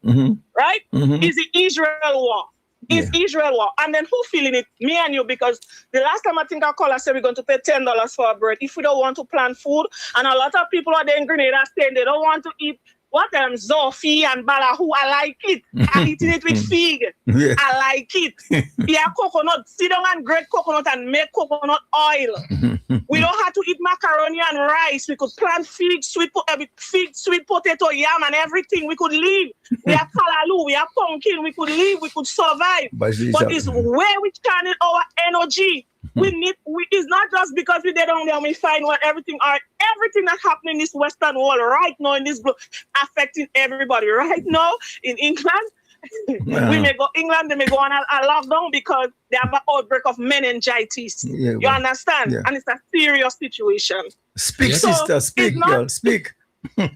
Right? It's the Israel war. It's Israel war. And then who feeling it? Me and you, because the last time I think our caller said we're going to pay $10 for our bread if we don't want to plant food. And a lot of people are there in Grenada saying they don't want to eat Zofi and Balahu. I like it. I'm eating it with fig. I like it. Yeah, coconut. Sit down and grate coconut and make coconut oil. We don't have to eat macaroni and rice. We could plant fig, sweet potato, yam, and everything. We could live. We have kalalu, we have pumpkin. We could live. We could survive. But it's where we channel our energy. It's not just because we did only and we find what everything that's happening in this Western world right now in this globe affecting everybody right now in England. We may go England, they may go on a lockdown because they have an outbreak of meningitis. You understand? And it's a serious situation. Speak, sister, speak, girl, speak. So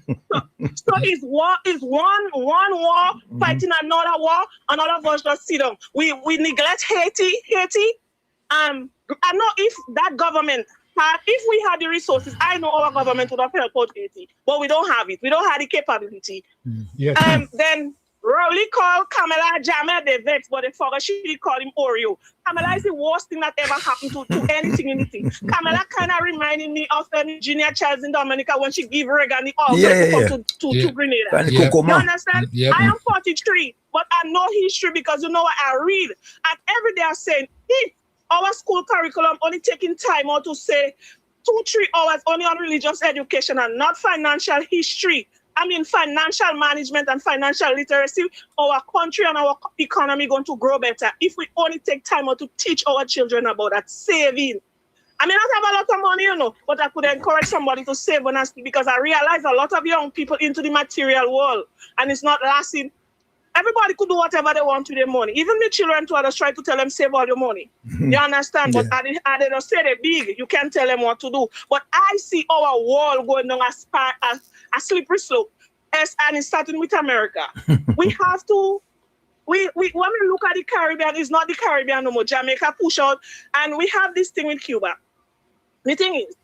it's one war fighting another war, and all of us just sit down. We neglect Haiti. I know if that government if we had the resources, I know our government would have helped out Haiti, but we don't have it. We don't have the capability. Then Rowley called Kamala Jammer the vex, but they forgot she called him Oreo. Kamala is the worst thing that ever happened to anything. Kamala kind of reminding me of Virginia Childs in Dominica when she gave Reagan the offer to come to Grenada. You understand? I am 43, but I know history because you know what I read. And every day I'm saying, if our school curriculum only taking time out to say 2-3 hours only on religious education and not financial history, I mean, financial management and financial literacy, our country and our economy going to grow better if we only take time out to teach our children about that saving. I may not have a lot of money, you know, but I could encourage somebody to save honestly because I realize a lot of young people into the material world and it's not lasting. Everybody could do whatever they want with their money. Even the children too, I just try to tell them save all your money. You understand? But I they just say they're big. You can't tell them what to do. But I see our world going down a slippery slope. And it's starting with America. We have to, when we look at the Caribbean, it's not the Caribbean no more. Jamaica push out, and we have this thing with Cuba. The thing is,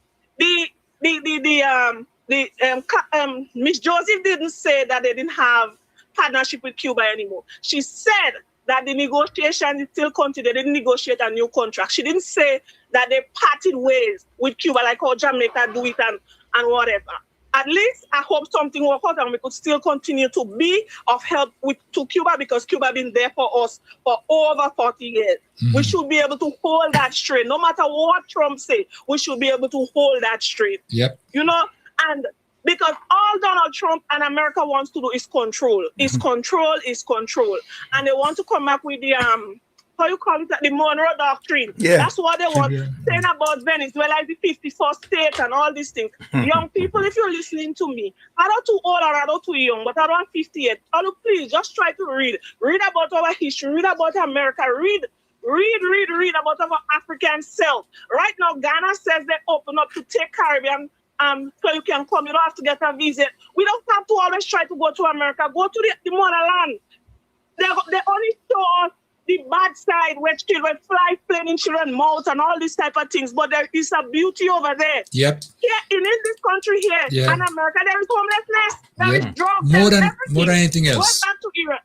Miss Joseph didn't say that they didn't have partnership with Cuba anymore. She said that the negotiation is still continuing. They didn't negotiate a new contract. She didn't say that they parted ways with Cuba like how Jamaica do it and whatever. At least I hope something will out and we could still continue to be of help to Cuba because Cuba been there for us for over 40 years. We should be able to hold that straight. No matter what Trump say, we should be able to hold that straight. Yep. You know, and because all Donald Trump and America wants to do is control. Is control. And they want to come back with the how you call it, the Monroe Doctrine. Yeah. That's what they want. Saying about Venezuela is the 54th state and all these things. Young people, if you're listening to me, I don't too old or I don't too young, but around 58. Oh, please just try to read. Read about our history. Read about America. Read about our African self. Right now, Ghana says they open up to take Caribbean so you can come. You don't have to get a visa. We don't have to always try to go to America. Go to the motherland. They only show us the bad side where children fly plane in children's mouths and all these type of things, but there is a beauty over there. Yep. Here in this country here, in America, there is homelessness, there is drugs, more than anything else. Going back to Iran.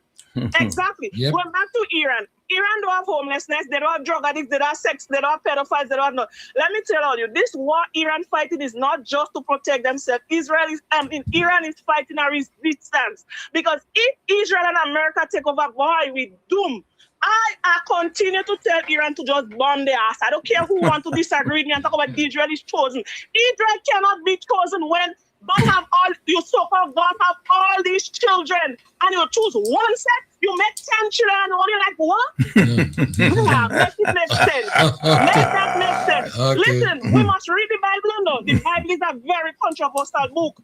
Exactly. Going back to Iran. Iran don't have homelessness, they don't have drug addicts, they don't have sex, they don't have pedophiles, they don't have no. Let me tell you, this war Iran fighting is not just to protect themselves. Iran is fighting a resistance. Because if Israel and America take over, boy, we doom. I continue to tell Iran to just bomb their ass. I don't care who want to disagree with me and talk about Israel is chosen. Israel cannot be chosen when you so-called God have all these children and you choose one set, you make 10 children and you're like, what? Make it make sense. Make that make sense. Okay. Listen, we must read the Bible, no? The Bible is a very controversial book.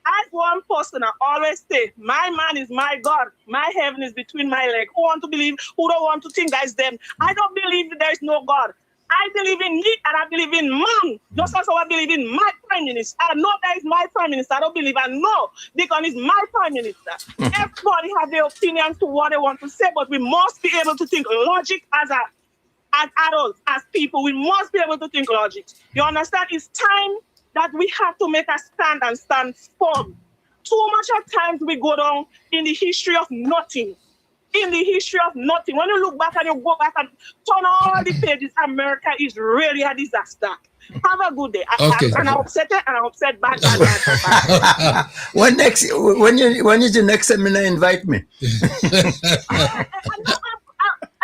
As one person, I always say, my man is my God. My heaven is between my legs. Who want to believe, who don't want to think that is them. I don't believe there is no God. I believe in me and I believe in man. Just as I believe in my prime minister. I know that is my prime minister. I don't believe I know because it's my prime minister. Everybody has their opinions to what they want to say, but we must be able to think logic as adults, as people. We must be able to think logic. You understand? It's time that we have to make a stand and stand firm. Too much of times we go down in the history of nothing. In the history of nothing. When you look back and you go back and turn all the pages, America is really a disaster. Have a good day. And I'm upset and I'm upset back. When is the next seminar? Invite me.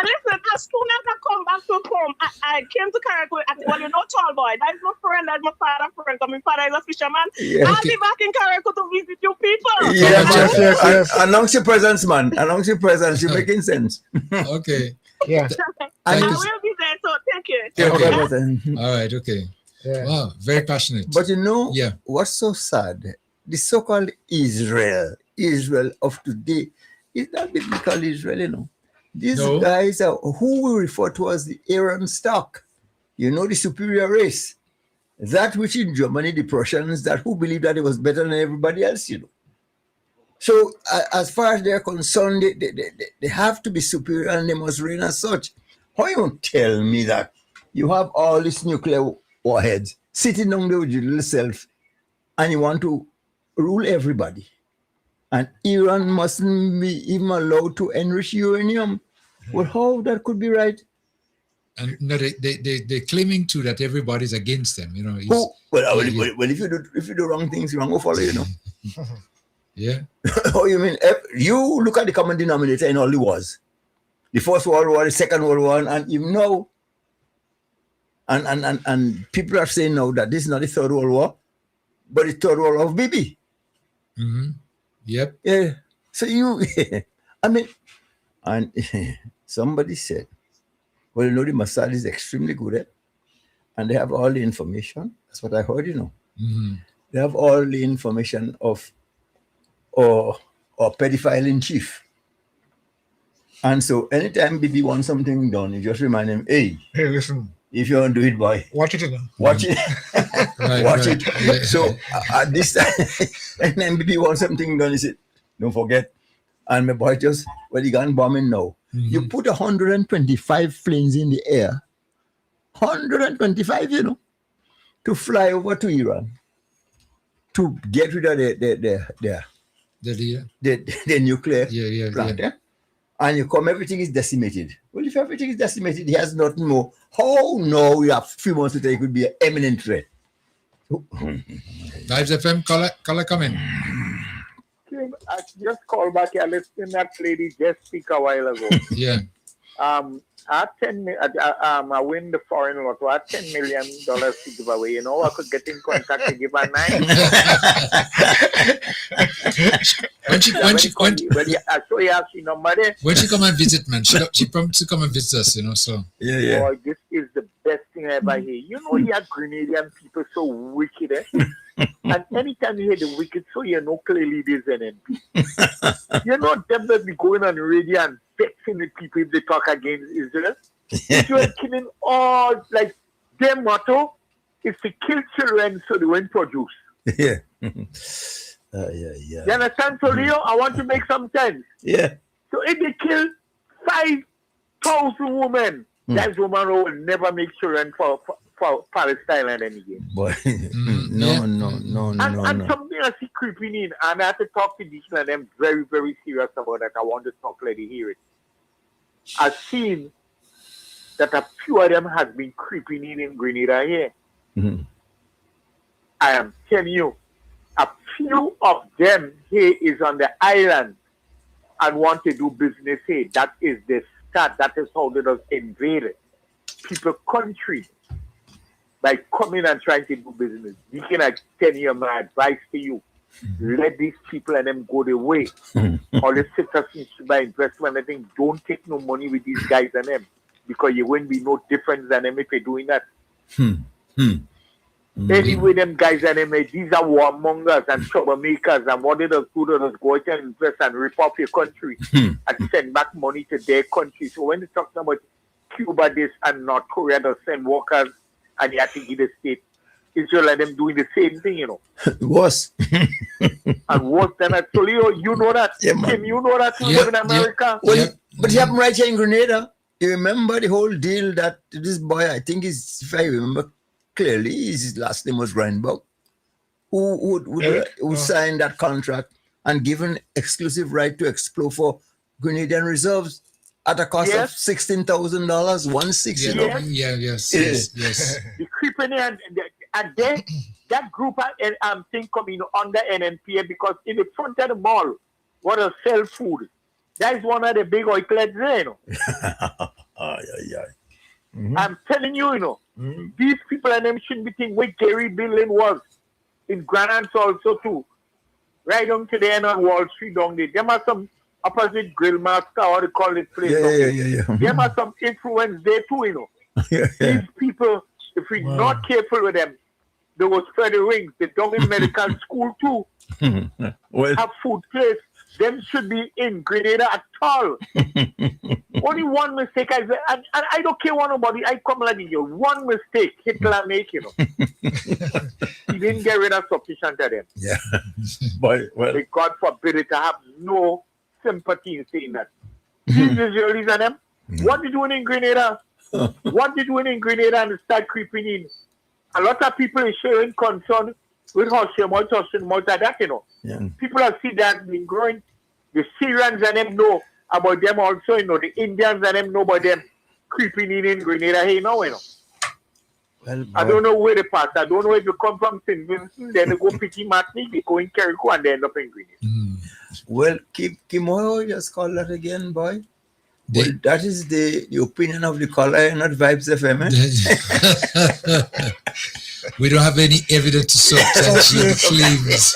Listen, as soon as I come back to home, I came to Caracol. Well, you know, tall boy. That is my friend. That's my father's friend. My father is a fisherman. Yeah. I'll be back in Caracol to visit you people. Yes. Announce your presence, man. Announce your presence. You're making sense. Okay. Yeah. I will be there, so thank you. Okay. All right, okay. Yeah. Wow, very passionate. But you know, what's so sad? The so-called Israel of today is not biblical Israel, you know. These guys are who we refer to as the Aryan stock, you know, the superior race. That which in Germany, the Prussians, that who believed that it was better than everybody else, you know. So as far as they're concerned, they have to be superior and they must reign as such. How you tell me that you have all these nuclear warheads sitting down there with your little self and you want to rule everybody? And Iran mustn't be even allowed to enrich uranium. Well, how that could be right? And no, they're claiming too that everybody's against them. You know. Well, if you do wrong things, wrong will follow. You know. Yeah. Oh, you mean you look at the common denominator in all the wars, the First World War, the Second World War, and even now, and people are saying now that this is not the Third World War, but the Third World War of Bibi. Mm-hmm. Yep. Yeah. So I mean, and somebody said, well, you know, the Mossad is extremely good at, and they have all the information. That's what I heard, you know. Mm-hmm. They have all the information of or pedophile in chief. And so anytime Bibi wants something done, you just remind him, hey, listen. If you want to do it, boy, watch it. Watch it. Watch it. Yeah. So at this time, anytime Bibi wants something done, he said, don't forget. And my boy just, well, he gun bombing now. Mm-hmm. You put 125 planes in the air, 125, you know, to fly over to Iran, to get rid of the nuclear plant. Yeah? And you come, everything is decimated. Well, if everything is decimated, he has nothing more. How now we have a few months later, it could be an imminent threat. Vibes FM, caller coming. I just called back. I listened to that lady just speak a while ago. Yeah. I win the foreign lotto. I had $10 million to give away. You know, I could get in contact to give her 9. When she come and visit, man, she promised to come and visit us. You know, so yeah. Boy, this is the best thing I ever hear. You know, you have Grenadian people so wicked, eh? And anytime you hear the wicked, so you know clearly there's an MP. You know them that be going on the radio and vexing the people if they talk against Israel. Israel killing all, like, their motto is to kill children so they won't produce. Yeah. You understand? So, Leo, I want to make some sense. Yeah. So if they kill 5,000 women, that woman will never make children for Palestine and again. Boy, no. And something I see creeping in, and I have to talk to these and I'm very, very serious about that. I want to talk, let you hear it. I've seen that a few of them has been creeping in Grenada here. Mm-hmm. I am telling you, a few of them here is on the island and want to do business here. That is the start. That is how they just invaded people's country by coming and trying to do business. You can tell you my advice to you. Let these people and them go their way. All the citizens should buy investment. I think don't take no money with these guys and them because you won't be no difference than them if you're doing that. Anyway, them guys and them, these are warmongers and troublemakers, and what they do, they just go out and invest and rip off your country and send back money to their country. So when they're talking about Cuba this and North Korea, they send workers and they have to give the state. Israel and them doing the same thing, you know. Worse. And worse than that. So, Leo, you know that. Yeah, man. Tim, you know that you live in America. Well, but it happened right here in Grenada. You remember the whole deal that this boy, I think is, if I remember clearly, his last name was Reinberg, who signed that contract and given exclusive right to explore for Grenadian reserves at a cost of $16,000, 1/6, you know? Yes. The creeping and then that group think coming under NNPA because in the front of the mall, what a sell food. That is one of the big outlets there, you know. I'm telling you, you know, these people and them shouldn't be thinking where Gary Building was in Granada also too. Right down to the end on Wall Street down there. There are some opposite grill master, or they call it place. There are some influence there too, you know. These people, if we're not careful with them, they will spread the wings. They're down in medical school too. Have food place. Them should be in Grenada at all. Only one mistake, and I don't care what nobody, I come like you. One mistake Hitler make, you know. He didn't get rid of sufficient of them. Yeah. But, well. God forbid it to have no sympathy in saying that. These Israelis and them, what they doing in Grenada? What they doing in Grenada and start creeping in? A lot of people are showing concern with Hussein, that, you know. Yeah. People have seen that been growing. The Syrians and them know about them also, you know. The Indians and them know about them creeping in Grenada, hey, now, you know. Well, I don't know where they pass. I don't know if you come from St. Vincent, then they go Pity Matney, they go in Carrico, and they end up in Grenada. Well, Kimoyo, just call that again, boy. Well, that is the opinion of the caller, not Vibes FM. We don't have any evidence to substantiate the claims.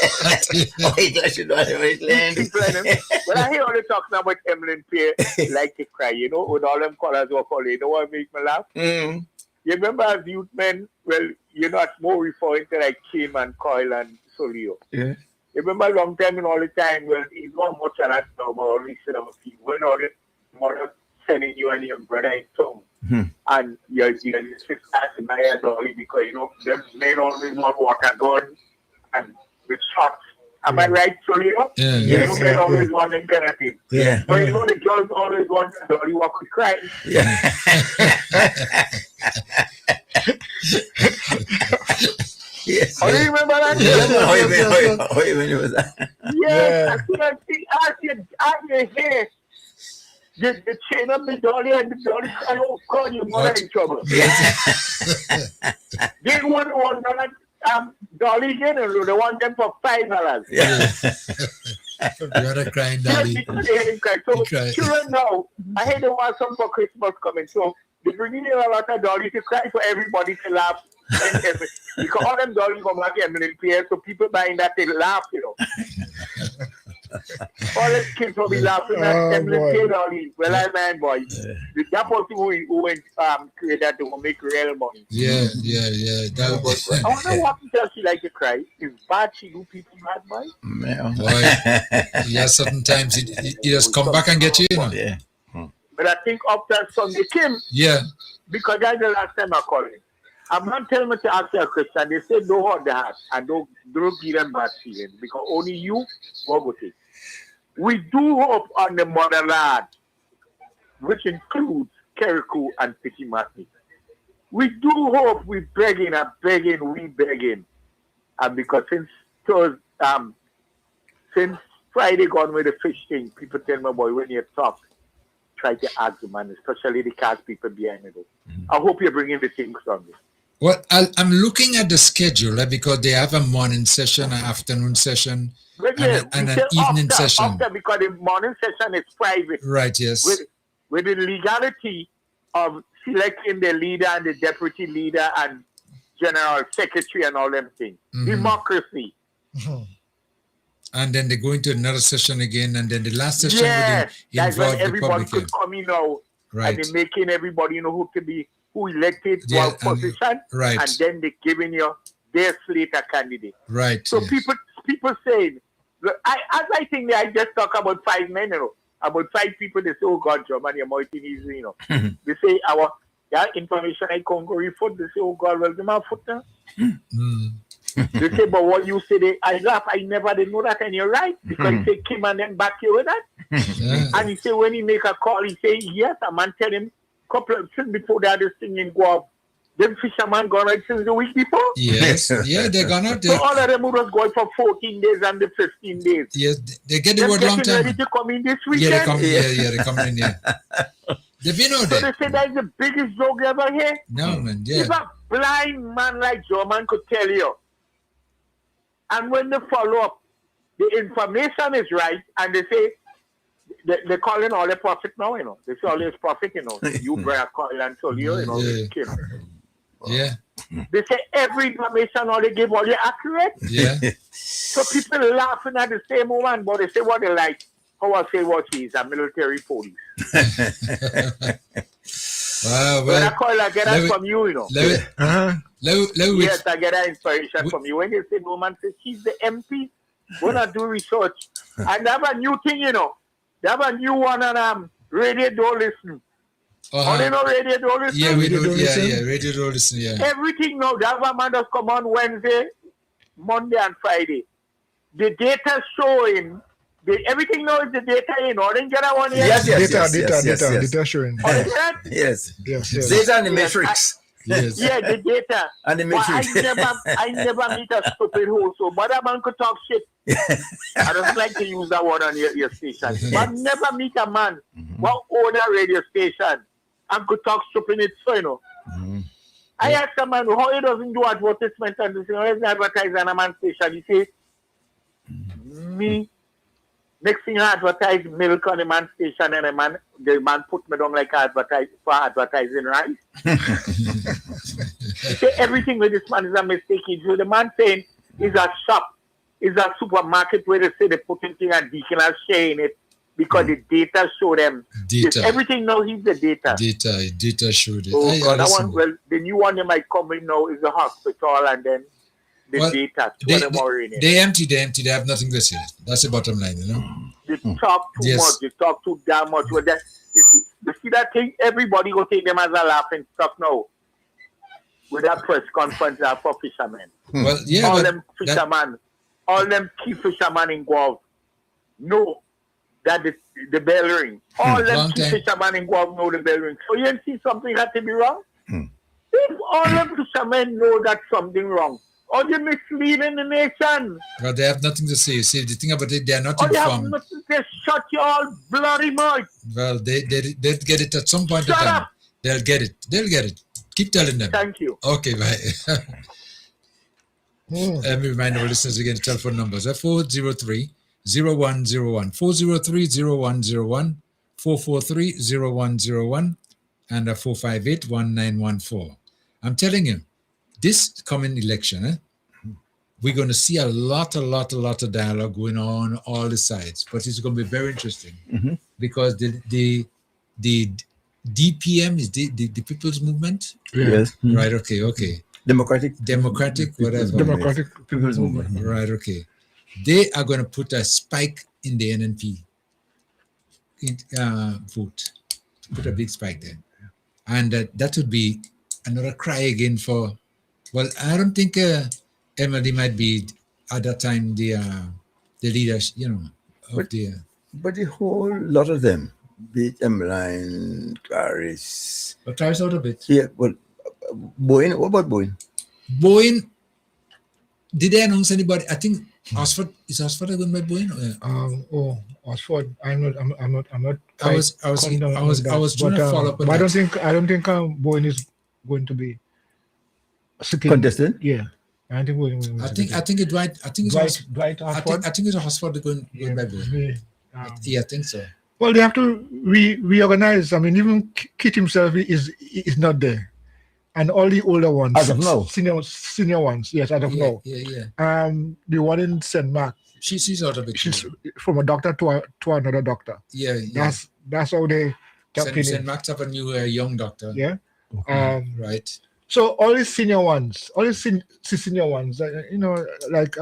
When I hear all the talking about Emlyn Pierre, like to cry, you know, with all them callers who are calling, you know what makes me laugh? You remember as youth men, well, you're not more referring to like Kim and Coyle and Solio. Yeah. You remember a long time and all the time, well, it's not much of that now, but all these people, when all the mother sending you and your brother in town. And you're just asking my head only because, you know, them men always want water gun and with shots. Am I right, Solio? Yeah. You know, men always want them kind of thing. Yeah. But you know, the girls always want to dolly walk with cry. Yeah. Yes. Oh, you remember that? Yes. I see here. The chain up the dolly and the dolly said, oh God, your mother in trouble. They want dolly again, and they want them for $5. Yeah. The other crying dolly. So children now, I hate the want some for Christmas coming. So they bring in a lot of dolly to cry for everybody to laugh. Because all them dollies come like Emily Pierre, so people buying that they laugh, you know. All the kids will be laughing at Emily Pierre dollies. Well, I man, boy, that person who went create that to make real money. Yeah. I wonder what does she like to cry. Is bad she do people mad, boy? Boy, yeah, certain times he just come back and get you, you know. Yeah. But I think after Sunday came, because that's the last time I called him. I'm not telling me to ask you a question. They say don't hold the heart and don't give them bad feelings because only you will go take. We do hope on the motherland, which includes Keriku and Pity Matney. We do hope we begging. And because since Friday gone with the fish thing, people tell me, boy, when you talk, try to ask the man, especially the cast people behind it. I hope you're bringing the things on this. Well, I'm looking at the schedule because they have a morning session, an afternoon session, and an evening session. Because the morning session is private. Right, yes. With the legality of selecting the leader and the deputy leader and general secretary and all them things. Democracy. And then they go into another session again, and then the last session would that's when involve the everybody public. could come in now. Right. And they're making everybody know who to be, who elected what position, right. and then they're giving you their slate of candidate. Right. So people saying, I think I just talk about 5 men, you know, about 5 people. They say, oh God, Germany, you're more easy, you know. They say that information I can't go refoot. They say, oh God, well, them have foot now. They say, but what you say, I laugh. I never did know that, and you're right because he say Kim and then back you with that. And he say when he make a call, he say yes. A man tell him couple of since before they had this thing in go up. Them fisherman gone right since the week before. Yes, they're gonna. So all of them was going for 14 days and the 15 days. Yes, they get the word long time. Ready to come in this weekend. They come in. Yeah. They've been out So there. they say that's the biggest joke ever here. No man, yeah. If a blind man like Joe Man could tell you. And when they follow up, the information is right, and they say they're calling all the profit now, you know. They say all this profit, you know. You Brother Coyle and Solio, you know, Kim. Yeah. They say every information all they give all you accurate. Yeah. So people laughing at the same moment, but they say what they like. How I say what he is, a military police. Brother Coyle, I get that from you, you know. Yes, I get that inspiration from you. When you say no man says she's the MP, when I do research, and they have a new thing, you know. They have a new one on Radio Don't Listen. Oh, they know Radio Don't Listen? Yeah, we do. Yeah, Radio Don't Listen, yeah. Everything now, the other man does come on Wednesday, Monday, and Friday. The data showing, everything now is the data in. Or didn't get that one yet? Data showing. Oh, Yes. Data and the matrix. Yes. Yeah, the data. And they But make it. I never meet a stupid hoe. So, but a man could talk shit. I don't like to use that word on your station. But never meet a man who own a radio station and could talk stupid so, you know. I asked a man how he doesn't do advertisement and this, you know, he's advertising on a man's station. He says, me, next thing I advertise milk on a man's station and the man put me down like advertising rice. He say everything with this man is a mistake. The man saying is a shop, is a supermarket where they say they put in thing and Deacon are sharing it because the data show them. Data. Everything now is the data. Data showed it. Oh, God, that one, well, the new one they might come in now is the hospital and then the data. They empty. They have nothing to say. That's the bottom line, you know. They talk too much. They talk too damn much. Well, you see that thing? Everybody go take them as a laughing stuff now. With that press conference for fishermen. Well, yeah, all them fishermen, all them key fishermen involved know that the bell ring. All them key fishermen involved know the bell ring. So you see something had to be wrong? If all them fishermen know that something wrong, or you misleading the nation. Well, they have nothing to say. See, the thing about it, they are not informed. They have nothing to shut you all bloody mouth. Well, they'll get it at some point in time. Up. They'll get it. Keep telling them. Thank you. Okay, bye. Let me remind our listeners again the telephone numbers. 403-0101, 403-0101, 443-0101, and 458-1914. I'm telling you, this coming election, we're going to see a lot of dialogue going on all the sides, but it's going to be very interesting because the DPM is the People's Movement. Yes. Right. Okay. Democratic, whatever. Democratic People's Movement. Right. Okay. They are going to put a spike in the NNP vote. Put a big spike there, and that would be another cry again for. Well, I don't think Emily might be at that time the leaders, you know, of but the whole lot of them, be it Emmeline, Clarice. But Clarice out of it. Yeah, well, Boyne, what about Boyne? Boyne, did they announce anybody? I think Oxford, is Oxford going by Boyne? Oxford, I'm not. I was trying to follow up on but that. I don't think Boyne is going to be contestant. Yeah. I think it's Dwight. I think it's Dwight Oxford. I think it's Oxford going by Boyne. Yeah, I think so. Well, they have to reorganize. I mean, even Kit himself is not there, and all the older ones, as of now, senior ones, yes, as of now. Yeah. The one in St. Mark, she's out of it. She's from a doctor to another doctor. Yeah. That's how they. St. Mark's up a new young doctor. Yeah. Okay. Right. So all these senior ones, you know, like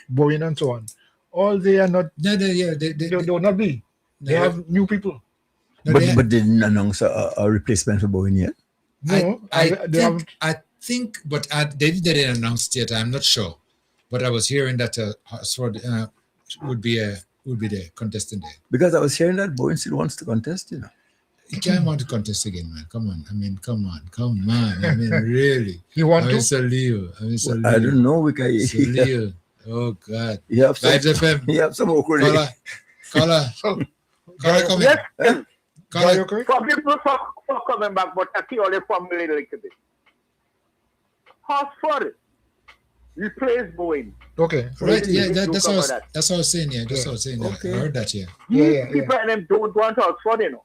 Bowen and so on, all they are not. They will not be. They have new people. But they didn't announce a replacement for Bowen yet. No, I think, but they didn't announce it yet. I'm not sure, but I was hearing that Oxford would be the contestant there. Because I was hearing that Bowen still wants to contest, you know. He can't want to contest again, man. Come on. I mean, come on. I mean, really. You want to? I don't know. We can. Leo. Oh, God. You have some, Vibes FM. You have some awkward. Caller, come in. Yes. Caller. Forgive me for coming back, but I see all the formula a little bit. Oxford replace Bowen. Okay. Right. Yeah. That's what I was saying. Yeah. That's what I was saying. Okay. I heard that. Yeah. People and them don't want Oxford, you know.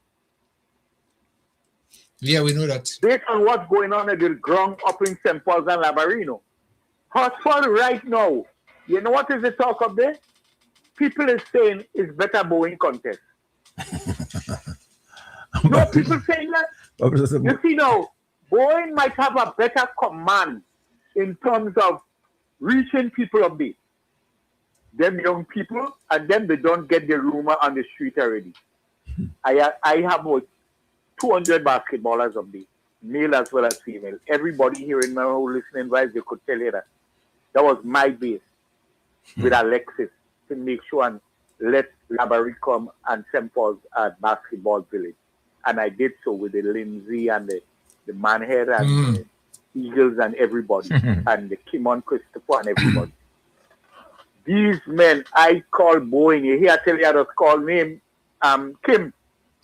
Yeah, we know that. Based on what's going on at the ground up in St. Paul's and Labarino. Oxford right now, you know what is the talk of there? People is saying it's better Bowen contest. No, people saying that. You see now, Bowen might have a better command in terms of reaching people up there. Them young people, and then they don't get the rumor on the street already. I have about 200 basketballers of the male as well as female. Everybody here in my whole listening wise, they could tell you that. That was my base with Alexis to make sure and let Labary come and St. Paul's at Basketball Village. And I did so with the Lindsay and the Manhead and Eagles and everybody, and the Kimon Christopher and everybody. These men, I call Boeing. You hear I tell you I just call name Kim.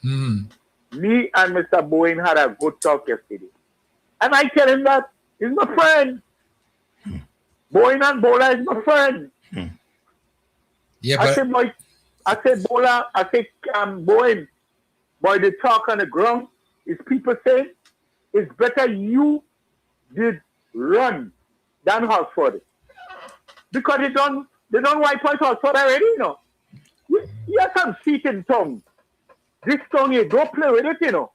Me and Mr. Boeing had a good talk yesterday. And I tell him that he's my friend. Boeing and Bola is my friend. Yeah, I said, Bola, I said, Boeing, boy, the talk on the ground is people saying it's better you did run than Hartford. Because they don't wipe out Hartford already, you know. You have some seat in tongue. This tongue here, don't play with it, you know.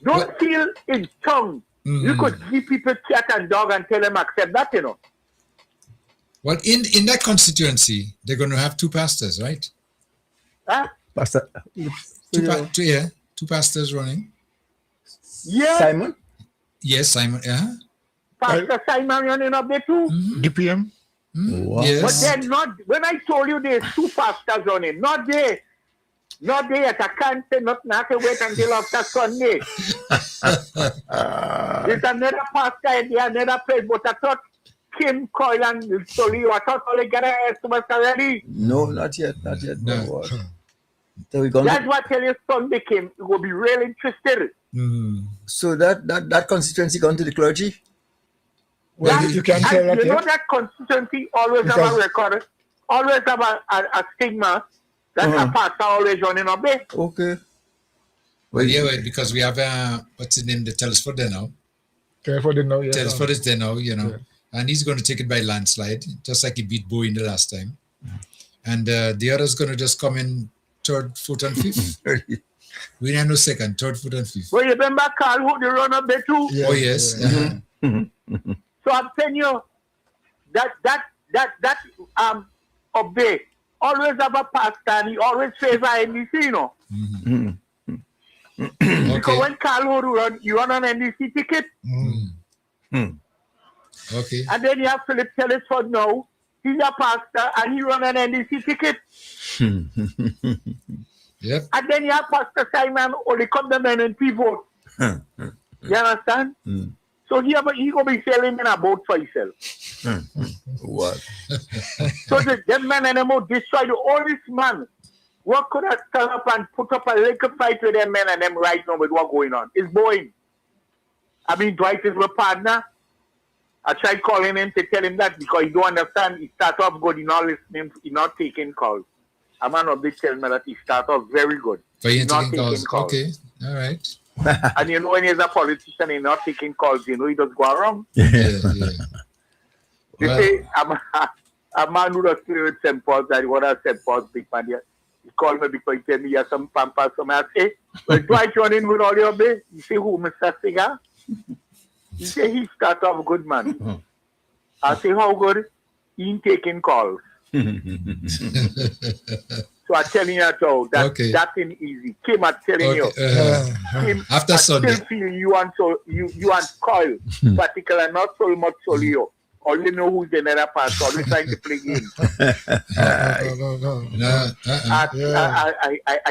Don't feel in tongue. You could give people cat and dog and tell them accept that, you know. Well, in that constituency, they're going to have two pastors, right? Huh? Pastor. Two pastors running. Yeah. Simon? Yes, Simon. Yeah. Pastor Simon running up there too. DPM. Yes. But they're not, when I told you there's two pastors running, not there. Not there. I can't say nothing. I can wait until after Sunday. There's another pastor and there's another place, but I thought Kim, Coyle, and Solio, I thought all they got an estimate already. No, not yet. No. So That's what I tell you, Sunday Kim, you will be really interested. So that constituency gone to the clergy? Well, you can tell that. You know that constituency always have a record, always have a stigma. That's a pastor always running up there. Okay. Well, yeah, because we have what's his name? The Telesford there now. Telesford now, yeah. Telesford is there now, you know, and he's going to take it by landslide, just like he beat Boeing the last time. And the other's going to just come in third, fourth, and fifth. We don't know second, third, fourth, and fifth. Well, you remember Carl who they run up there too? Oh yes. So I'm telling you that up there always have a pastor and he always favor NDC, you know. Because when Carl Hood run, you run an NDC ticket. Okay. And then you have Philip Telesford now. He's a pastor and he run an NDC ticket. Yep. And then you have Pastor Simon only come the men and vote. You understand? So he gonna be selling in a boat for himself. What? So them men and them will destroy all this man. What could have stand up and put up a little fight with them men and them right now with what going on? It's Boeing. I mean, Dwight is my partner. I tried calling him to tell him that because he don't understand. He start off good, he not listening, he not taking calls. A man of this tell me that he start off very good. But He you're not taking taking calls. calls. Okay. All right. And you know when he's a politician, he's not taking calls, you know he does go around. Yeah. They say, a man who does play with St. Paul's, that what I said, Paul's big man here. He called me because he tell me he has some pampas. So I say, well, do I join in with all your bay? You say, who, Mr. Singer? He say, he start off good, man. I say, how good? He ain't taking calls. So I'm telling you that ain't easy. Kim, I'm telling you. Kim, after I Sunday. still feel you and Coil, particularly not so much Solio. Only know who's the another part. Always trying to play games. I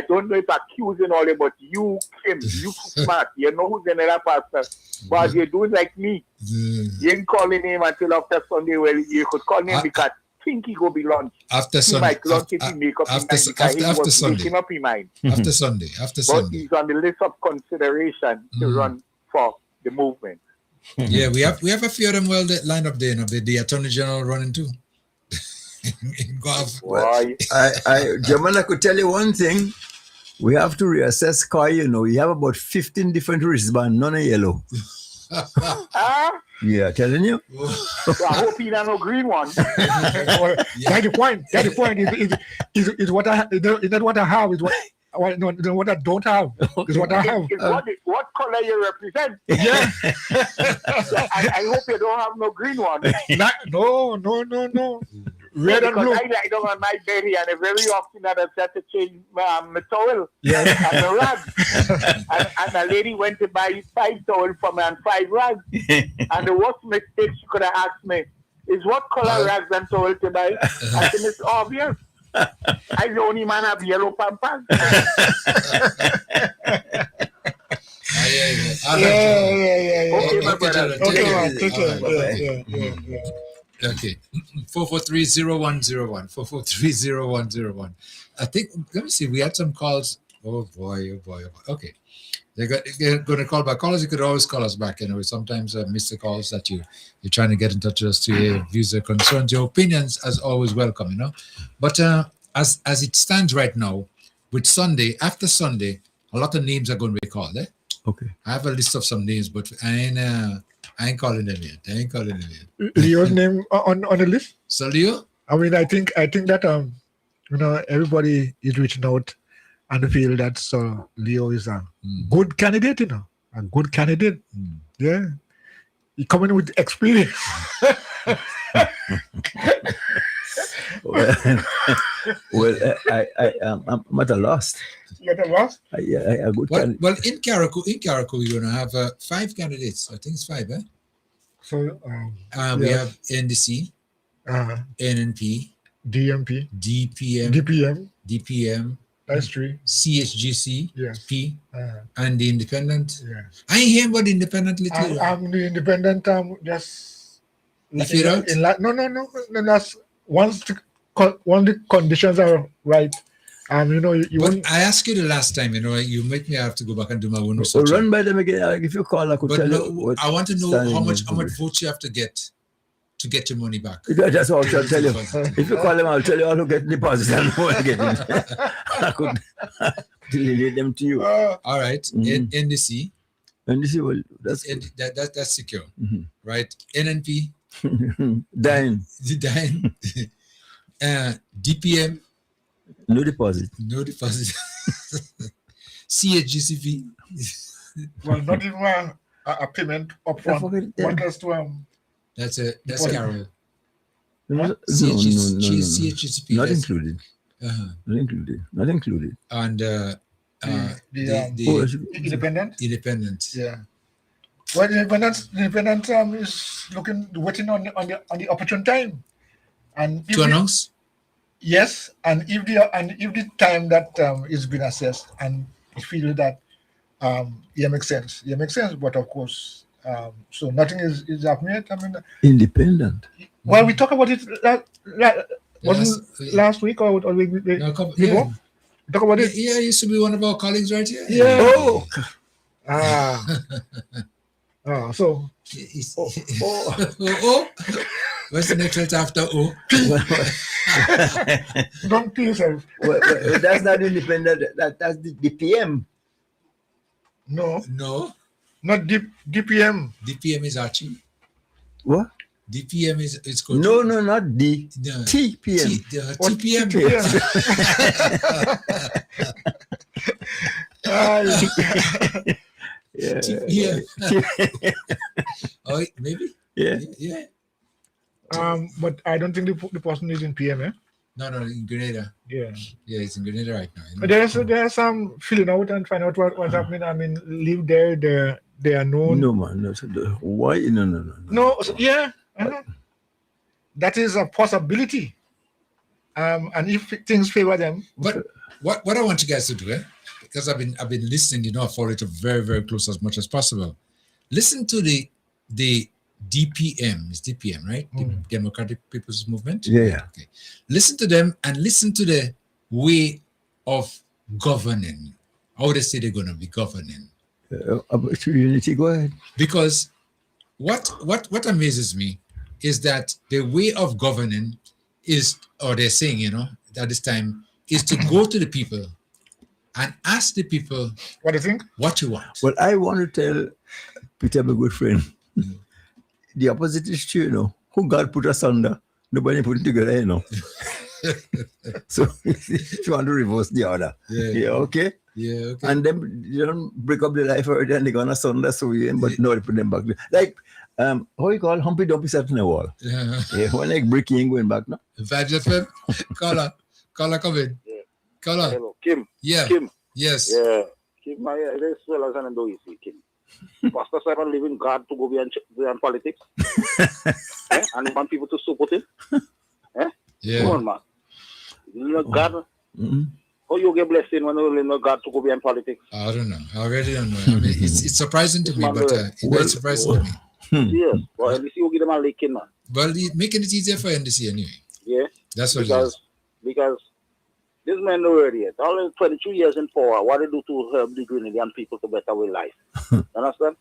don't know if I'm accusing all of, but you, Kim, you smart. You know who's the another pastor. But you're doing like me. You ain't calling him until after Sunday. Well, you could call him because think he go be lunch. After Sunday. He might lunch if he make up his mind after Sunday. making up his mind. After Sunday. But he's on the list of consideration to run for the movement. Yeah, we have a few of them lined up there. You know, the Attorney General running too. Well, German, I could tell you one thing. We have to reassess car, you know. You have about 15 different wristbands, none are yellow. Yeah, telling you. So I hope he don't no green one. That's the point. That's the point. Is what I is not what I have. Is what I don't have. Is what I have. What color you represent? Yeah. I hope you don't have no green one. No. Red and blue. I lie down on my bed here, and very often I have to change my towel and the rag. and a lady went to buy 5 towels for me and 5 rags. And the worst mistake she could have asked me is what color rags and towel to buy. I said, it's obvious. I the only man have yellow pampas. Yeah. Okay, my Okay, Okay, take care. Yeah. Okay. 443-0101. 443-0101. I think, let me see, we had some calls. Oh boy. Okay. They're going to call back. Callers, you could always call us back. You know, sometimes miss the calls that you're trying to get in touch with us to your views, your concerns, your opinions, as always welcome, you know. But as it stands right now, with Sunday, after Sunday, a lot of names are going to be called. Okay. I have a list of some names, but I ain't calling them yet. Leo's name on the list. So Leo, I mean, I think that you know, everybody is reaching out and feel that Leo is a good candidate. You know, a good candidate. Yeah, he coming with experience. I'm at a loss. You're at a loss? I good candidate. Well, in Carriacou, you're gonna have 5 candidates. I think it's 5, eh? So we have NDC, NNP, DMP, DPM, that's 3, CHGC, yes, P, and the Independent. Yes. I ain't hearing about the Independent lately. I'm the Independent. Just you feel out? No. That's once the conditions are right. You know, I asked you the last time. You know, you make me have to go back and do my own research. Run by them again. If you call, I could tell you. I want to know how much votes you have to get your money back. That's all I'll tell you. If you call them, I'll tell you how to get deposits and how to get it. I could delete them to you. All right. NDC. NDC, well, that's secure, right? NNP. Dying. DPM. No deposit. CHGCP. Well, not even a payment upfront. That's Carol. No. CHGCP. Not included. Not included. And the Independent. Independent. Yeah. Well, the Independent is waiting on the opportune time, and to announce. Yes, and if the time that is been assessed and you feel that it makes sense. But of course, so nothing is happening. I mean, Independent. Well, we talked about it last week or week before. Yeah. We talked about it. Yeah, used to be one of our colleagues right here. Yeah. So. What's the next letter after O? Don't kill yourself. Well, that's not independent. That's the PM. No. Not DPM. DPM is Archie. What? DPM is called. No, not D. No. TPM. TPM. TPM. Oh, maybe. Yeah. But I don't think the person is in PM, eh? No, in Grenada. Yeah, it's in Grenada right now. But there's some filling out and find out what's happening. I mean, live there. They are known. No, man. No. Why? No. No. Yeah. That is a possibility. And if things favor them. But what I want you guys to do, because I've been listening. You know, I follow it very, very close as much as possible. Listen to the DPM. It's DPM, right? The Democratic People's Movement. Yeah. Okay. Listen to them and listen to the way of governing. How they say they're going to be governing. Unity, go ahead. Because what amazes me is that the way of governing is, or they're saying, you know, at this time, is to go to the people and ask the people what do you think, what you want. Well, I want to tell Peter, my good friend, the opposite is true, you know. Who God put us under, nobody put it together, you know. So if you want to reverse the order, okay? Yeah, okay. And then you don't break up the life already and they're gonna sunder so but no, they put them back. Like how you call Humpy Dumpy sat in the wall. Yeah, when like breaking going back now. Vibes FM. Caller, come in. Yeah. Caller. Hello, Kim. Yeah. Kim. Yes. Yeah. Kim, this well as an do you see, Kim. Pastor Simon leaving God to go beyond politics. And want people to support him. Yeah. Come on, man. You know God. How you get blessing when you know God to go beyond politics? I don't know. I really don't know. I mean, it's surprising to me, but it's very surprising to me. Yes. Well, NDC will give them a licking, man. Well, making it easier for NDC anyway. Yeah. That's what because this man know already yet. All 22 years in power, what they do to help the Grenadian people to better their life. Understand?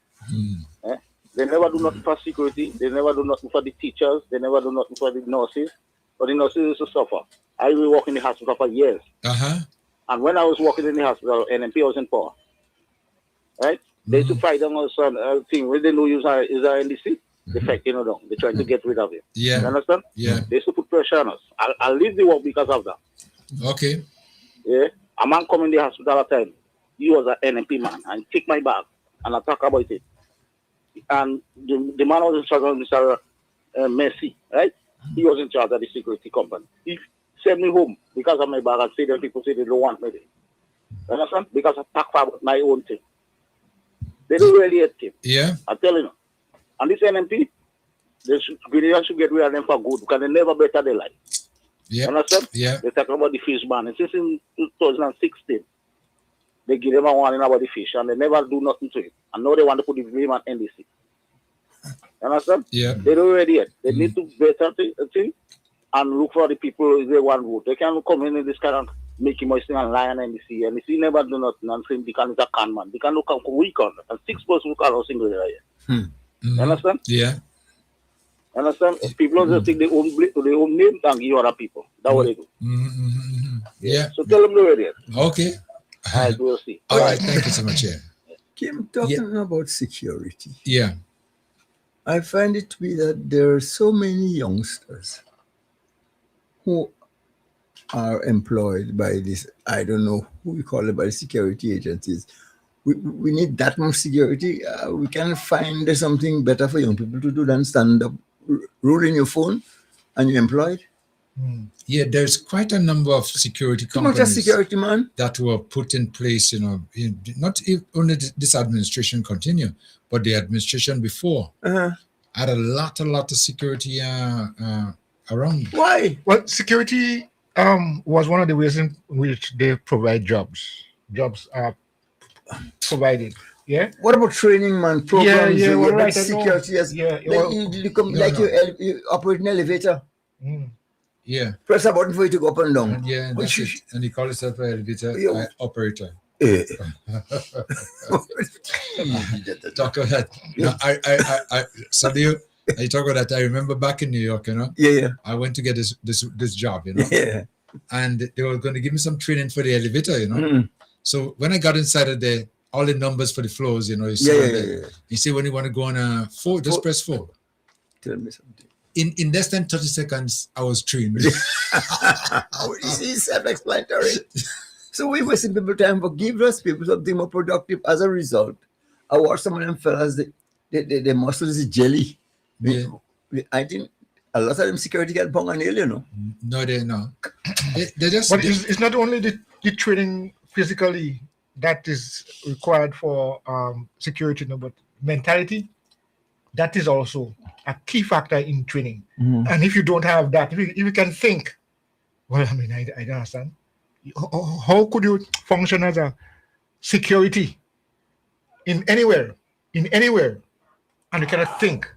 Eh? They never do nothing for security. They never do nothing for the teachers. They never do nothing for the nurses. But the nurses used to suffer. I will work in the hospital for years. And when I was working in the hospital, NMP was in power. Right? They used to fight on some thing where they know is our NDC. They fight, you know, they're trying to get rid of it. Yeah. You understand? Yeah. They used to put pressure on us. I'll leave the work because of that. Okay. Yeah. A man come in the hospital at the time. He was an NMP man. And he take my bag and I talk about it. And the man was in charge of Mr. Messi, right? He was in charge of the security company. He sent me home because of my bag and said that people say they don't want me there. You understand? Because I talk about my own thing. They don't really hate him. Yeah. I'm telling you. And this NMP, they should get rid of them for good because they never better their life. Yeah. You understand? Yeah. They talk about the fish ban. And since in 2016, they give them a warning about the fish and they never do nothing to it. And now they want to put the blame on NDC. You understand? Yeah. They don't ready yet. They need to better thing and look for the people if they want vote. They can't come in this kind of Mickey Mouse and lie on NDC. NDC never do nothing and say they can a can man. They can look at week on and 6 person look at us single area. You understand? Yeah. You understand? If people just take their own name and give other people. That's what they do. Yeah. So tell them they're ready. Okay. I will see. All right. Thank you so much. Yeah. Kim, talking about security. Yeah. I find it to be that there are so many youngsters who are employed by this, I don't know who we call it, by security agencies. We need that much security. We can find something better for young people to do than stand up, rolling your phone, and you're employed. Yeah, there's quite a number of security Too much companies security, man. that were put in place, you know, not only this administration continue, but the administration before had a lot of security around. Why? Well, security was one of the ways in which they provide jobs. Jobs are provided. Yeah. What about training, man? Programs, Yeah. Well, right, security. You operate an elevator. Yeah. Press a button for you to go up and down. Yeah, and that's it. And he called himself an elevator operator. Talk about that. No, I talk about that. I remember back in New York, you know. Yeah. I went to get this job, you know. Yeah. And they were going to give me some training for the elevator, you know. So when I got inside of there, all the numbers for the floors, you know, you see You see when you want to go on 4, just press 4. Tell me something. In less than 30 seconds, I was trained. It's self-explanatory. So we wasting people time, but give us people something more productive. As a result, I watched some of them fellas, their muscles is jelly. Yeah. I think a lot of them security get bung on nail, you know. No, they just. But it's not only the training physically that is required for security, no, but mentality. That is also a key factor in training. And if you don't have that, if you can think, well, I mean, I don't understand. How could you function as a security in anywhere, and you cannot think?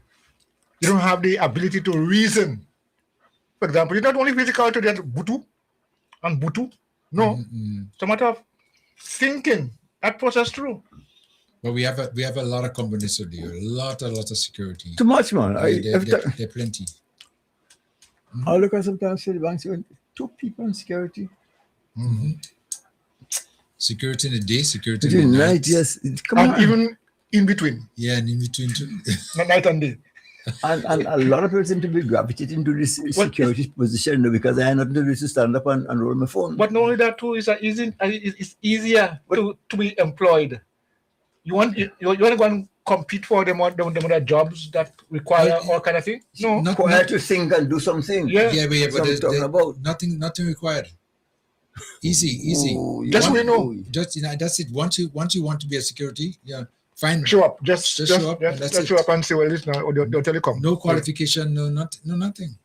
You don't have the ability to reason. For example, you're not only physical to that butu. No, it's a matter of thinking that process through. But we have a lot of companies to do, a lot of security. Too much, man. They're plenty. I look at sometimes the banks, 2 people in security. Security in the day, security in the night. Yes, and even in between. Yeah, and in between too. Night and day. And a lot of people seem to be gravitating to this security position because I have nothing to do to stand up and roll my phone. But not only that too, it's easier to be employed. You want to go and compete for them other jobs that require all kind of thing? No. Not to think and do something. Yeah, but there's nothing required. Easy. Just we know. Just that's it. Once you want to be a security, fine. Show up. Just show up. And that's it. Show up and say, well, this now or they'll tell you come. No qualification, no nothing.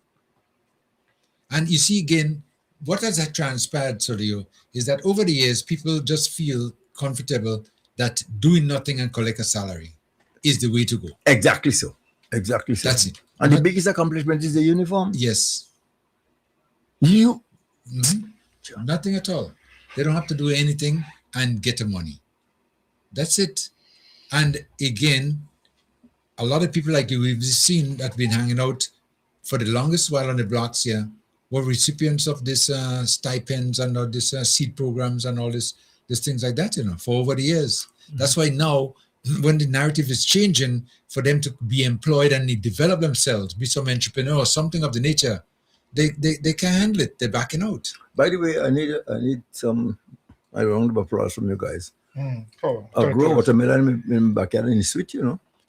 And you see again, what has transpired, Solio, is that over the years, people just feel comfortable that doing nothing and collect a salary is the way to go. Exactly so. Exactly. Sir. That's it. And the biggest accomplishment is the uniform. Yes. Nothing at all. They don't have to do anything and get the money. That's it. And again, a lot of people like you, we've seen that been hanging out for the longest while on the blocks here, were recipients of this stipends and all this seed programs and all this things like that, for over the years. That's why now, when the narrative is changing for them to be employed and develop themselves, be some entrepreneur or something of the nature, they can't handle it. They're backing out. By the way, I need some round of applause from you guys. I grow watermelon in my backyard in the sweet,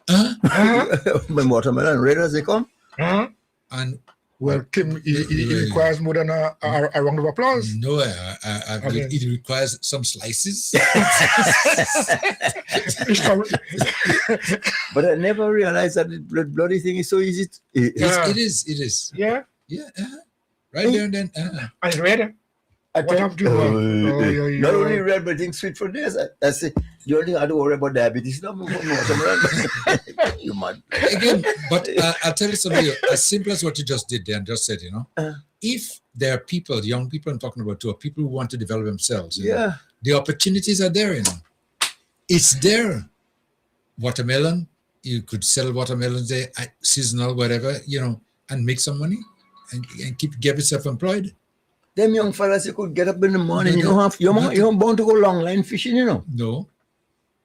My watermelon red as they come. And well, Kim, it requires more than a round of applause. No, it requires some slices. But I never realized that the bloody thing is so easy. It is. Yeah. Yeah. Right there and then. And red. What have you done? Not only red, but things sweet for days. That's it. You only have to worry about diabetes. No, you mad. Again, but I'll tell you something as simple as what you just did there and just said, if there are people, young people I'm talking about too, are people who want to develop themselves, the opportunities are there, It's there. Watermelon, you could sell watermelons there, seasonal, whatever, and make some money and get yourself employed. Them young fellas, you could get up in the morning. You're bound to go long line fishing, No.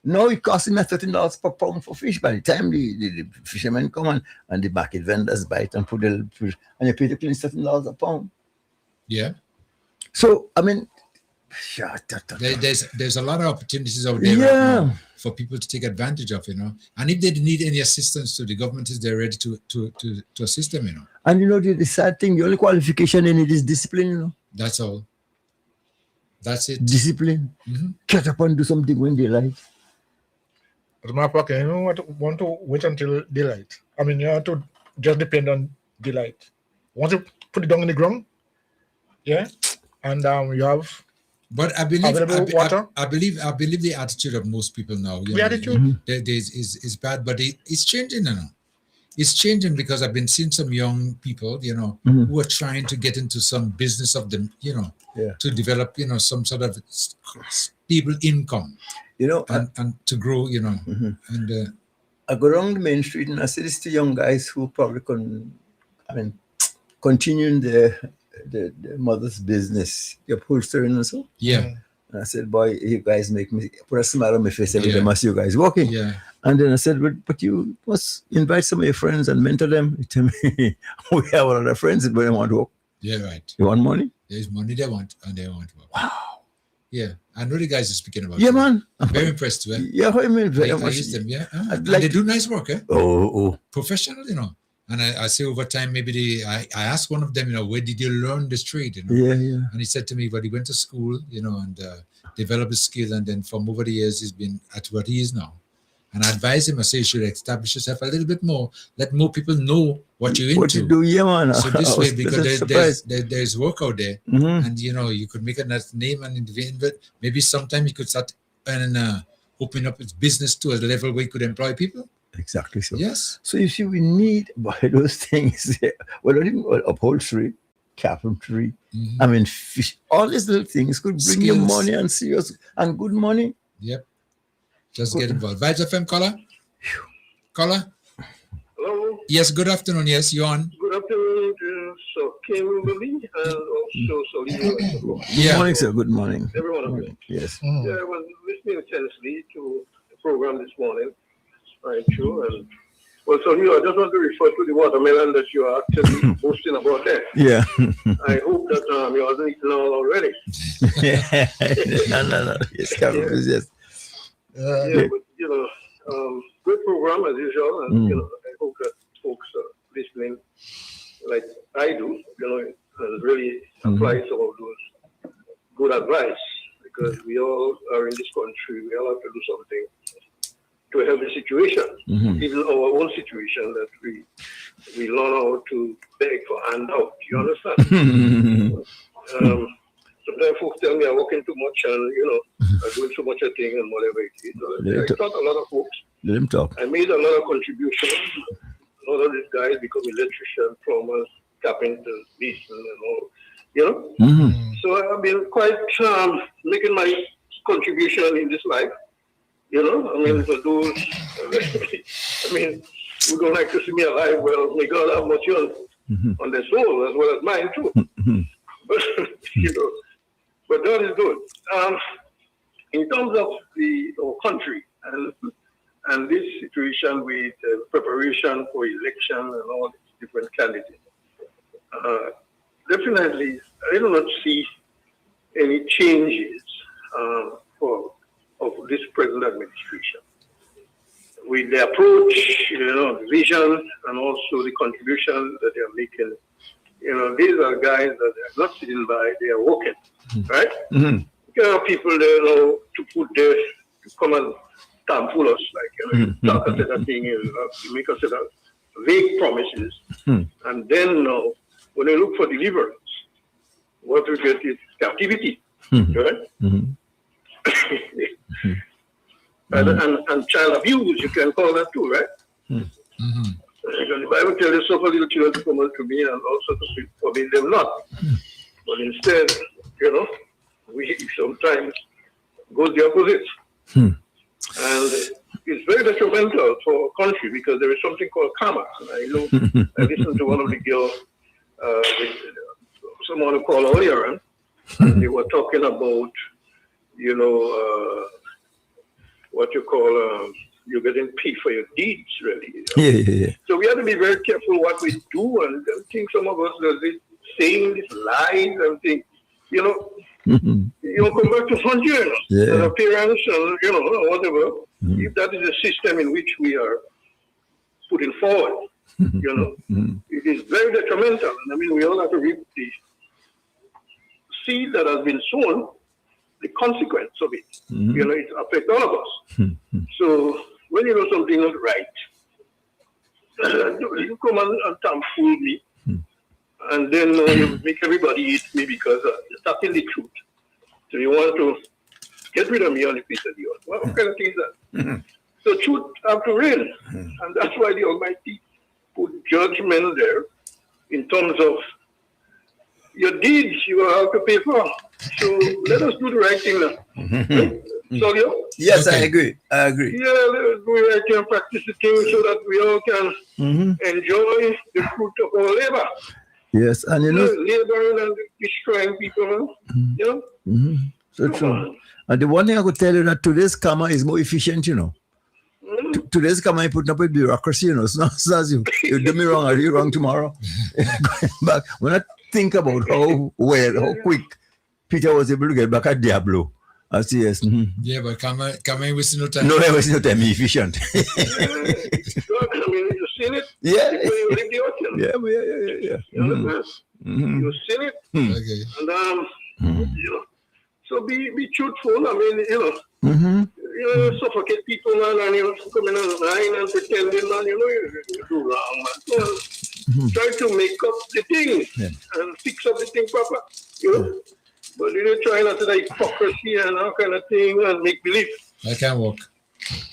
No, it costs me $13 per pound for fish. By the time the fishermen come and the market vendors buy it and put the fish, and you pay the clean $13 a pound. Yeah. So I mean, there's a lot of opportunities out there right now for people to take advantage of, And if they need any assistance, the government is there ready to assist them, And the sad thing, the only qualification they need is discipline, That's all. That's it. Discipline. Get up and do something when they like. As a matter of fact, you don't want to wait until daylight. I mean, you have to just depend on daylight. Once you put it down in the ground, and you have. But I believe water. I believe the attitude of most people now. The attitude is bad, but it's changing now. It's changing because I've been seeing some young people, who are trying to get into some business of them, to develop, some sort of stable income, and to grow, and I go around the main street and I see these two young guys who probably continuing the mother's business, the upholstering and so. Yeah. And I said, boy, you guys make me put a smile on my face every time I see you guys walking. Yeah. And then I said, but you must invite some of your friends and mentor them. He told me, we have a lot of friends that don't want to work. Yeah, right. You want money? There's money they want, and they want work. Wow. Yeah, I know the guys are speaking about. Yeah, man. I'm very impressed too. Yeah, I mean, very I much. use them. Yeah, and they do nice work. Professional, And I say over time, maybe I asked one of them, where did you learn this trade? Yeah. And he said to me, but he went to school, and developed a skill, and then from over the years, he's been at what he is now. And I advise him, I say, you should establish yourself a little bit more. Let more people know what you're into. What you do, yeah, man. So this way, because there's work out there, and you could make a nice name and invent. Maybe sometime you could start and open up its business to a level where you could employ people. Exactly so. Yes. So you see, we need by those things. Well, not even upholstery, carpentry. I mean, fish. All these little things could bring you money and serious and good money. Yep. Just get involved. Vibes FM caller. Caller. Hello. Yes. Good afternoon. Yes, you're on. Good afternoon, so Kimberly and also Solio. Good morning, sir. Good morning. Everyone of you. Yes. Yeah, I was listening intensely to the program this morning. Right, true. And well, Solio, I just want to refer to the watermelon that you are actually boasting about there. Yeah. I hope that you are eating all already. No. Yes. But good program as usual, and I hope that folks are listening like I do, and really apply some of those good advice, because we all are in this country. We all have to do something to help the situation, even our own situation, that we learn how to beg for handout. You understand? Sometimes folks tell me I'm working too much and, I'm doing so much a thing and whatever it is. I taught a lot of folks. Let him talk. I made a lot of contributions A lot of these guys become electricians, plumbers, carpenters, masons, and all, you know. Mm-hmm. So I've been quite making my contribution in this life, you know. I mean, for those, I mean, we don't like to see me alive. Well, may God have mercy on their soul as well as mine too. But you know, but that is good. In terms of our country and this situation with preparation for election and all these different candidates, definitely I do not see any changes of this present administration. With the approach, you know, the vision, and also the contribution that they are making, you know, these are guys that are not sitting by, they are working, right? Mm-hmm. There are people there, you know, to put there, to come and tamfool us, like, you know, talk a set of things, make a set of vague promises, and then when they look for deliverance, what we get is captivity, right? And child abuse, you can call that too, right? The Bible tells you, suffer little children to come unto me, and also to forbid them not. But instead, you know, we sometimes go the opposite. And it's very detrimental for a country because there is something called karma. And I know, I listened to one of the girls, someone who called earlier, and they were talking about, you know, what you call, you're getting paid for your deeds, really. You know? Yeah. So we have to be very careful what we do, and I think some of us are saying these lies and think, you know, you know, come back to Honduras, and appearance, and you know, whatever. If that is the system in which we are putting forward, you know, it is very detrimental. And I mean, we all have to reap the seed that has been sown, the consequence of it. You know, it affects all of us. So when you know something is not right, you come and fool me, and then you make everybody eat me because you're talking the truth. So you want to get rid of me on the face of the earth. What kind of thing is that? So truth have to reign, and that's why the Almighty put judgment there in terms of your deeds you will have to pay for. So let us do the right thing now. So, yes, okay. I agree. Yeah, let us do the right thing and practice the thing so that we all can enjoy the fruit of our labor. Yes, and you know, laboring and destroying people, you know. So true. And the one thing I could tell you that today's karma is more efficient, you know. Today's karma is putting up with bureaucracy, you know. It's not as you do me wrong, I'll do you wrong tomorrow. But when I think about how quick Peter was able to get back at Diablo, I say yes. Yeah, but karma was no time. No, it was no time efficient. I mean, you seen it? Yeah. You live the ocean. Yeah. You seen it? Okay. And you know, so be truthful. I mean, you know, you suffocate people, man, and you coming online and pretending, man, you know, you do wrong, man. So, try to make up the thing and fix up the thing proper, you know. But you know, try not to like hypocrisy and all kind of thing and make believe. I can't walk.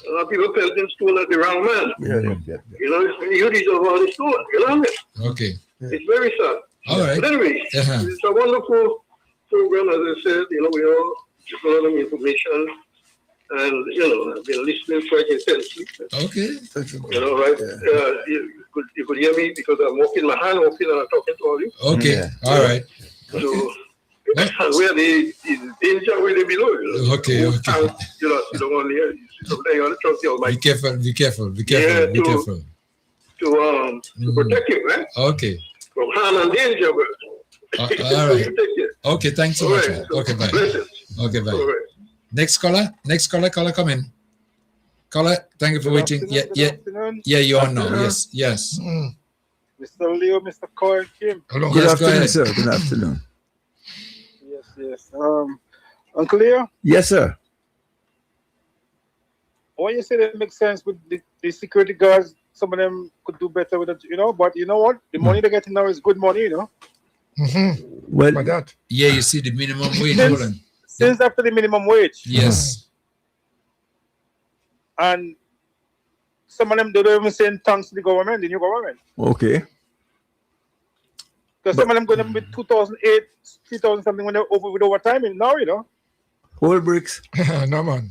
A lot of people pelting stone at the wrong man. Yeah. You know, you deserve all the stone. You know what I mean? Okay. It's very sad. All right. But anyway, it's a wonderful program, as I said. You know, we all get a lot of information, and you know, I've been listening quite intensely. Okay. You know, right? You could hear me because I'm walking my hand, walking, and I'm talking to all you. Okay. All right. So. Where the danger will be below. You know? Okay. You know, you don't want to hear. Sometimes you want to trust the Almighty. Be careful. Yeah, be careful. To protect him, right? Okay. From harm and danger. All right. Okay, thanks so much. Right, so okay, bye. Blessings. Okay, bye. All right. Next caller, come in. Caller, thank you for waiting. Afternoon. Yeah, you're on now. Yes. Mr. Leo, Mr. Coy, Kim. Hello. Good afternoon, sir. Good afternoon. Yes. Uncle Leo? Yes, sir. When you say that makes sense with the security guards, some of them could do better with it, you know, but you know what? The money they're getting now is good money, you know. Well, my God. Yeah, you see the minimum wage. Since after the minimum wage. Yes. And some of them don't even say thanks to the government, the new government. Okay. Because some of them going to be 2008, 2000 something when they're over with overtime now, you know. Whole bricks. No, man.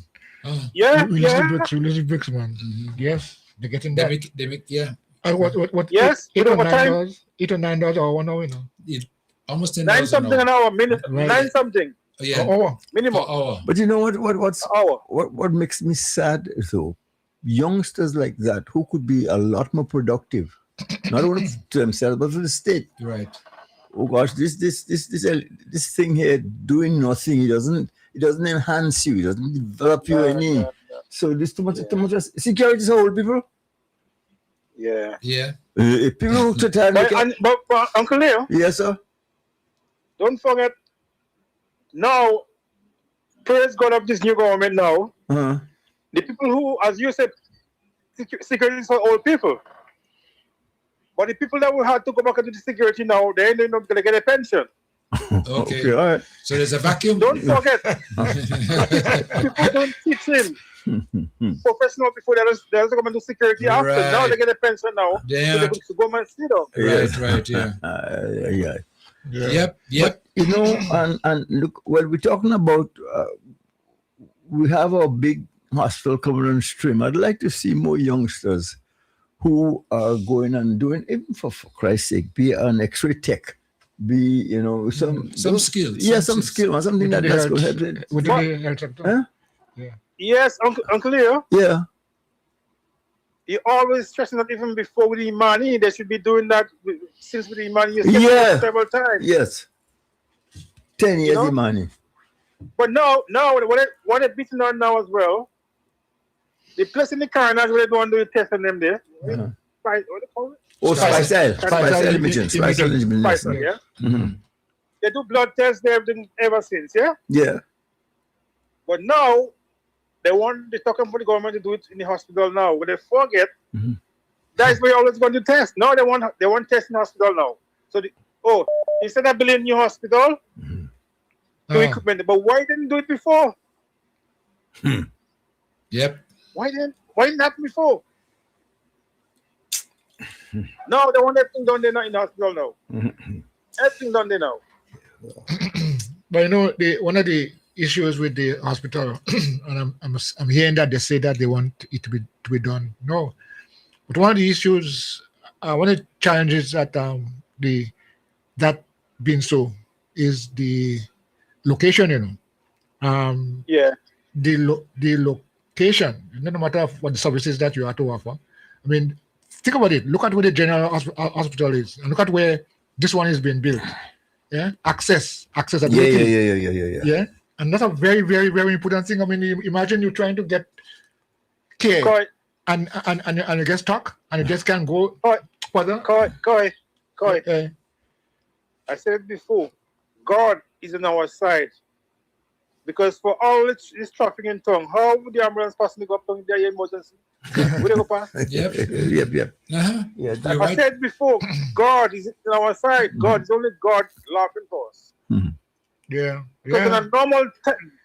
Yeah, Release yeah. the bricks, man. Yes, they're getting that. They make, yeah. What? Yes, $8 or overtime. $8 or $9 or 1 hour, you know. Almost $10 9 something an hour, minimum. Right. 9 something. Oh, yeah. Hour. Minimum. Hour. But you know what makes me sad though? Youngsters like that who could be a lot more productive, not only to themselves but for the state. Right. Oh gosh, this thing here doing nothing. It doesn't enhance you. It doesn't develop you any. So there's too much security is old people. Yeah. Yeah. People who try but Uncle Leo. Yes, sir. Don't forget. Now, praise God of this new government now. Uh-huh. The people who, as you said, security is for old people. But the people that will have to go back into the security now, they're not going to get a pension. Okay. All right. So there's a vacuum. Don't forget. People don't teach in professional before they're going to do security after. Right. Now they get a pension now. Yeah. So they go to government sit down. Right, yeah. Yeah. Yep. But, you know, and look, well, we're talking about, we have a big hospital coming on stream. I'd like to see more youngsters who are going and doing, even for Christ's sake, be an X-ray tech, be, you know, some skills. Yeah, some skill, something that's going to help. Huh? Yes, Uncle Leo. Yeah. You always stressing that even before with the money, they should be doing that since with the money you Yeah. several times. Yes. 10 years You know? of money. But now what they're beating on now as well, the place in the coroners where they don't do the test on them there. Uh-huh. What do they call it? Oh, spicel imaging. Spicel, yeah. Mm-hmm. They do blood tests there ever since, yeah? Yeah. But now they're talking for the government to do it in the hospital now. But they forget that's where you're always going to test. Now they want tests in the hospital now. So instead of building a new hospital, do equipment. But why didn't do it before? Yep. Why didn't happen before? No, they want everything done there now in the hospital now. Everything done there now. But you know, one of the issues with the hospital, and I'm hearing that they say that they want it to be done. No, but one of the issues, one of the challenges that that being so is the location. You know, yeah, the location. No matter what the services that you have to offer. I mean, think about it. Look at where the general hospital is, and look at where this one is being built. Yeah, accessibility. Yeah. And that's a very, very, very important thing. I mean, imagine you trying to get care and you get stuck and you just can't go further. Koi. I said it before. God is on our side. Because for all this traffic in town, how would the ambulance person go up to their emergency? Would they go past? Yep. Uh-huh. Yeah, I said before, God is on our side. God is only God laughing for us. Yeah. Because in a normal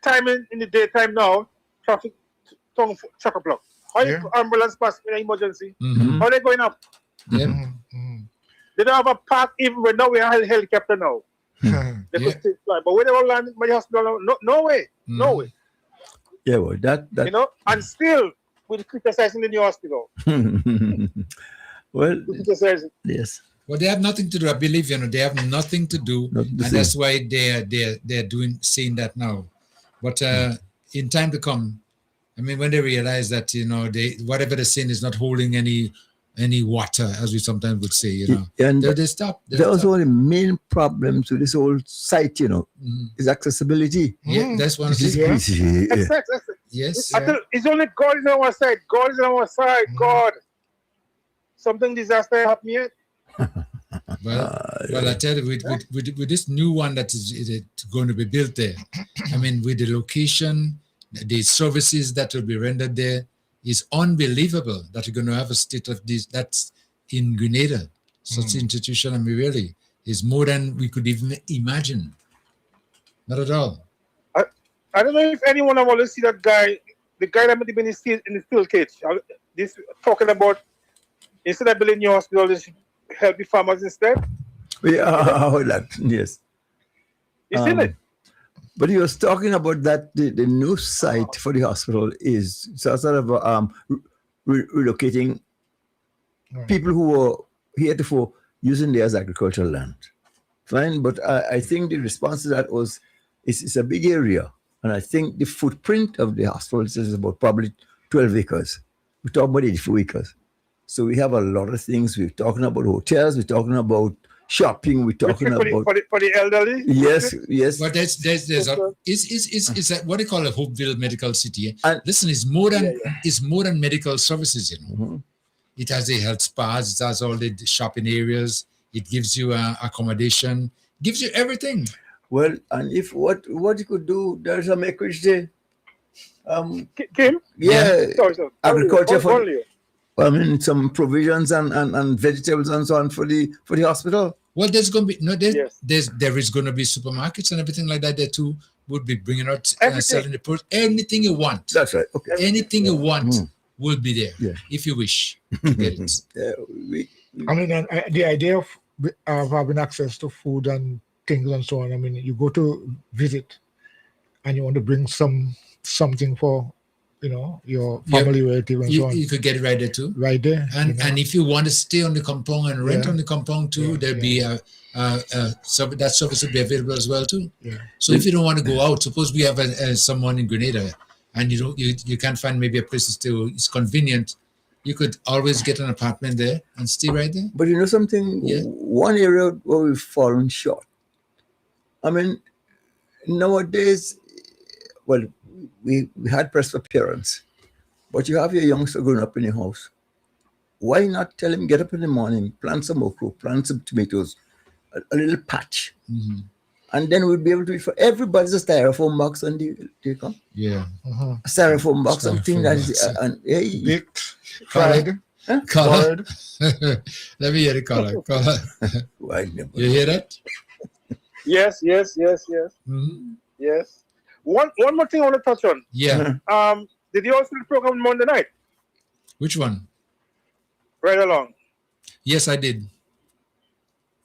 time in the daytime now, traffic chock-a-block. How you ambulance pass in an emergency? How they going up? Yeah. They don't have a park even when now we have a helicopter now. They could still fly. But when they all land by the hospital now, no way. No way. Yeah, well, that you know, and still we're criticizing the new hospital. Well, yes. Well, they have nothing to do. I believe, you know, they have nothing to do, and that's why they're saying that now. But in time to come, I mean, when they realize that, you know, whatever they're saying is not holding any water, as we sometimes would say, you know, and they stop. That was one of the main problems with this whole site, you know, is accessibility. Yeah, that's one of the Yes. It's only God is on our side. God is on our side. God. Something disaster happened yet. Well, I tell you, with this new one that is going to be built there, I mean, with the location, the services that will be rendered there, is unbelievable that you're going to have a state of this that's in Grenada. Such institution, I mean, really, is more than we could even imagine. Not at all. I don't know if anyone have always seen that guy, the guy that might have been in the steel cage. this talking about instead of building new hospital, they should help the farmers instead. Yes. You seen it? But he was talking about that the new site for the hospital is sort of relocating people who were heretofore using there as agricultural land. Fine, but I think the response to that was it's a big area, and I think the footprint of the hospital is about probably 12 acres. We're talking about 84 acres. So we have a lot of things. We're talking about hotels. We're talking about shopping. We're talking about for the elderly. Yes, yes. But there's it's what they call a Hopeville Medical City. And listen, it's more than medical services. You know, it has the health spas. It has all the shopping areas. It gives you accommodation. Gives you everything. Well, and if what you could do, there's some acreage there. Kim? Yeah. Sorry. Agriculture for. I mean, some provisions and vegetables and so on for the hospital. Well, there's going to be there is going to be supermarkets and everything like that. There too would be bringing out selling the product. Anything you want. That's right. Okay. Anything you want will be there if you wish to get it. I mean, the idea of having access to food and things and so on. I mean, you go to visit and you want to bring something for, you know, your family relative and so on. You could get it right there too. Right there. And if you want to stay on the compound and rent on the compound too, there'll be that service will be available as well too. Yeah. So if you don't want to go out, suppose we have someone in Grenada and you can't find maybe a place to stay, it's convenient. You could always get an apartment there and stay right there. But you know something? Yeah. One area where we've fallen short. I mean, nowadays, well, we had press for parents, but you have your youngster growing up in your house. Why not tell him, get up in the morning, plant some okra, plant some tomatoes, a little patch. And then we'll be able to, for everybody's a styrofoam box and they come. Yeah. A styrofoam box, something that is, baked, fried, colored. Let me hear the color. You hear that? Yes. Yes. One more thing I want to touch on. Yeah. Did you also do the program on Monday night? Which one? Right along. Yes, I did.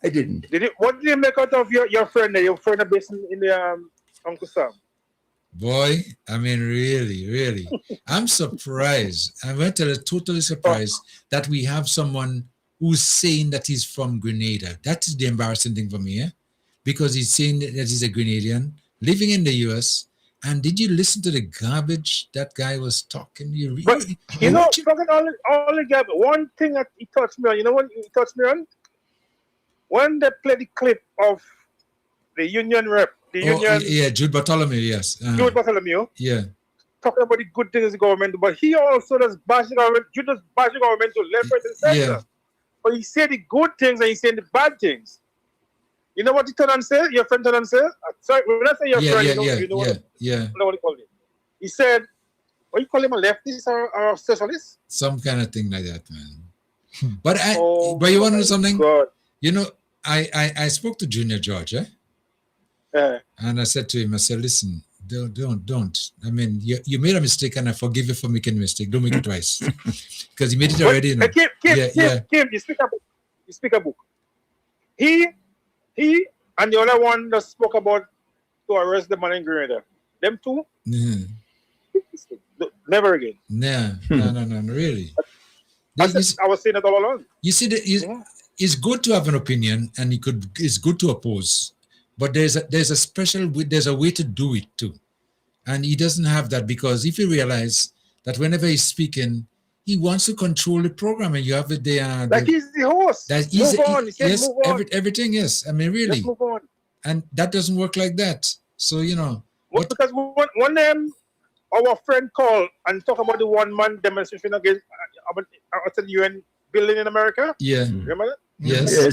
I didn't. What did you make out of your friend there? Your friend based in the Uncle Sam? Boy, I mean, really. I'm surprised. I'm going to tell you, totally surprised that we have someone who's saying that he's from Grenada. That is the embarrassing thing for me, because he's saying that he's a Grenadian living in the US. And did you listen to the garbage that guy was talking? Talking all the garbage. One thing that he touched me on, you know what he touched me on? When they played the clip of the union rep, Jude Bartholomew, yes. Jude Bartholomew. Yeah. Talking about the good things the government do, but he also does bash the government. Jude does bash the government to left, right, and center. Yeah. But he said the good things and he said the bad things. You know what he turned and said? Your friend turned and said? Sorry, when I say your friend, you know what he called him. He said, what you call him, a leftist or a socialist? Some kind of thing like that, man. But you want to know something? God. You know, I spoke to Junior George, and I said to him, I said, listen, don't. I mean, you made a mistake, and I forgive you for making a mistake. Don't make it twice, because you made it already. Kim, you speak a book. He and the other one that spoke about to arrest the man in Grenada. Them two, never again. No, really. I was saying it all along. You see, it's good to have an opinion, and it's good to oppose, but there's a way to do it too, and he doesn't have that, because if you realize that whenever he's speaking, he wants to control the program, and you have it there. Like he's the host. Move on. Everything. Yes, I mean, really. Let's move on. And that doesn't work like that. So because one them our friend called and talk about the one-man demonstration against outside the UN building in America. Yeah. Remember that? Yes.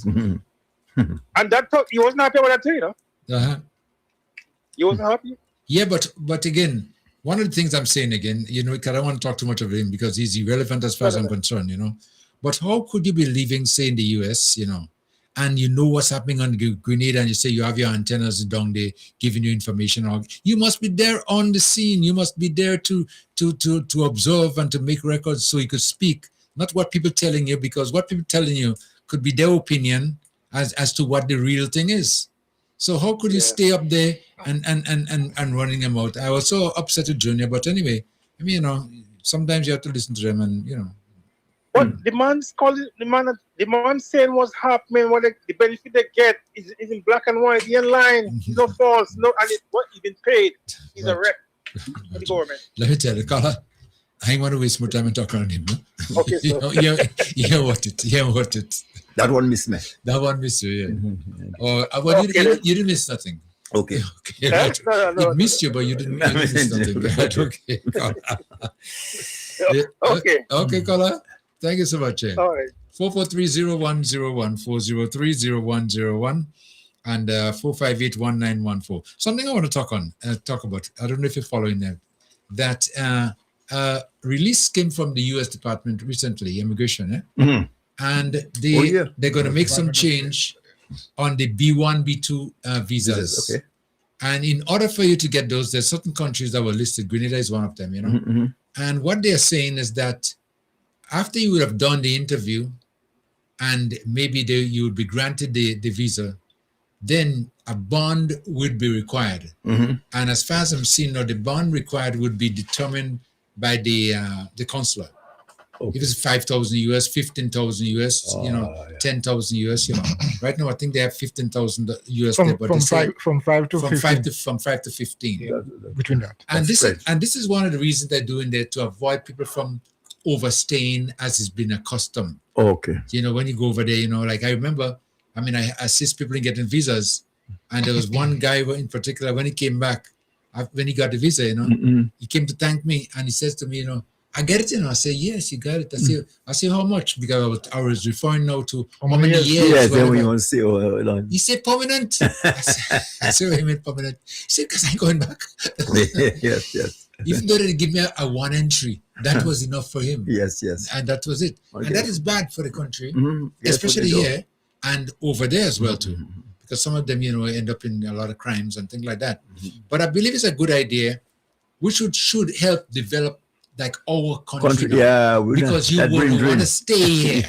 And that he wasn't happy about that too, you know. He wasn't happy. Yeah, but again, one of the things I'm saying again, because I don't want to talk too much of him because he's irrelevant as far as I'm concerned, But how could you be living, say, in the US, and you know what's happening on Grenada, and you say you have your antennas down there giving you information, or you must be there on the scene. You must be there to observe and to make records so you could speak, not what people telling you, because what people telling you could be their opinion as to what the real thing is. So how could you stay up there and running them out? I was so upset with Junior, but anyway, I mean, sometimes you have to listen to them, and What the man's calling, the man saying what's happening, what the benefit they get is in black and white, he in line, he's not false, no, and what he's been paid, he's a rep for the government. Let me tell you, Carla, I ain't want to waste more time and talk around him. No? Okay, so. You what it. That one missed me. That one missed you, yeah. Well, you didn't miss nothing. Okay. Right. No. It missed you, but you didn't miss nothing. Right, okay. Okay, Carla. Thank you so much. All right. 443-0101, 403-0101, and 458-1914. Something I want to talk about. I don't know if you're following that. That release came from the U.S. Department recently, immigration, and they're going to make some change on the B1, B2 visas. Okay. And in order for you to get those, there's certain countries that were listed. Grenada is one of them, And what they're saying is that after you would have done the interview and maybe you would be granted the visa, then a bond would be required. And as far as I'm seeing now, the bond required would be determined by the consular. Okay. If it's 5,000 US, 15,000 US, 10,000 US, Right now, I think they have 15,000 US. From 5 to 15. From 5 to 15. Yeah, between that. And this is one of the reasons they're doing that, to avoid people from overstaying as it's been accustomed. Okay. When you go over there, like I remember, I assist people in getting visas, and there was one guy in particular, when he came back, when he got the visa, he came to thank me, and he says to me, I get it, I say, yes, you got it. I say, how much? Because I was referring now to how many years. Yes, then we want to say, he said permanent. I said, what do you mean permanent? He said, because I'm going back. Yes. Even though they give me a one entry, that was enough for him. Yes. And that was it. Okay. And that is bad for the country, Yes, especially here and over there as well too. Because some of them, end up in a lot of crimes and things like that. But I believe it's a good idea, which should help develop like our country now. Because you will want to stay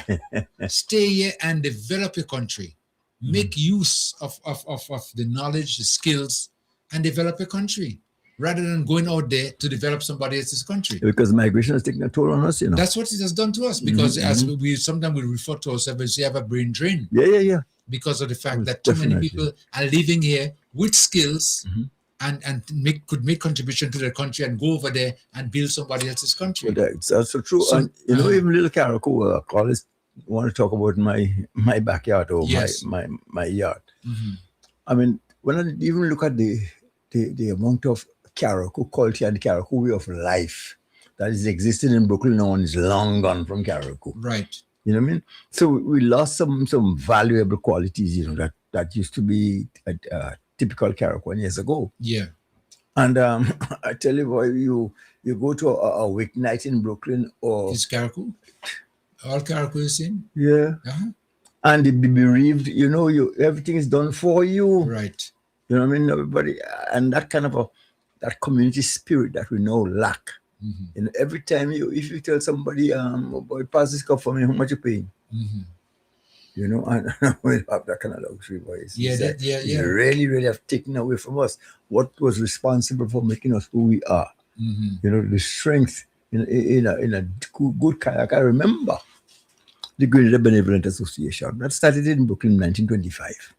here and develop your country. Make use of the knowledge, the skills, and develop a country, rather than going out there to develop somebody else's country. Because migration has taken a toll on us, That's what it has done to us. Because as we sometimes refer to ourselves as we have a brain drain. Yeah. Because of the fact that too many people are living here with skills and could make contribution to their country and go over there and build somebody else's country. Well, that's also true. So, and even little Carriacou, callers want to talk about my backyard or my yard. When I even look at the amount of Carriacou culture and the Carriacou way of life that is existing in Brooklyn now and is long gone from Carriacou. Right. You know what I mean? So we lost some valuable qualities, that used to be typical Carriacou years ago. Yeah. And I tell you, boy, you go to a weeknight in Brooklyn or... Is Carriacou? All Carriacou is in? Yeah. And they be bereaved, everything is done for you. Right. You know what I mean? Everybody, and that kind of that community spirit that we now lack. Every time if you tell somebody, boy, pass this cup for me, how much you paying? And we have that kind of luxury, boys. Yeah. They really, really have taken away from us what was responsible for making us who we are. The strength in a good kayak. I remember the Grenada Benevolent Association that started in Brooklyn in 1925.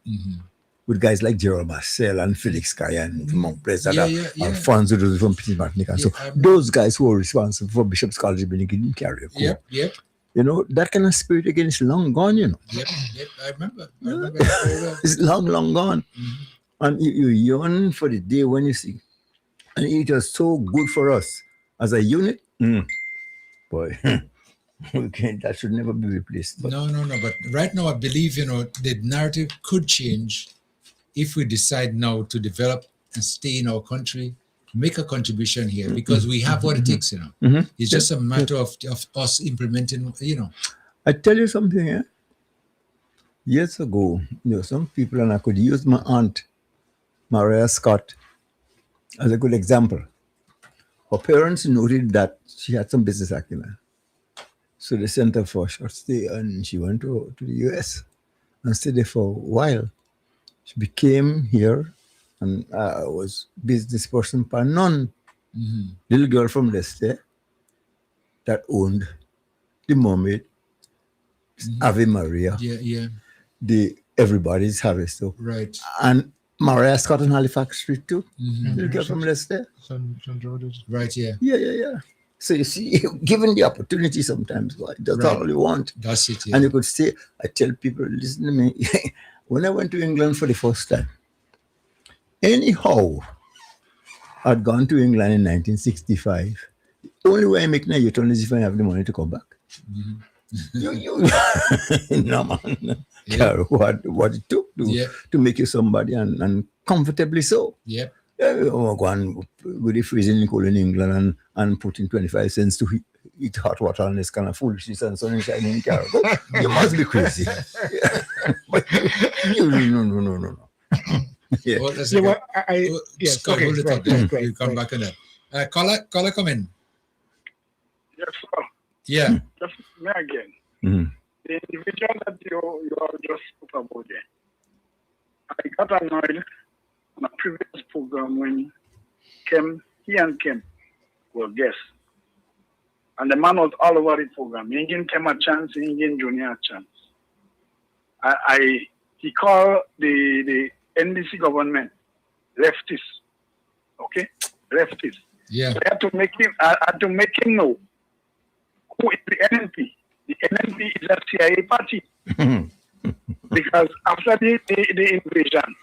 With guys like Gerald Marcel and Felix Kayan from Mount Pleasant, Alfonso from Petit Martinique. So those guys who were responsible for Bishop's College being in Carriacou. Yep. That kind of spirit again is long gone, Yep. I remember. It's long gone. And you yearn for the day when you see. And it was so good for us as a unit. Boy, that should never be replaced. But. No. But right now, I believe, the narrative could change if we decide now to develop and stay in our country, make a contribution here, because we have what it takes, It's just a matter of us implementing, I tell you something, Years ago, there were some people, and I could use my aunt, Maria Scott, as a good example. Her parents noted that she had some business acumen. So they sent her for a short stay, and she went to the US and stayed there for a while. She became here, and was business person per none. Little girl from Leicester that owned the Mermaid, Ave Maria, Yeah. the Everybody's Harvest. Right. And Maria Scott on Halifax Street too. Little girl from Leicester. St. George's. Right, yeah. Yeah. So you see, given the opportunity sometimes, that's all you want. That's it, yeah. And you could say, I tell people, listen to me, when I went to England for the first time, anyhow, I'd gone to England in 1965. The only way I make a U-turn is if I have the money to come back. No, man. Yeah. What it took to make you somebody, and comfortably so. Yep. Go on with the freezing cold in England and put in 25 cents to eat hot water and this kind of foolishness and sun shining in Caribou. You must be crazy. But no. Yeah. Well, that's Yeah, okay. well, yes, Scott, okay, hold it right, up there. right, We'll come back on that. Caller, come in. Yes, sir. Yeah. Just me again. Mm-hmm. The individual that you have just spoke about there, I got annoyed on a previous program when he and Kim were guests. And the man was all over the program. He didn't Kim a chance, he didn't Junior a chance. He called the NDC government leftist. Okay? Leftist. Yeah. So I had to make him know who is the NNP. The NNP is a CIA party. Because after the invasion,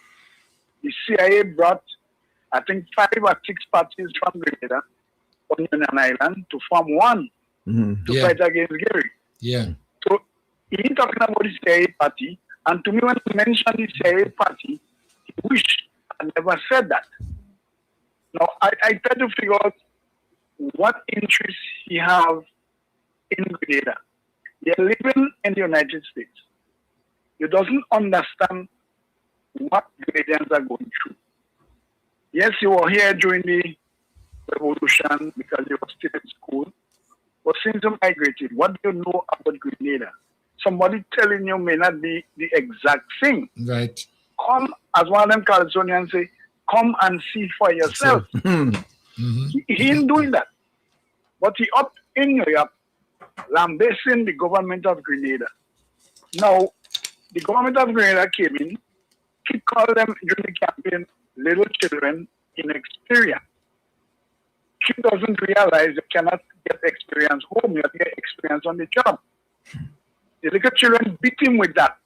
the CIA brought, I think, 5 or 6 parties from Grenada on Union Island to form one to fight against Gary. Yeah. So he talking about the CIA party, and to me, when he mentioned the CIA party, he wished I never said that. Now, I try to figure out what interest he have in Grenada. They're living in the United States. He doesn't understand what Grenadians are going through. Yes, you were here during the revolution because you were still in school. But since you migrated, what do you know about Grenada? Somebody telling you may not be the exact thing. Right. Come, as one of them Calypsonians say, come and see for yourself. He ain't doing that. But he up in New York, lambasting the government of Grenada. Now, the government of Grenada came in, he called them during the campaign little children inexperienced. He doesn't realize you cannot get experience home, you have to get experience on the job. The little children beat him with that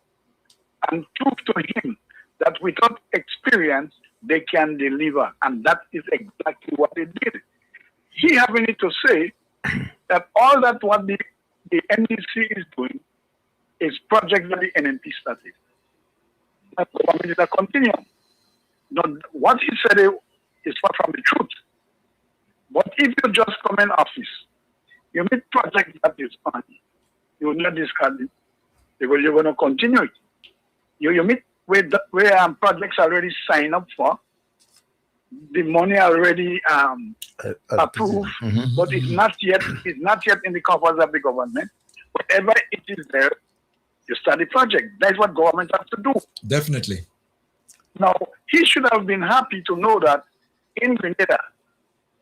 and proved to him that without experience, they can deliver. And that is exactly what they did. He having it to say that all that what the NDC is doing is projects that the NNP started. That government is a continuum. Now, what he said is far from the truth. But if you just come in office, you meet projects that is on, you will not discard it because you're going to continue it. You meet where projects already signed up for, the money already approved, but it's not yet in the coffers of the government. Whatever it is there, you start the project. That's what government has to do. Definitely. Now, he should have been happy to know that in Grenada,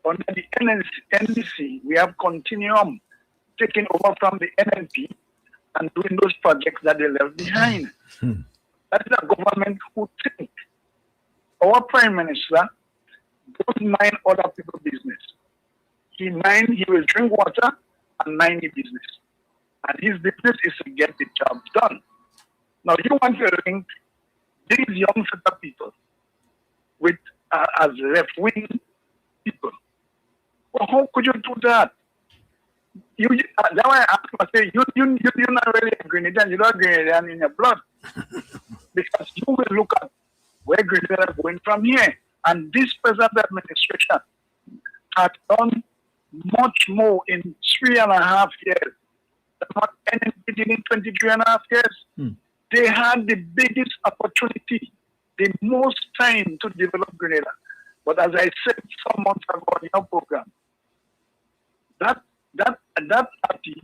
under the NDC, we have continuum taking over from the NNP and doing those projects that they left behind. That is a government who thinks. Our Prime Minister don't mind other people's business. He will drink water and mind the business. And his business is to get the job done. Now, you want to link these young set of people with as left-wing people. Well, how could you do that? That's why I say you're not really a Grenadian. You're not Grenadian in your blood. Because you will look at where Grenada is going from here. And this present administration has done much more in 3.5 years than what NNP did in 23.5 years. They had the biggest opportunity, the most time to develop Grenada. But as I said some months ago in your program, that party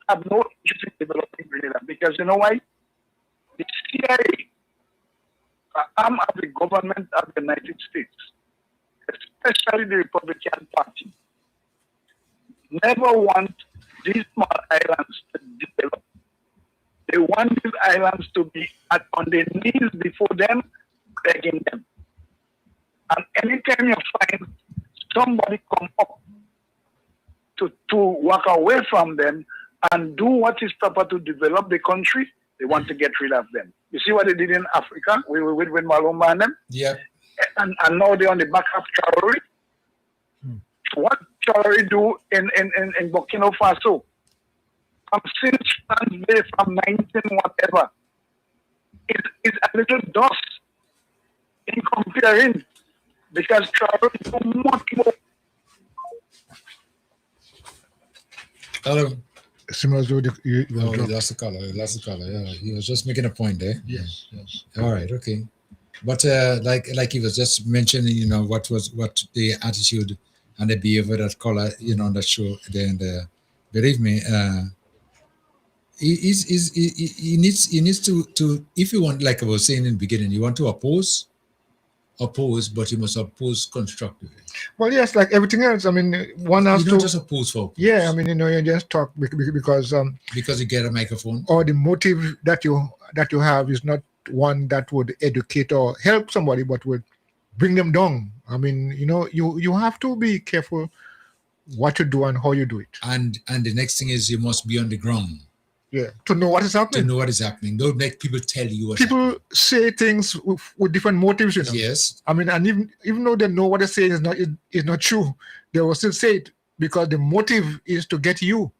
had no interest in developing Grenada because you know why? The CIA, arm of the government of the United States, especially the Republican Party, never want these small islands to develop. They want these islands to be on their knees before them, begging them. And anytime you find somebody come up to walk away from them and do what is proper to develop the country, they want to get rid of them. You see what they did in Africa with Malumba and them? Yeah. And now they're on the back of Traore. What Traore do in Burkina Faso? Since France Day from 19 whatever, is a little dust in comparing because Traore do much more. Hello. You lost the color. Yeah, he was just making a point there. Yes. All right. Okay. But like he was just mentioning, what the attitude and the behavior that color, on that show there. And believe me, he needs to if you want, like I was saying in the beginning, you want to oppose, but you must oppose constructively. Well, yes, like everything else. I mean, one has you don't just oppose for oppose. Yeah, I mean, you just talk because you get a microphone, or the motive that you have is not one that would educate or help somebody, but would bring them down. I mean, you have to be careful what you do and how you do it. And the next thing is you must be on the ground. Yeah, to know what is happening. Don't make people tell you what people say things with different motives, Yes. I mean, and even though they know what they say is not true, they will still say it because the motive is to get you,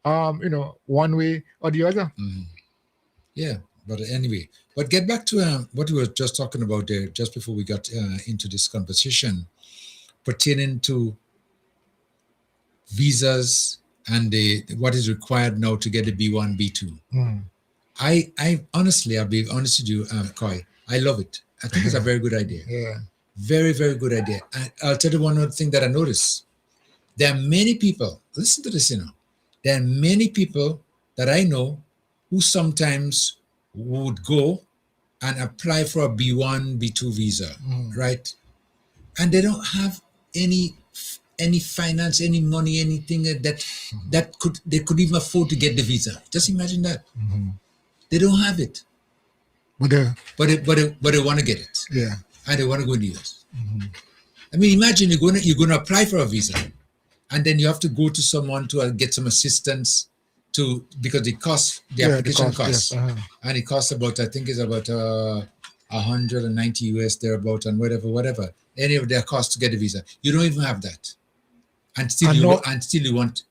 one way or the other. Mm-hmm. Yeah, but anyway, but get back to what we were just talking about there, just before we got into this conversation pertaining to visas and what is required now to get the B1, B2. I honestly, I'll be honest with you, Koi, I love it. I think it's a very good idea. Yeah. Very, very good idea. I'll tell you one other thing that I noticed. There are many people, listen to this, there are many people that I know who sometimes would go and apply for a B1, B2 visa, right? And they don't have any finance, any money, anything that they could even afford to get the visa. Just imagine that. They don't have it, but they want to get it. Yeah, and they want to go in the US. I mean, imagine you're going to apply for a visa, and then you have to go to someone to get some assistance because the application costs, yes, and it costs about, I think it's about 190 US thereabout, and whatever any of their costs to get a visa. You don't even have that. And still you want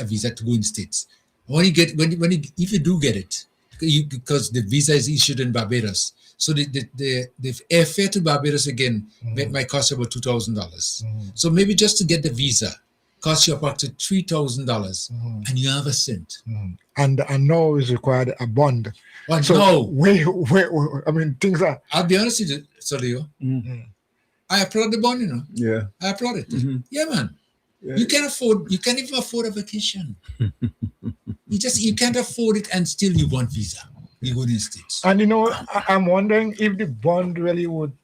a visa to go in the States. If you do get it, because the visa is issued in Barbados, so the airfare to Barbados again might cost about $2,000. So maybe just to get the visa costs you approximately $3,000, and you have a cent. And now is required a bond. Well, so no, where I mean, things are. I'll be honest with you, Solio. I applaud the bond, Yeah, I applaud it. Yeah, man. Yeah. You can't even afford a vacation. you can't afford it, and still you want visa. You go to the States. And I'm wondering if the bond really would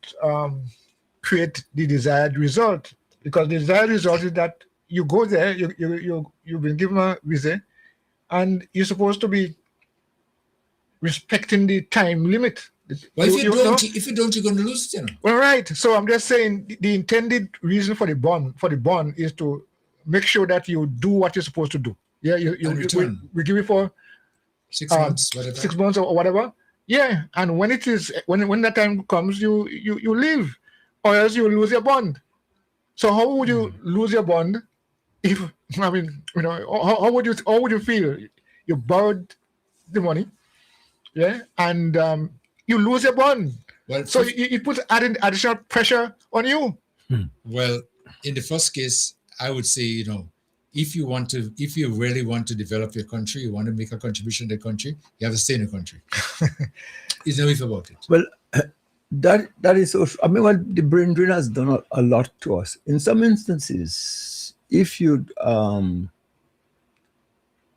create the desired result, because the desired result is that you go there, you've been given a visa, and you're supposed to be respecting the time limit. Well, if you don't, you're going to lose it. Well, right. So I'm just saying the intended reason for the bond is to make sure that you do what you're supposed to do. Yeah, we give you for 6 months, whatever. 6 months or whatever. Yeah, and when that time comes, you leave, or else you lose your bond. So how would you lose your bond? If how would you feel? You borrowed the money, yeah, and you lose your bond. Well, so it puts additional pressure on you. Well, in the first case, I would say, if you really want to develop your country, you want to make a contribution to the country, you have to stay in the country. There's no if about it. Well, that is so. I mean, well, the brain drain has done a lot to us. In some instances, if you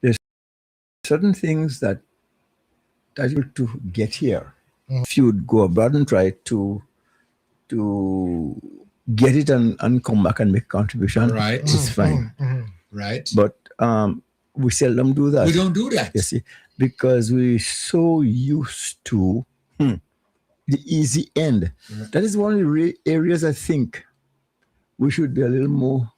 there's certain things that you to get here. If you would go abroad and try to get it and come back and make a contribution, right, it's fine. Right. But we seldom do that. We don't do that. You see, because we're so used to the easy end. Right. That is one of the areas I think we should be a little more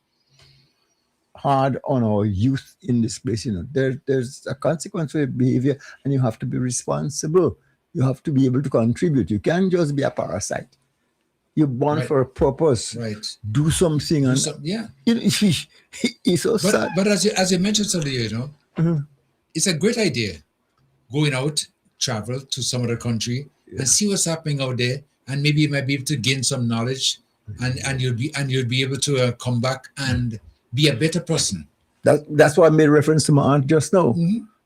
hard on our youth in this place. You know, there's a consequence for your behavior, and you have to be responsible. You have to be able to contribute. You can't just be a parasite. You're born for a purpose. Right. Do something. And yeah. It's so sad. But as you mentioned earlier, you know, it's a great idea going out, travel to some other country and see what's happening out there, and maybe you might be able to gain some knowledge, and you'll be able to come back and be a better person. That's why I made reference to my aunt just now.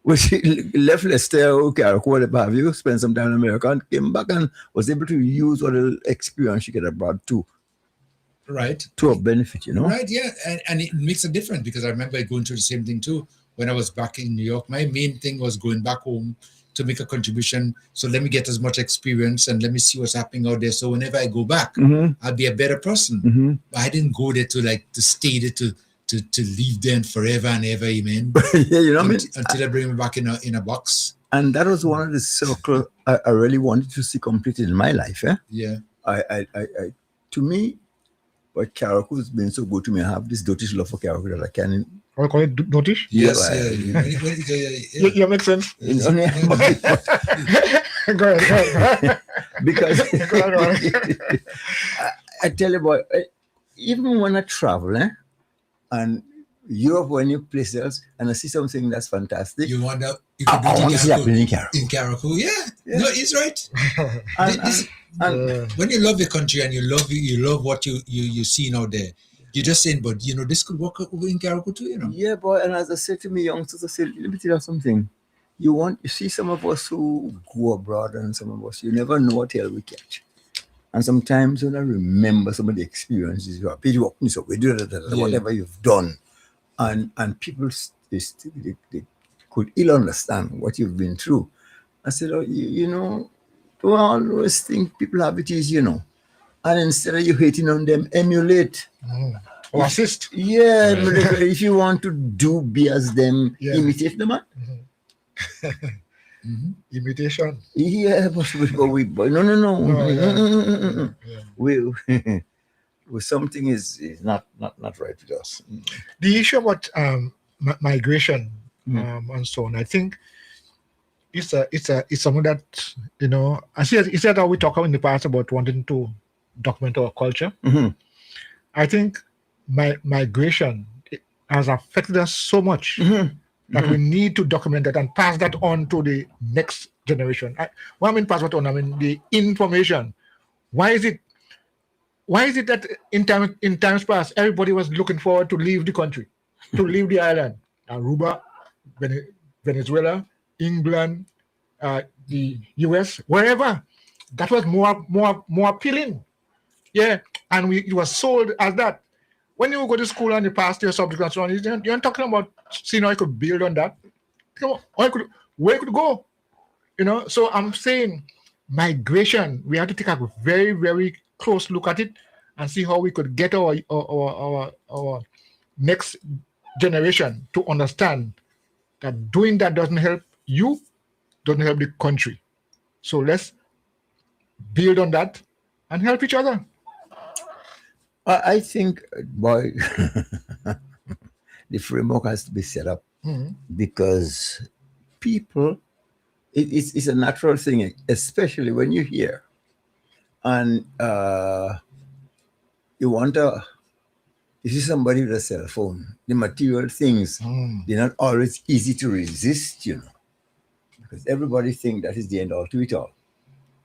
Which left Leicester, okay, whatever have you, spent some time in America and came back and was able to use what little experience she get abroad too. Right. To her benefit, you know? Right, yeah. And it makes a difference, because I remember going through the same thing too when I was back in New York. My main thing was going back home to make a contribution. So let me get as much experience and let me see what's happening out there. So whenever I go back, I'll be a better person. But I didn't go there to stay there to leave them forever and ever, amen. Yeah, you know what I mean? Until I bring me back in a box. And that was one of the circles I really wanted to see completed in my life. Yeah. I to me, but Carriacou has been so good to me. I have this dotish love for Carriacou that I can. I call it dotish? Yes, yeah, makes sense. Go ahead. Because I tell you about, even when I travel, and Europe or any place else, and I see something that's fantastic. You wonder if I want to see happening in Carriacou. In Carriacou, yeah. No, he's right. And when you love your country and you love what you see out there, you're just saying, but you know, this could work over in Carriacou too, you know. Yeah, boy. And as I said to me youngsters, I said, let me tell you something. You see some of us who go abroad, and some of us, you never know what hell we catch. And sometimes when I remember some of the experiences you have, whatever you've done, and people they could ill understand what you've been through. I said, oh, you know, don't always think people have it easy, you know. And instead of you hating on them, emulate. Or assist. Yeah, if you want to be as them, imitate them. Imitation. Yeah, but no. Something is not right with us. The issue about migration and so on, I think it's something that, you know, I see that how we talk in the past about wanting to document our culture. I think migration has affected us so much that we need to document that and pass that on to the next generation. What I mean pass that on, I mean the information. Why is it that in times past everybody was looking forward to leave the country, to leave the island? Aruba, Venezuela, England, the US, wherever. That was more appealing. Yeah, and it was sold as that. When you go to school and you pass your subject and so on, you're talking about seeing how you could build on that. Where you could go? You know, so I'm saying migration, we have to take a very, very close look at it and see how we could get our next generation to understand that doing that doesn't help you, doesn't help the country. So let's build on that and help each other. I think, boy, the framework has to be set up because people, it's a natural thing, especially when you're here and you see somebody with a cell phone. The material things, they're not always easy to resist, you know, because everybody thinks that is the end all to it all.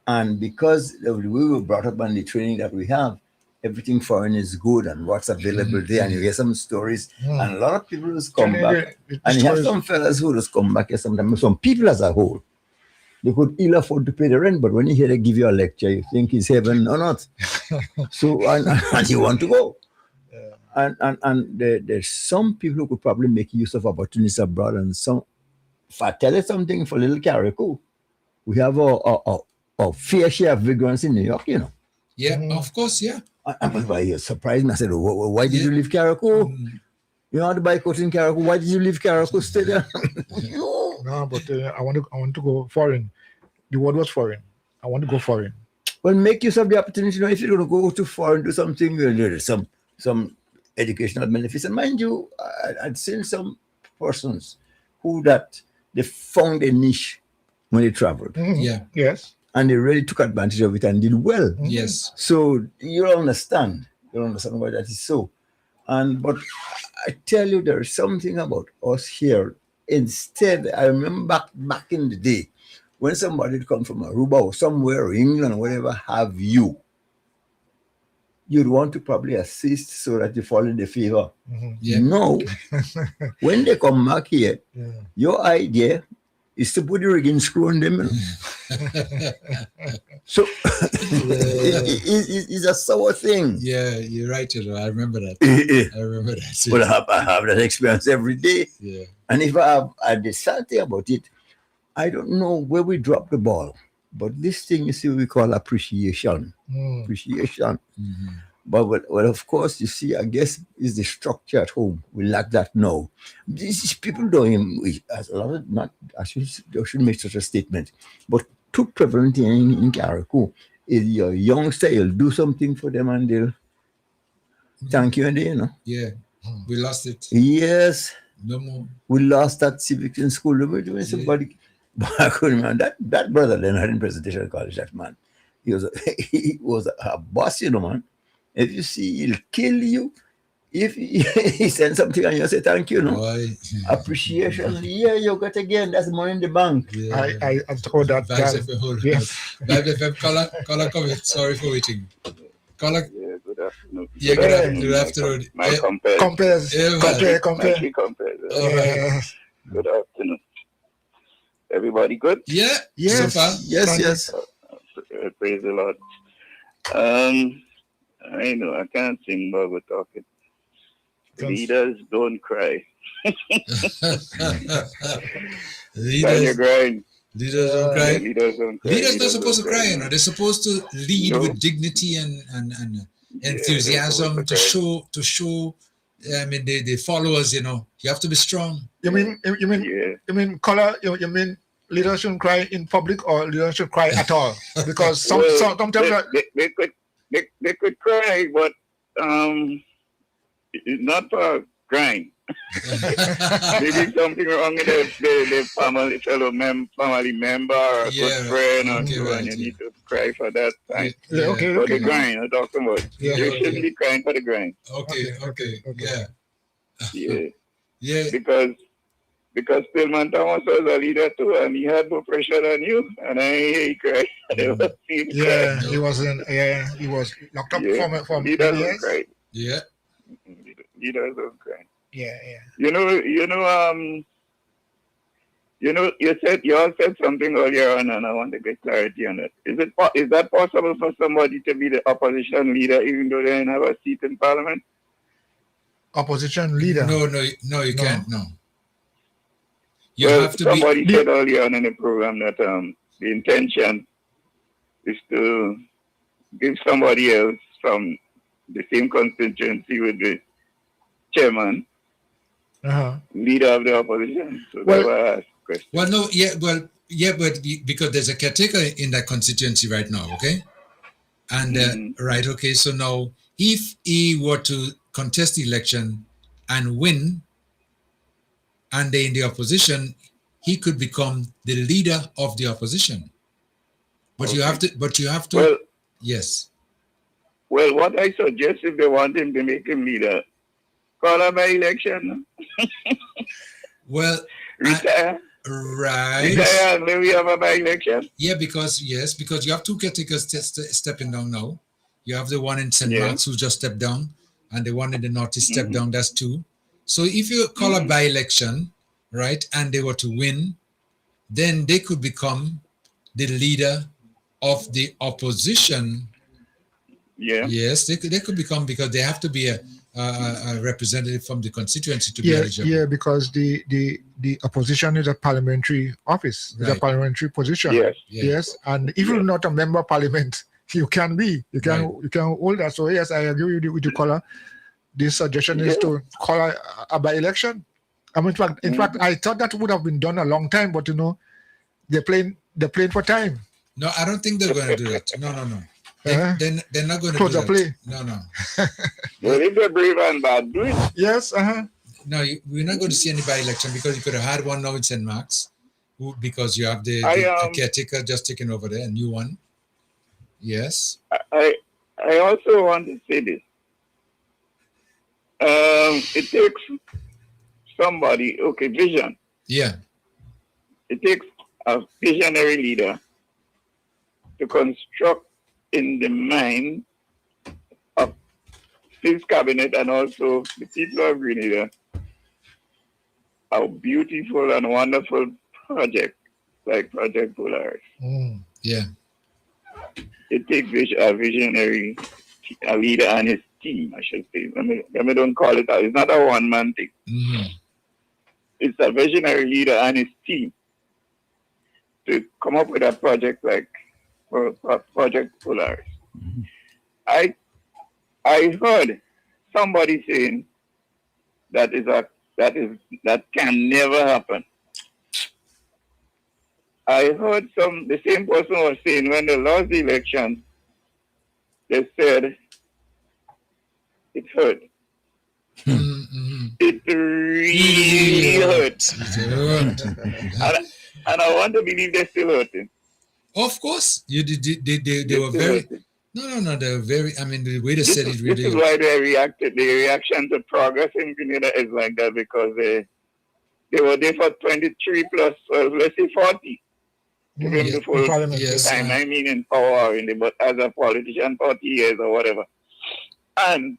And because we were brought up on the training that we have, everything foreign is good and what's available there, and you hear some stories, and a lot of people just come back, and you have some fellas who just come back here sometimes. Some people as a whole, they could ill afford to pay the rent, but when you hear they give you a lecture, you think it's heaven or not. So and you want to go. And there's some people who could probably make use of opportunities abroad, and some. If I tell you something for little Carriacou, we have a fair share of migrants in New York, you know. Yeah, of course, yeah. You surprised me. I said, why did you leave Carriacou? You know how to buy coats in Carriacou. Why did you leave Carriacou? Stay there. No, but I want to go foreign. The word was foreign. I want to go foreign. Well, make use of the opportunity. You know, if you're going to go to foreign, do something, there's some educational benefits. And mind you, I'd seen some persons who that they found a niche when they traveled. Yeah. Yes. And they really took advantage of it and did well. Yes. So you understand. You understand why that is so. But I tell you, there is something about us here. Instead, I remember back in the day, when somebody would come from Aruba or somewhere, or England or whatever, have you, you'd want to probably assist so that you fall in the favor. Yeah. No. When they come back here, your idea is to put the rigging screw on them. So it's a sour thing. Yeah, you're right. I remember that. I remember that. Well, I have that experience every day. Yeah. And if I decide about it, I don't know where we drop the ball. But this thing, you see, we call appreciation. Appreciation. But well, of course, you see, I guess is the structure at home. We lack that now. These people don't. A lot of not. I shouldn't make such a statement. But too prevalent in Carriacou is your youngster. You'll do something for them, and they'll thank you, and you know. Yeah, we lost it. Yes. No more. We lost that civics in school. Somebody, I couldn't remember that brother then had in presentation college. That man, he was a boss, you know, man. If you see, he'll kill you. If he sends something and you say thank you, no? Appreciation. Yeah, you got again. That's money in the bank. Yeah. I told that guy. Yes. Caller, come in. Sorry for waiting. Caller. Yeah, good afternoon. Yeah, good afternoon. My compare. All right. Good afternoon. Everybody good? Yeah. Yes. So far. Yes. Praise the Lord. I know I can't sing, but we're talking. Leaders don't cry. Leaders don't cry. Leaders don't cry. Leaders not supposed to cry, you know. They're supposed to lead with dignity and enthusiasm to show. I mean, the followers, you know. You have to be strong. You mean color? You mean leaders shouldn't cry in public, or leaders should cry at all? Because sometimes they could cry, but it's not for crying. Maybe something wrong with the family, family member or good friend or so, and you need to cry for that time. For the grind, I'm talking about. You shouldn't be crying for the grind. Okay. Yeah. Because Stillman Thomas was a leader too, and he had more pressure than you, and he cried. he wasn't. Yeah, he was locked up for leaders years. Don't cry. Yeah. Leaders don't cry. Yeah. You all said something earlier on, and I want to get clarity on it. Is that possible for somebody to be the opposition leader even though they don't have a seat in parliament? Opposition leader? No, you can't. No. Somebody said earlier on in the program that the intention is to give somebody else from the same constituency with the chairman, leader of the opposition. So that's why I asked the question. Well, no, but because there's a caretaker in that constituency right now, okay? And right, okay. So now, if he were to contest the election and win, and they're in the opposition, he could become the leader of the opposition. But you have to. Well, yes. Well, what I suggest, if they want him to make him leader, call a by-election. Well, retire. Right. Retire and then we have a by-election. Yeah, because you have two caretakers stepping down now. You have the one in St. Mark's who just stepped down, and the one in the Northeast stepped down. That's 2. So if you call a by-election, right, and they were to win, then they could become the leader of the opposition. Yeah. Yes, they could become, because they have to be a representative from the constituency to be eligible. Yeah, because the opposition is a parliamentary office. It's a parliamentary position. Yes. And if you're not a member of parliament, you can be. You can hold that. So yes, I agree with the caller. This suggestion is to call a by-election. I mean, in fact, I thought that would have been done a long time, but they're playing for time. No, I don't think they're going to do that. No. They're not going to close do the play. that. No. Well, if they're brave and bad, do it. Yes. No, we're not going to see any by-election, because you could have had one now in St. Mark's, because you have the caretaker just taking over there, a new one. Yes. I also want to say this. It takes somebody, vision. Yeah. It takes a visionary leader to construct in the mind of his cabinet and also the people of Grenada a beautiful and wonderful project like Project Polaris. Yeah. It takes a visionary, a leader and his team, I should say. Let me don't call it that. It's not a one-man thing. It's a visionary leader and his team to come up with a project like Project Polaris. I heard somebody saying that can never happen. I heard the same person was saying when they lost the election, they said it hurt. It really hurt. And I want to believe they're still hurting. Of course. They were very... No, they were very... I mean, the way they said it really... This is why they reacted. The reaction to progress in Grenada is like that, because they were there for 23 plus, let's say 40. To be the full time. I mean in power, but as a politician, 40 years or whatever. And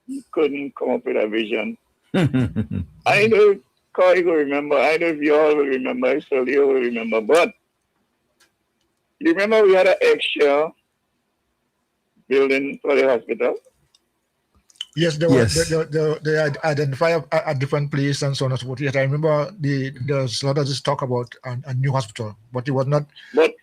he couldn't come up with a vision. I know Corey will remember. I know if you all will remember. So you will remember. But you remember we had an eggshell building for the hospital? Yes, they identify a different place and so on and so forth. Yes, I remember there's a lot of this talk about a new hospital, but it was not. But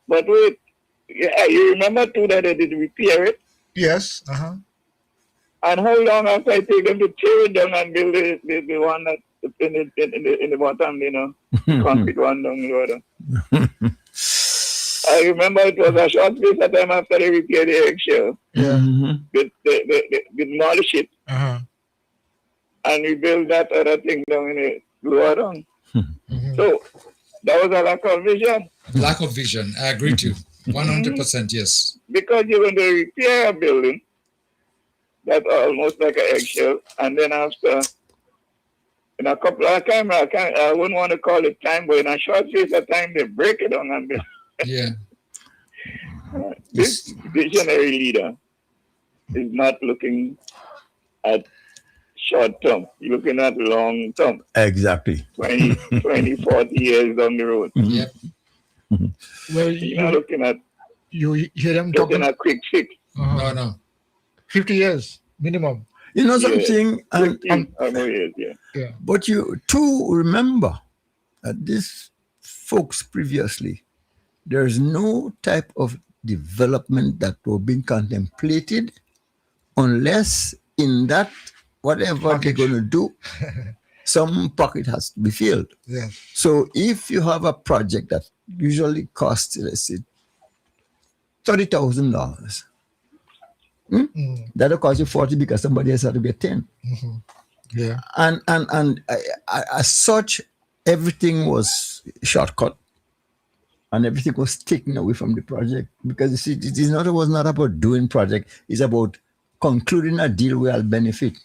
wait, you remember too that they did repair it? Yes. And how long after I take them to tear it down and build the one that in the bottom, concrete one down the water? I remember it was a short space of time after they repaired the eggshell. They demolished it. And we built that other thing down in the lower down. So that was a lack of vision. Lack of vision. I agree to you. 100%, yes. Because you're going to repair a building that's almost like an eggshell, and then after in a couple of times, I wouldn't want to call it time, but in a short space of time, they break it down and build. Yeah. This visionary leader is not looking at short term. You're looking at long term. Exactly. 20, 40 years down the road. Yep. Well, you're not looking at you hear them talking a quick fix. No. 50 years minimum. You know something? Yeah. But you too remember that these folks previously, there's no type of development that were being contemplated unless in that whatever they're going to do, some pocket has to be filled. Yes. So if you have a project that usually costs, let's say, $30,000, that'll cost you 40 because somebody else had to get 10. Yeah. And as such, everything was shortcut. And everything was taken away from the project because you see, it was not about doing project. It's about concluding a deal where I'll benefit.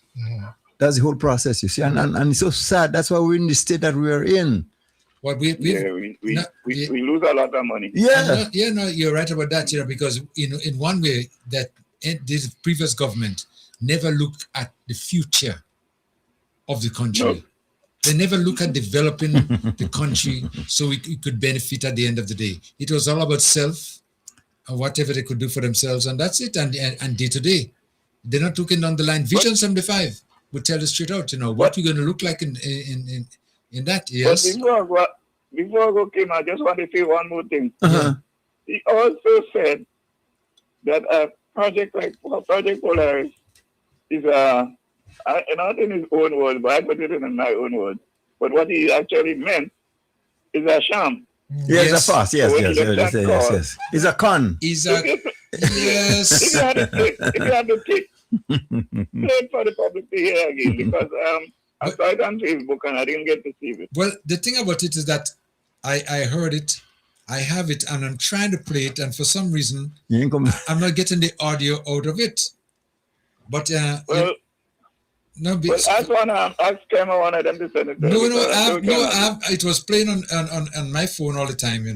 That's the whole process, you see. And it's so sad. That's why we're in the state that we are in. What we lose a lot of money. No, you're right about that, because in one way that this previous government never looked at the future of the country. No. They never look at developing the country so it could benefit at the end of the day. It was all about self and whatever they could do for themselves, and that's it. And day to day, they're not looking down the line. Vision 75 would tell us straight out, what we're going to look like in that. Yes. But before I go, Kim, I just want to say one more thing. He also said that a project like Project Polaris is not in his own words, but I put it in my own words. But what he actually meant is a sham. Yes, a farce. Yes. It's a con. Yes. If you had to take it for the public to hear again, because I saw it on Facebook and I didn't get to see it. Well, the thing about it is that I heard it, I have it, and I'm trying to play it, and for some reason, I'm not getting the audio out of it. But ask Kema one of them to send it. It was playing on my phone all the time,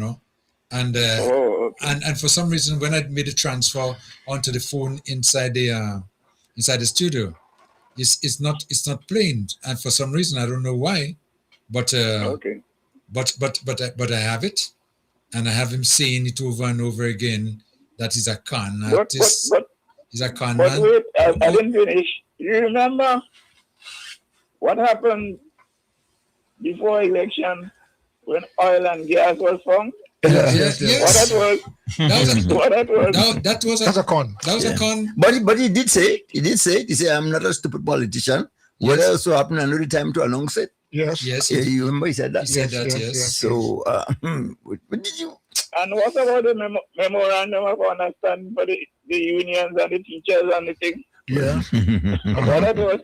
and and for some reason, when I made the transfer onto the phone inside the studio, it's not playing, and for some reason I don't know why, but but I have it, and I have him saying it over and over again that is a con. He's a con man. Wait, I didn't finish. You remember what happened before election when oil and gas was found? Yes. What that was a con. That was a con. But he did say, I'm not a stupid politician. What else will happen another time to announce it? Yes. You remember he said that? He said that, yes. So, what did you... And what about the memorandum of understanding for the unions and the teachers and the thing? Yeah. What that was?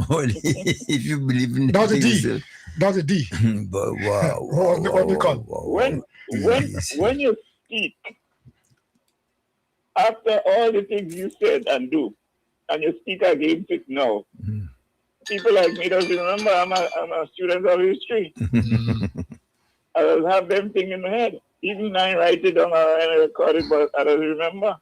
Well, if you believe in that was a D. That was a D. But wow. What we call? When you speak, after all the things you said and do, and you speak against it now, people like me don't remember I'm a student of history. I will have them thing in my head. Even I write it down and record it, but I don't remember.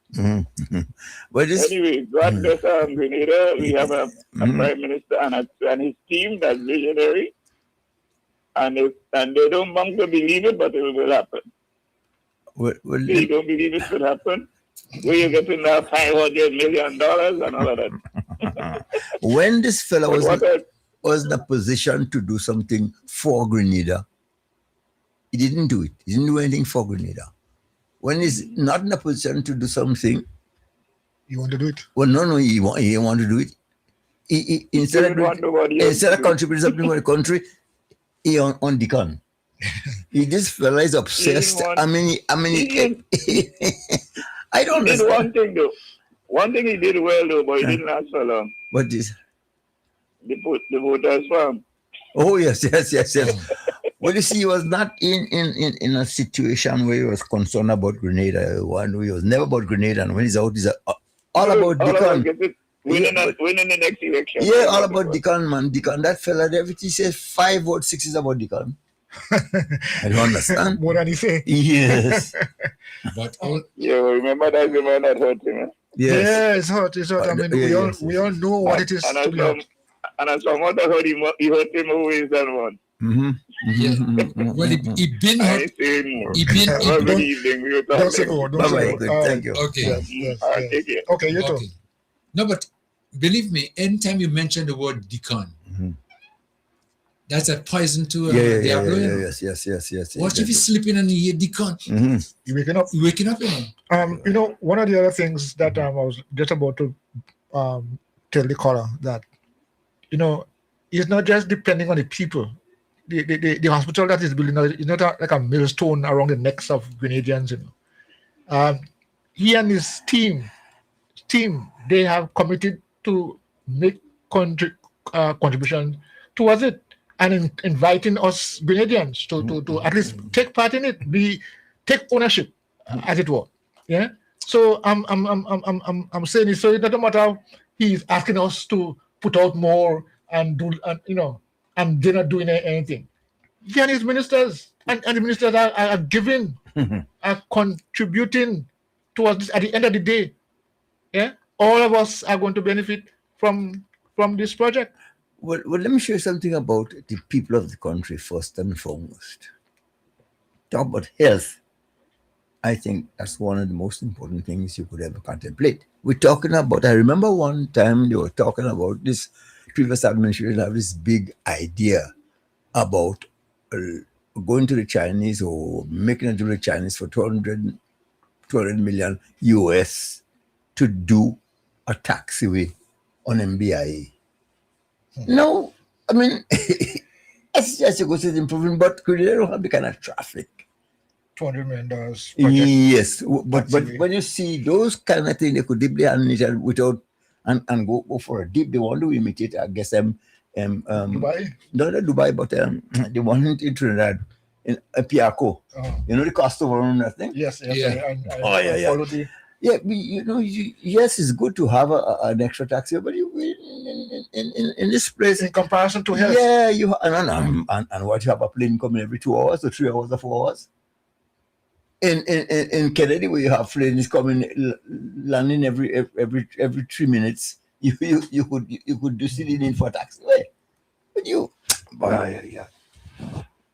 Anyway, God bless Grenada. We have a prime minister and his team that's visionary. And they don't want to believe it, but it will happen. They don't believe it will happen. Where you getting that $500 million and all of that. When this fellow was in a position to do something for Grenada, he didn't do it. He didn't do anything for Grenada. When he's not in a position to do something, you want to do it? Well, no, he want to do it. He instead of contributing something for the country, he on the con. This fella is obsessed. I mean, I don't understand. He did one thing though. One thing he did well though, but he didn't last so long. What is? The voters farm. Oh yes. Well, you see, he was not in a situation where he was concerned about Grenada. He was never about Grenada, and when he's out, he's all about Deacon. Winning the next election. Yeah, all about Deacon, man. Deacon, that fella, everything says 5 votes, 6 is about Deacon. I don't understand. More than he say. Yes. But remember that's the man that hurt him. Yes. Yeah, it's hot. I mean, we all know what it is to be hot. And as someone that hurt him, he hurt him always than one. Well, he been hurt. Good evening. Don't say go. Bye-bye. Thank you. Okay. Yes. Take care. Okay, you too. No, but believe me, anytime you mention the word deacon, that's a poison to Yes. What if he's sleeping and you hear deacon? You waking up? You waking up, one of the other things that I was just about to tell the caller that, it's not just depending on the people. The hospital that is building is not like a millstone around the necks of Grenadians. He and his team, they have committed to make contribution towards it and inviting us Grenadians to at least take part in it, take ownership, as it were. Yeah. So I'm saying it. So it doesn't matter. He's asking us to put out more and do, and they're not doing anything. He and his ministers and the ministers are giving, are contributing towards this. At the end of the day, yeah, all of us are going to benefit from this project. Well, let me show you something about the people of the country first and foremost. Talk about health. I think that's one of the most important things you could ever contemplate. We're talking about, I remember one time they were talking about this, previous administration have this big idea about going to the Chinese or making it to the Chinese for 200 million US to do a taxiway on MBIA. No, I mean, it's just a good improvement, but they don't have the kind of traffic. $200 million project. Yes, but when you see those kind of things, they could deeply manage it without and go for a deep. They want to imitate, I guess, Dubai? No, not Dubai, but the one in Trinidad, in Piarco. Oh. You know the cost overrun that thing? Yes. Yeah. I follow the. Yeah, yes, it's good to have an extra taxi, but in this place, in comparison to health, yeah, you and what you have a plane coming every 2 hours or 3 hours or 4 hours. In Kennedy, where you have planes coming landing every 3 minutes, you could do see the need for a taxiway. But you,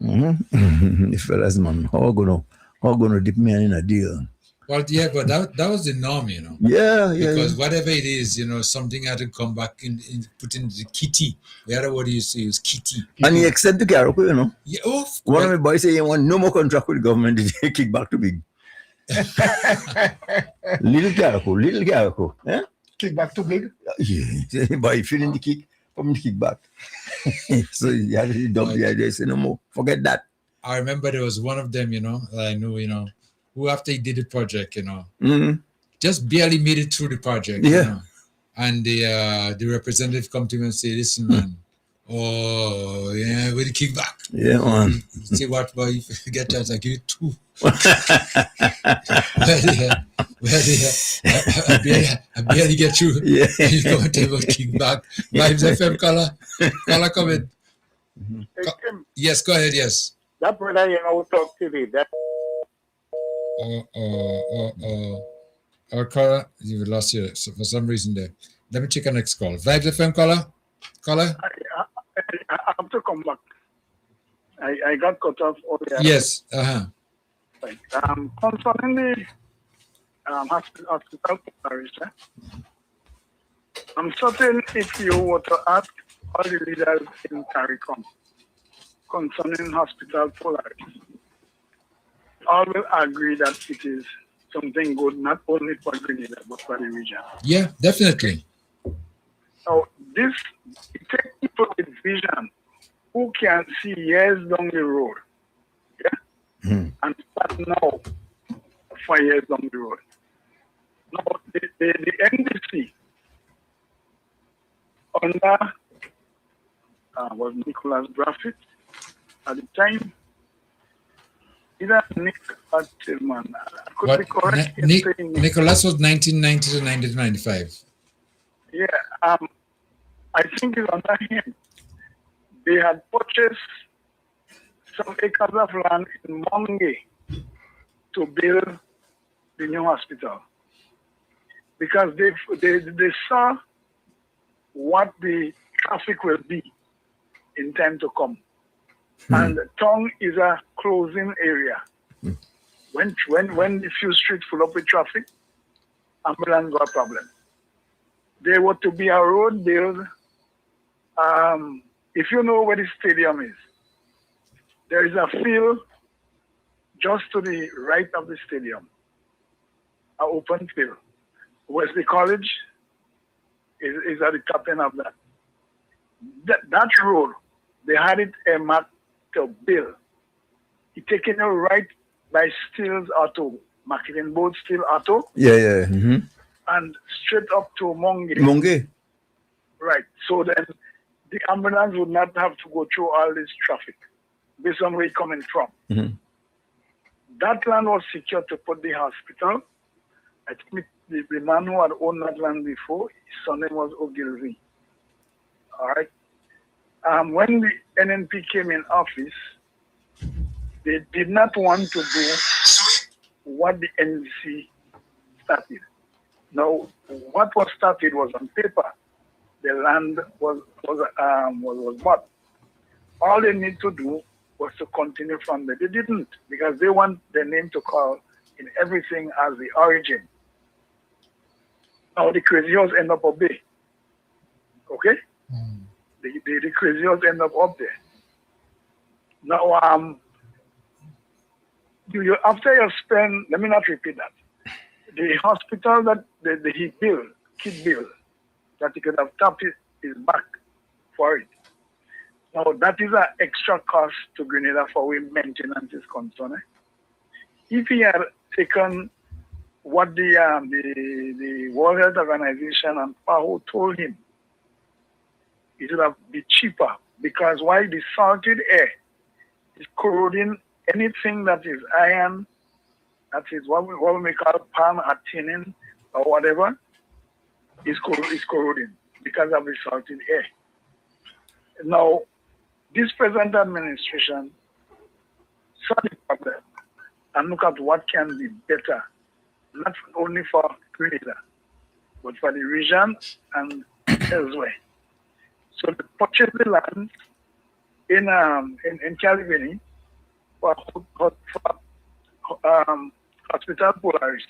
These fellas, man, how gonna dip me in a deal? Well, yeah, but that was the norm, you know. Yeah. Because whatever it is, you know, something had to come back put in the kitty. The other word you say is kitty. And he extended to Carrico, you know. Yeah, one of my boys say he want no more contract with the government. He kick back to big. Little Carrico, eh? Kick back to big. Yeah, but if you didn't kick, come kick back. So you had to dump the idea. Say no more. Forget that. I remember there was one of them, you know, I knew, you know, who after he did the project, you know, just barely made it through the project. Yeah. You know? And the representative come to me and say, listen, man, oh, yeah, with the kickback. Yeah, man. Say what, boy, if you get that, I give you 2. I barely get through. Yeah. You go and tell about kickback. Vibes FM, caller, come in. Hey, Tim, Yes, go ahead, yes. that brother, you know, talk today. That Our caller, you lost you for some reason there. Let me check our next call. Vibes FM caller? I have to come back. I got cut off earlier. Yes. Right. Concerning the hospital Polaris, I'm certain if you were to ask all the leaders in CARICOM concerning hospital Polaris, all will agree that it is something good, not only for Grenada, but for the region. Yeah, definitely. So it takes people with vision who can see years down the road, and start now 5 years down the road. Now, the NDC under was Nicholas Braffett at the time. Either Nick or Tillman. I could be correct in saying Nicholas was 1990 to 1995. Yeah, I think it's under him. They had purchased some acres of land in Monge to build the new hospital because they saw what the traffic will be in time to come. And Tong is a closing area. When the few streets full up with traffic, ambulance got a problem. There were to be a road built. If you know where the stadium is, there is a field just to the right of the stadium, an open field. Wesley College is at the top end of that. That road, they had it marked to build. It taken you right by Steele's Auto, marketing board Steel Auto. Yeah. And straight up to Monge. Right. So then the ambulance would not have to go through all this traffic based on where it's coming from. That land was secured to put the hospital. I think the man who had owned that land before, his son name was Ogilvy. All right. When the NNP came in office, They did not want to do what the NDC started. Now, what was started was on paper. The land was bought. All they need to do was to continue from there. They didn't, because they want their name to call in everything as the origin. Now the crazy horse end up there. Okay? The crazy horse end up there. Now, you after you spend, let me not repeat that. The hospital that he built, kid built, that he could have tapped his back for it. Now that is an extra cost to Grenada for where maintenance is concerned. If he had taken what the World Health Organization and FAO told him, it would have been cheaper, because why? The salted air is corroding anything that is iron, that is what we may call pan-actinin or whatever, is corroding because of the salted air. Now, this present administration saw the problem and look at what can be better, not only for Grenada, but for the region and elsewhere. So they purchased the land in Calvini for Hospital Polaris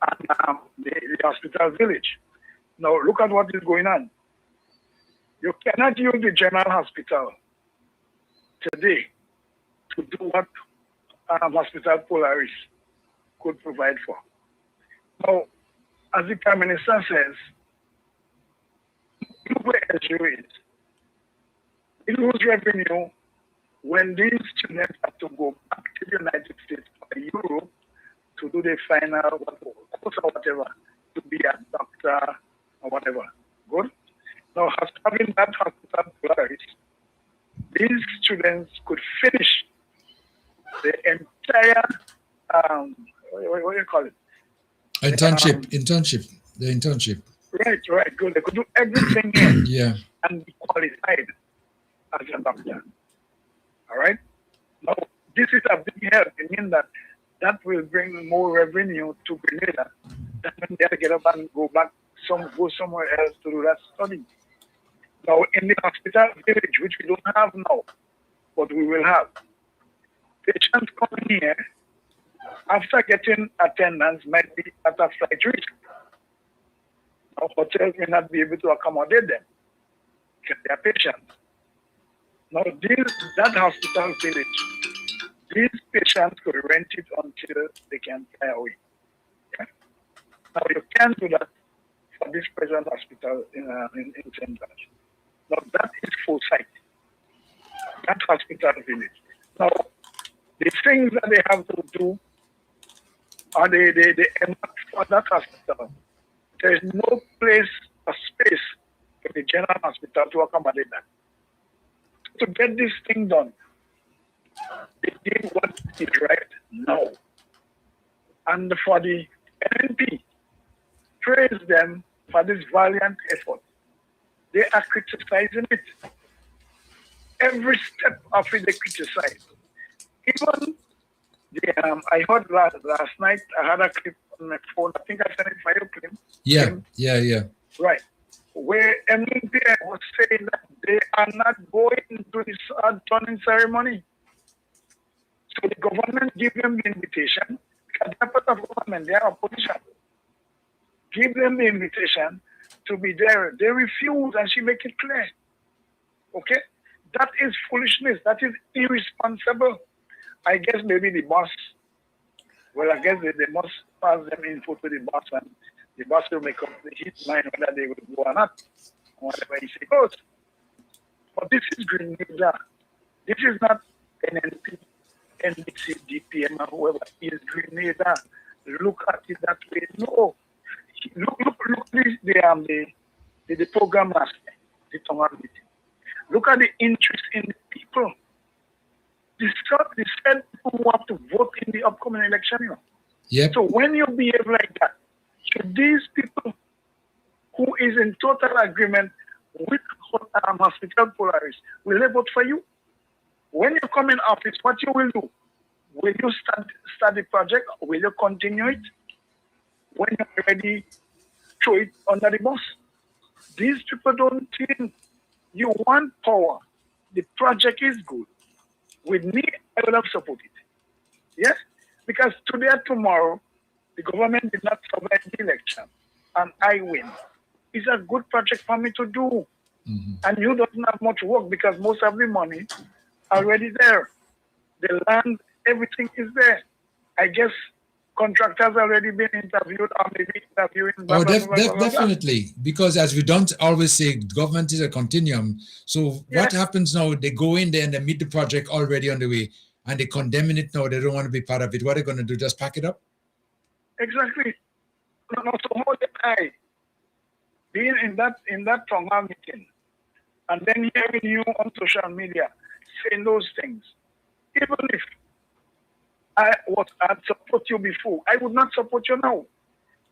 and the hospital village. Now look at what is going on. You cannot use the general hospital today to do what Hospital Polaris could provide for. Now, as the Prime Minister says, it lose revenue when these students have to go back to the United States or Europe to do the final course or whatever, to be a doctor or whatever. Good? Now, having that hospital Polaris, these students could finish the entire, what do you call it? Internship. Right, good. They could do everything here Yeah. and be qualified as a doctor. All right? Now, this is a big help. It means that will bring more revenue to Grenada. That means they have to get up and go somewhere else to do that study. Now, in the hospital village, which we don't have now, but we will have, patients coming here after getting attendance might be at a flight risk. Now, hotels may not be able to accommodate them because they are patients. Now, that hospital village, these patients could rent it until they can fly away. Yeah? Now, you can't do that for this present hospital in St. George. Now, that is foresight. That hospital village. Now, the things that they have to do are they for that hospital. There is no place or space for the general hospital to accommodate that. To get this thing done, they did what is right now. And for the NNP, praise them for this valiant effort. They are criticizing it. Every step of it they criticize. Even I heard last night, I had a clip on my phone. I think I sent it for you, clip. Yeah. Right. Where MNPA was saying that they are not going to this turning ceremony. So the government give them the invitation, because they're part of government, they are opposition. Give them the invitation to be there. They refuse, and she make it clear. Okay? That is foolishness. That is irresponsible. I guess maybe the boss, well, I guess they must pass them info to the boss, and the boss will make up his mind whether they will go or not, whatever he goes. But this is Grenada. This is not NNP, NDC, DPM, or whoever. It is Grenada. Look at it that way. No. Look the program last night, the Tsunami meeting. Look at the interest in the people. They said people who have to vote in the upcoming election. You know? Yep. So when you behave like that, should these people who is in total agreement with Hospital Polaris, will they vote for you? When you come in office, what you will do? Will you start the project? Will you continue it? When you're ready, throw it under the bus. These people don't think. You want power. The project is good. With me, I will have support it. Yes? Because today or tomorrow, the government did not survive the election, and I win. It's a good project for me to do. And you don't have much work because most of the money already there. The land, everything is there. I guess contractors already been interviewed or maybe interviewing. Oh, definitely. Because as we don't always say, government is a continuum. So what happens now? They go in there and they meet the project already on the way, and they condemn it now. They don't want to be part of it. What are they going to do? Just pack it up? Exactly. No, so how did I being in that town hall meeting and then hearing you on social media saying those things, even if I'd support you before, I would not support you now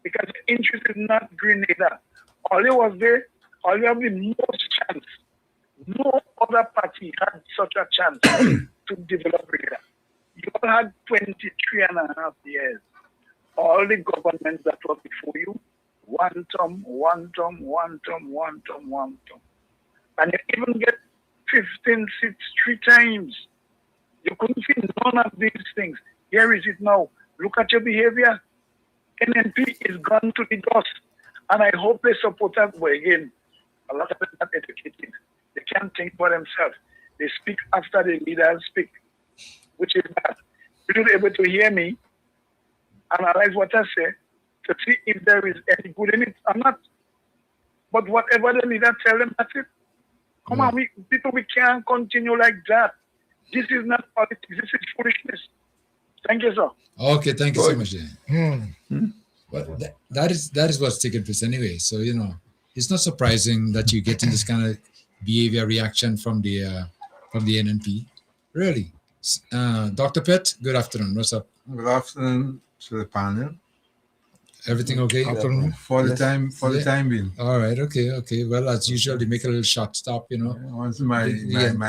because the interest is not Grenada. All you was there, all you have the most chance. No other party had such a chance to develop Grenada. You all had 23.5 years. All the governments that were before you, one term. And you even get 15 seats 3 times. You couldn't see none of these things. Here is it now. Look at your behavior. NNP is gone to the dust. And I hope they support us. But again, a lot of them are not educated. They can't think for themselves. They speak after the leaders speak, which is bad. You're not able to hear me, analyze what I say, to see if there is any good in it or not. But whatever the leader tell them, that's it. Come on, we can't continue like that. This is not politics. This is foolishness. Thank you, sir. Okay, thank you so much. But that is what's taking place anyway. So it's not surprising that you get in this kind of behavior reaction from the NNP. Really, Dr. Pett. Good afternoon. What's up? Good afternoon to the panel. Everything okay? For the time being. All right. Okay. Well, as usual, they make a little short stop. Once my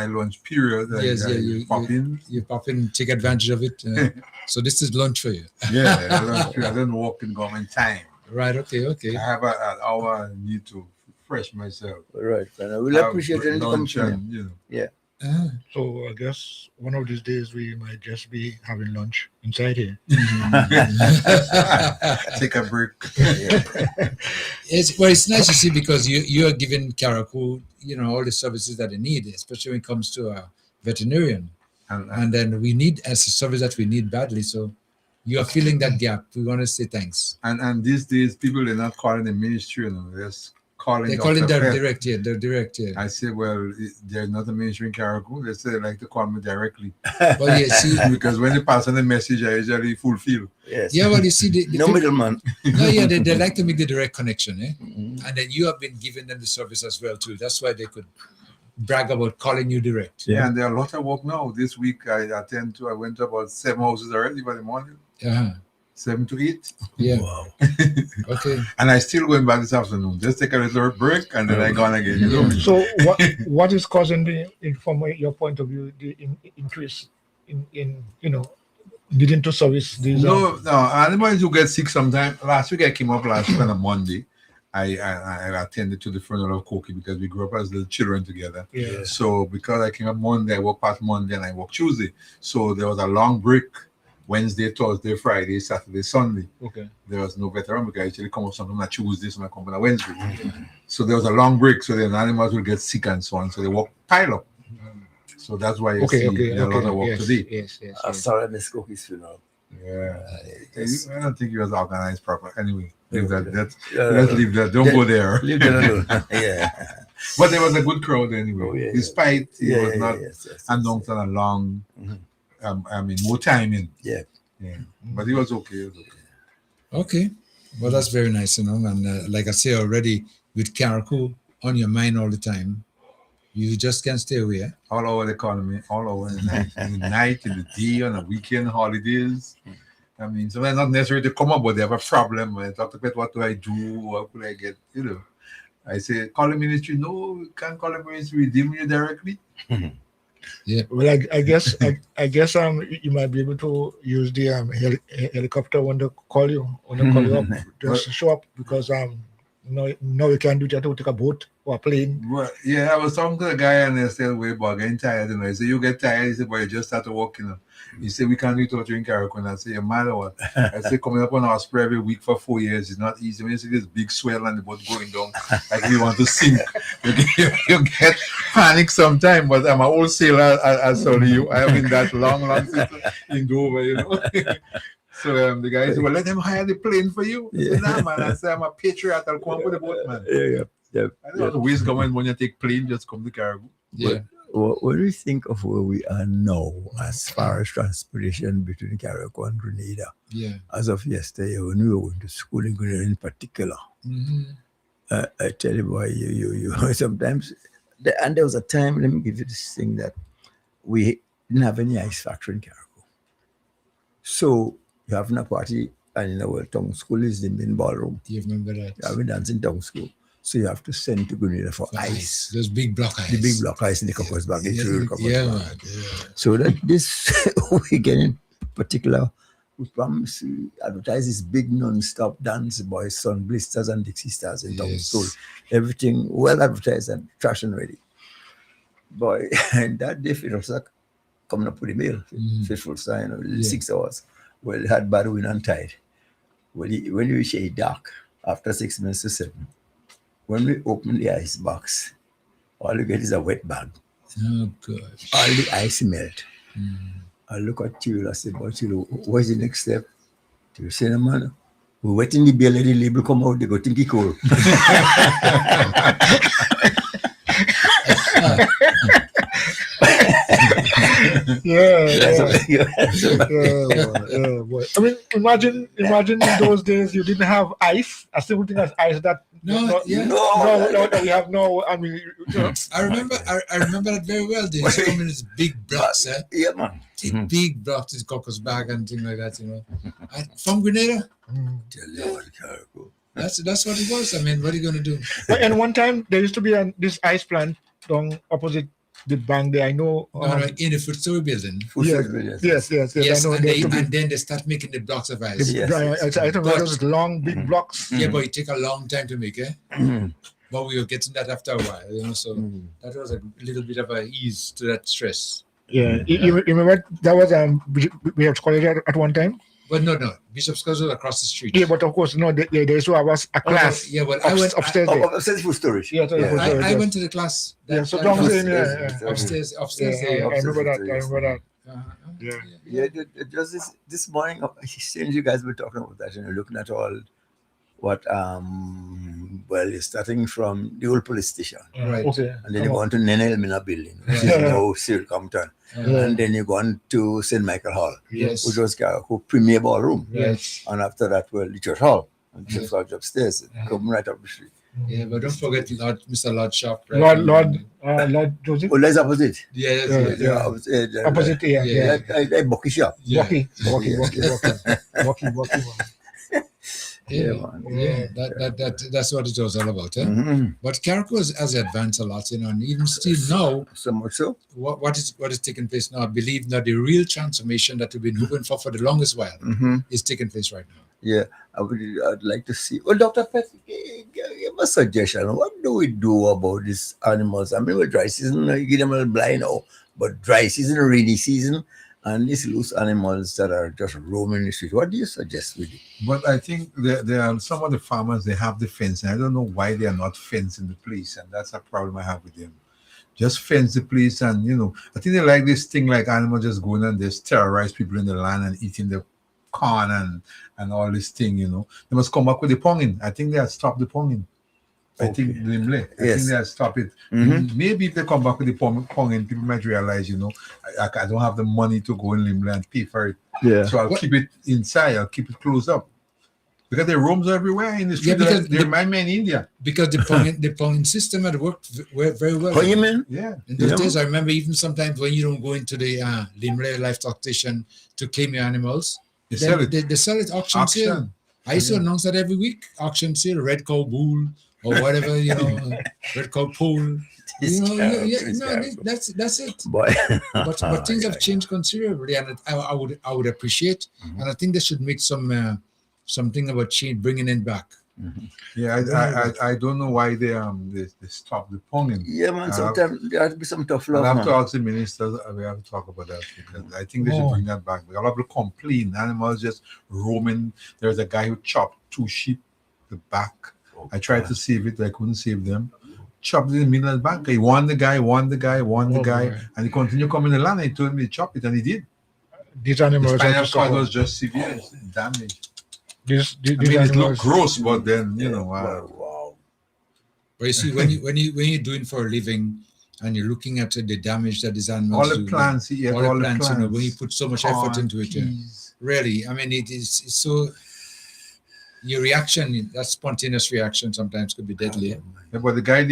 lunch period. You pop in, take advantage of it. So this is lunch for you. Yeah, lunch period. I don't work in government time. Right. Okay. I have an hour. I need to refresh myself. Right. And I will appreciate any comment. Yeah. So I guess one of these days we might just be having lunch inside here. Take a break. It's nice to see because you are giving Carriacou, all the services that they need, especially when it comes to a veterinarian. And then we need as a service that we need badly. So you are filling that gap. We want to say thanks. And these days people are not calling the ministry, they're calling. They call it direct here. They're direct here. I say, well, they're not a ministry in Carriacou. They say they like to call me directly. Well, see, because when they pass on the message, I usually fulfill. Yes. Yeah, well, you see, no middleman. They like to make the direct connection, And then you have been giving them the service as well too. That's why they could brag about calling you direct. Yeah, and there are a lot of work now. This week I went to about 7 houses already by the morning. 7 to 8. Yeah. Wow. Okay. And I still going back this afternoon. Just take a little break and then I go on again. So what is causing from your point of view, the increase in needing to service these? No. Anybody who gets sick sometime. Last week I came up on a Monday. I attended to the funeral of Koki because we grew up as little children together. Yeah. So because I came up Monday, I worked past Monday and I worked Tuesday. So there was a long break. Wednesday, Thursday, Friday, Saturday, Sunday. Okay. There was no veteran because I usually come up something on Tuesday, so I come on a Wednesday. So there was a long break, so then animals will get sick and so on. So they work pile up. So that's why you see a lot of work today. Yes. Sorry, I missed Cookie's funeral. Yeah. I don't think it was organized proper. Anyway, let's leave that. Don't go there. Leave that alone. Yeah. But there was a good crowd anyway. Despite it was not announced on a long more time in. Yeah. But it was okay. Okay. Well, that's very nice, And like I say already, with Carriacou on your mind all the time, you just can't stay away. All over the economy, all over the night, in the night, in the day, on the weekend, holidays. So they're not necessary to come up, but they have a problem. I talk about what do I do? What could I get? I say, call the ministry. No, you can't call the ministry. We deal with you directly. Yeah. Well, I guess you might be able to use the helicopter when they call you up, just to show up, because no, you can't do that. To take a boat or a plane. Well, yeah, I was talking to a guy and they said, "Way about getting tired." He said, "You get tired." He said, "But you just start to walk." He said, "We can't do it without you in Carriacou." I said, "You're mad or what?" I said, "Coming up on our spray every week for 4 years is not easy. When you see this big swell and the boat going down, like we want to sink, you get panic sometimes." But I'm an old sailor. I saw you. I have been that long in Dover, So the guy said, "Well, let them hire the plane for you." I said, "Nah, man." I said, "I'm a patriot. I'll come up with the boat, man." Yeah. I don't know the waste government when you take plane, just come to Caribou. Yeah. What do you think of where we are now as far as transportation between Carriacou and Grenada? Yeah. As of yesterday, when we were going to school in Grenada in particular, I tell you, boy, you sometimes, and there was a time, let me give you this thing, that we didn't have any ice factory in Carriacou. So you have a party, and tongue school is the main ballroom. Do you remember that? You have a dancing tongue school. So you have to send to Grenada for ice. Those big block ice. The big block ice in the cockers bag. Yeah. So that this weekend in particular, we promise to advertise this big non-stop dance by Sun Blisters and Dixie Stars in town. So everything well advertised and trash and ready. Boy, and that day it was like coming up with the mail, faithful sign, 6 hours. Well, it had bad wind and tide. When you reach a dark, after 6 minutes to 7, when we open the ice box, all you get is a wet bag. Oh, gosh. All the ice melt. I look at you, I say, "But what's the next step?" You say, "No, man, we're wetting the beer, let the label come out, they go think it's cold." Boy. I mean, imagine in those days you didn't have ice. A simple thing as ice that No, that we have no. I mean, I remember that very well. They used to come in these big blocks, Yeah, man. Big blocks, this cockles bag and things like that, And from Grenada. That's what it was. I mean, what are you going to do? And one time there used to be this ice plant down opposite the bank there. I know. In the food story building. Yes. Yes, I know. and then they start making the blocks of ice. I don't know those long, big blocks. Yeah, but it take a long time to make, But we were getting that after a while, so that was a little bit of a ease to that stress. Yeah, you remember that was Bishop's College at one time? But no, Bishop's College was across the street. Yeah, but of course, no, there was a class. Yeah, well, I went upstairs. Upstairs food storage. Yeah, I went to the class. Upstairs. There. I remember that. Just this morning, since you guys were talking about that, looking at all what you're starting from the old police station, right? Okay. And then you go on to Nene Elmina building, which is now Cyril Compton, and then you go on to St. Michael Hall, which was Carriacou premier ballroom, and after that, the church hall, and the church lodge upstairs, come right up the street. Yeah, but don't forget Mr. Lord Shop, right? Lord Joseph. Oh, that's opposite. Opposite. Yeah. Like Bucky shop. Bucky. That's what it was all about. But Carriacou has advanced a lot, and even still now, so much so. What is taking place now? I believe that the real transformation that we've been hoping for the longest while is taking place right now. Yeah, I'd like to see. Well, Dr. Pet, give a suggestion. What do we do about these animals? I mean, with dry season, you get them all blind now, but dry season, rainy season, and these loose animals that are just roaming the street. What do you suggest with it? But I think there are some of the farmers, they have the fence. And I don't know why they are not fencing the place. And that's a problem I have with them. Just fence the place. And, I think they like this thing like animals just going and just terrorize people in the land and eating the corn and all this thing, They must come back with the ponging. I think they have stopped the ponging. I think Limle. I think they have stopped it. Maybe if they come back with the ponging, people might realize, I don't have the money to go in Limle and pay for it. Yeah. So I'll keep it inside. I'll keep it closed up. Because there are rooms everywhere in the street. They remind me in India. Because the ponging system had worked very well. Oh, you mean? Yeah. In those days, I remember even sometimes when you don't go into the Limle livestock station to claim your animals, they sell it auctions here. I used to announce that every week. Auction sale, red cow bull or whatever, red cow pole. That's it. Boy. but things have changed considerably, and I would appreciate, and I think they should make something about change, bringing it back. Yeah, I don't know why they stop the ponging. Yeah, man. Sometimes there has to be some tough love. I have to ask the ministers. We have to talk about that because I think they should bring that back. A lot of people complain animals just roaming. There's a guy who chopped 2 sheep the back. I tried to save it, but I couldn't save them. Chopped it in the middle of the back. He won the guy, and he continued coming in the land. He told me to chop it, and he did. These animals the spinal cord was just severe damage. It looked gross, but then wow. But you see, when you're doing for a living and you're looking at the damage that these animals all the do, plants, when you put so much effort into it, really, I mean, it's so. Your reaction, that spontaneous reaction, sometimes could be deadly. Yeah, but the guy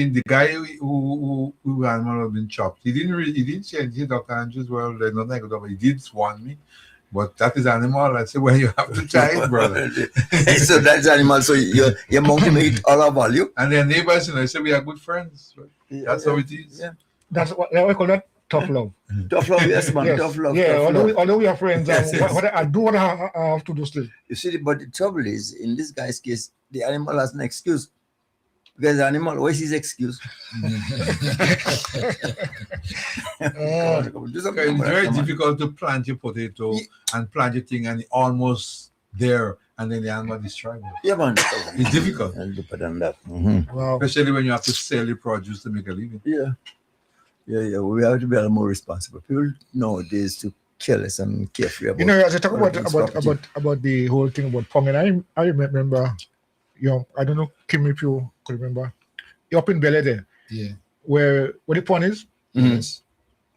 who animal had been chopped, he didn't say anything, Dr. Andrews. Well, there's nothing I could do, but he did warn me. But that is animal. I said, well, you have to try it, brother. So that's animal. So your monkey made all our value. And their neighbors, I said, we are good friends. Right? That's how it is. Yeah. That's what we call that tough love. Tough love, yes, man. Yes. Tough love. Yeah, tough although we are friends, I do what I have to do still. You see, but the trouble is, in this guy's case, the animal has an excuse. Because the animal always is excuse. It's very difficult to plant your potato and plant your thing and almost there, and then the animal destroys it. Yeah, man. It's difficult. Wow. Especially when you have to sell your produce to make a living. Yeah. We have to be a little more responsible. People nowadays to careless and carefree about. As I talk about the whole thing about ponging, I remember. I don't know, Kim, if you could remember. You're up in Bele there. Yeah. Where the pond is? Yes.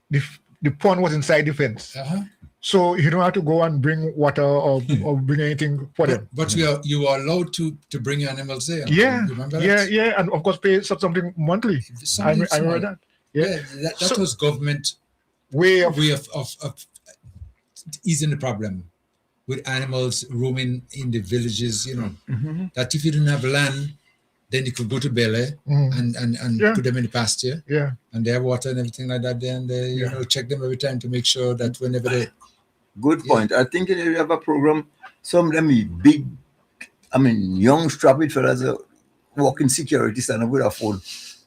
The pond was inside the fence. Uh-huh. So you don't have to go and bring water or bring anything for them. But you are allowed to bring animals there. Yeah. You remember that? Yeah, and of course pay something monthly. I remember that. Yeah. That was government way of easing the problem. With animals roaming in the villages, that if you didn't have land, then you could go to Bele and put them in the pasture. Yeah. And they have water and everything like that there, and they check them every time to make sure that whenever they. Good point. I think if you have a program, some of them big, young strappy fellas walking security stand up with a phone.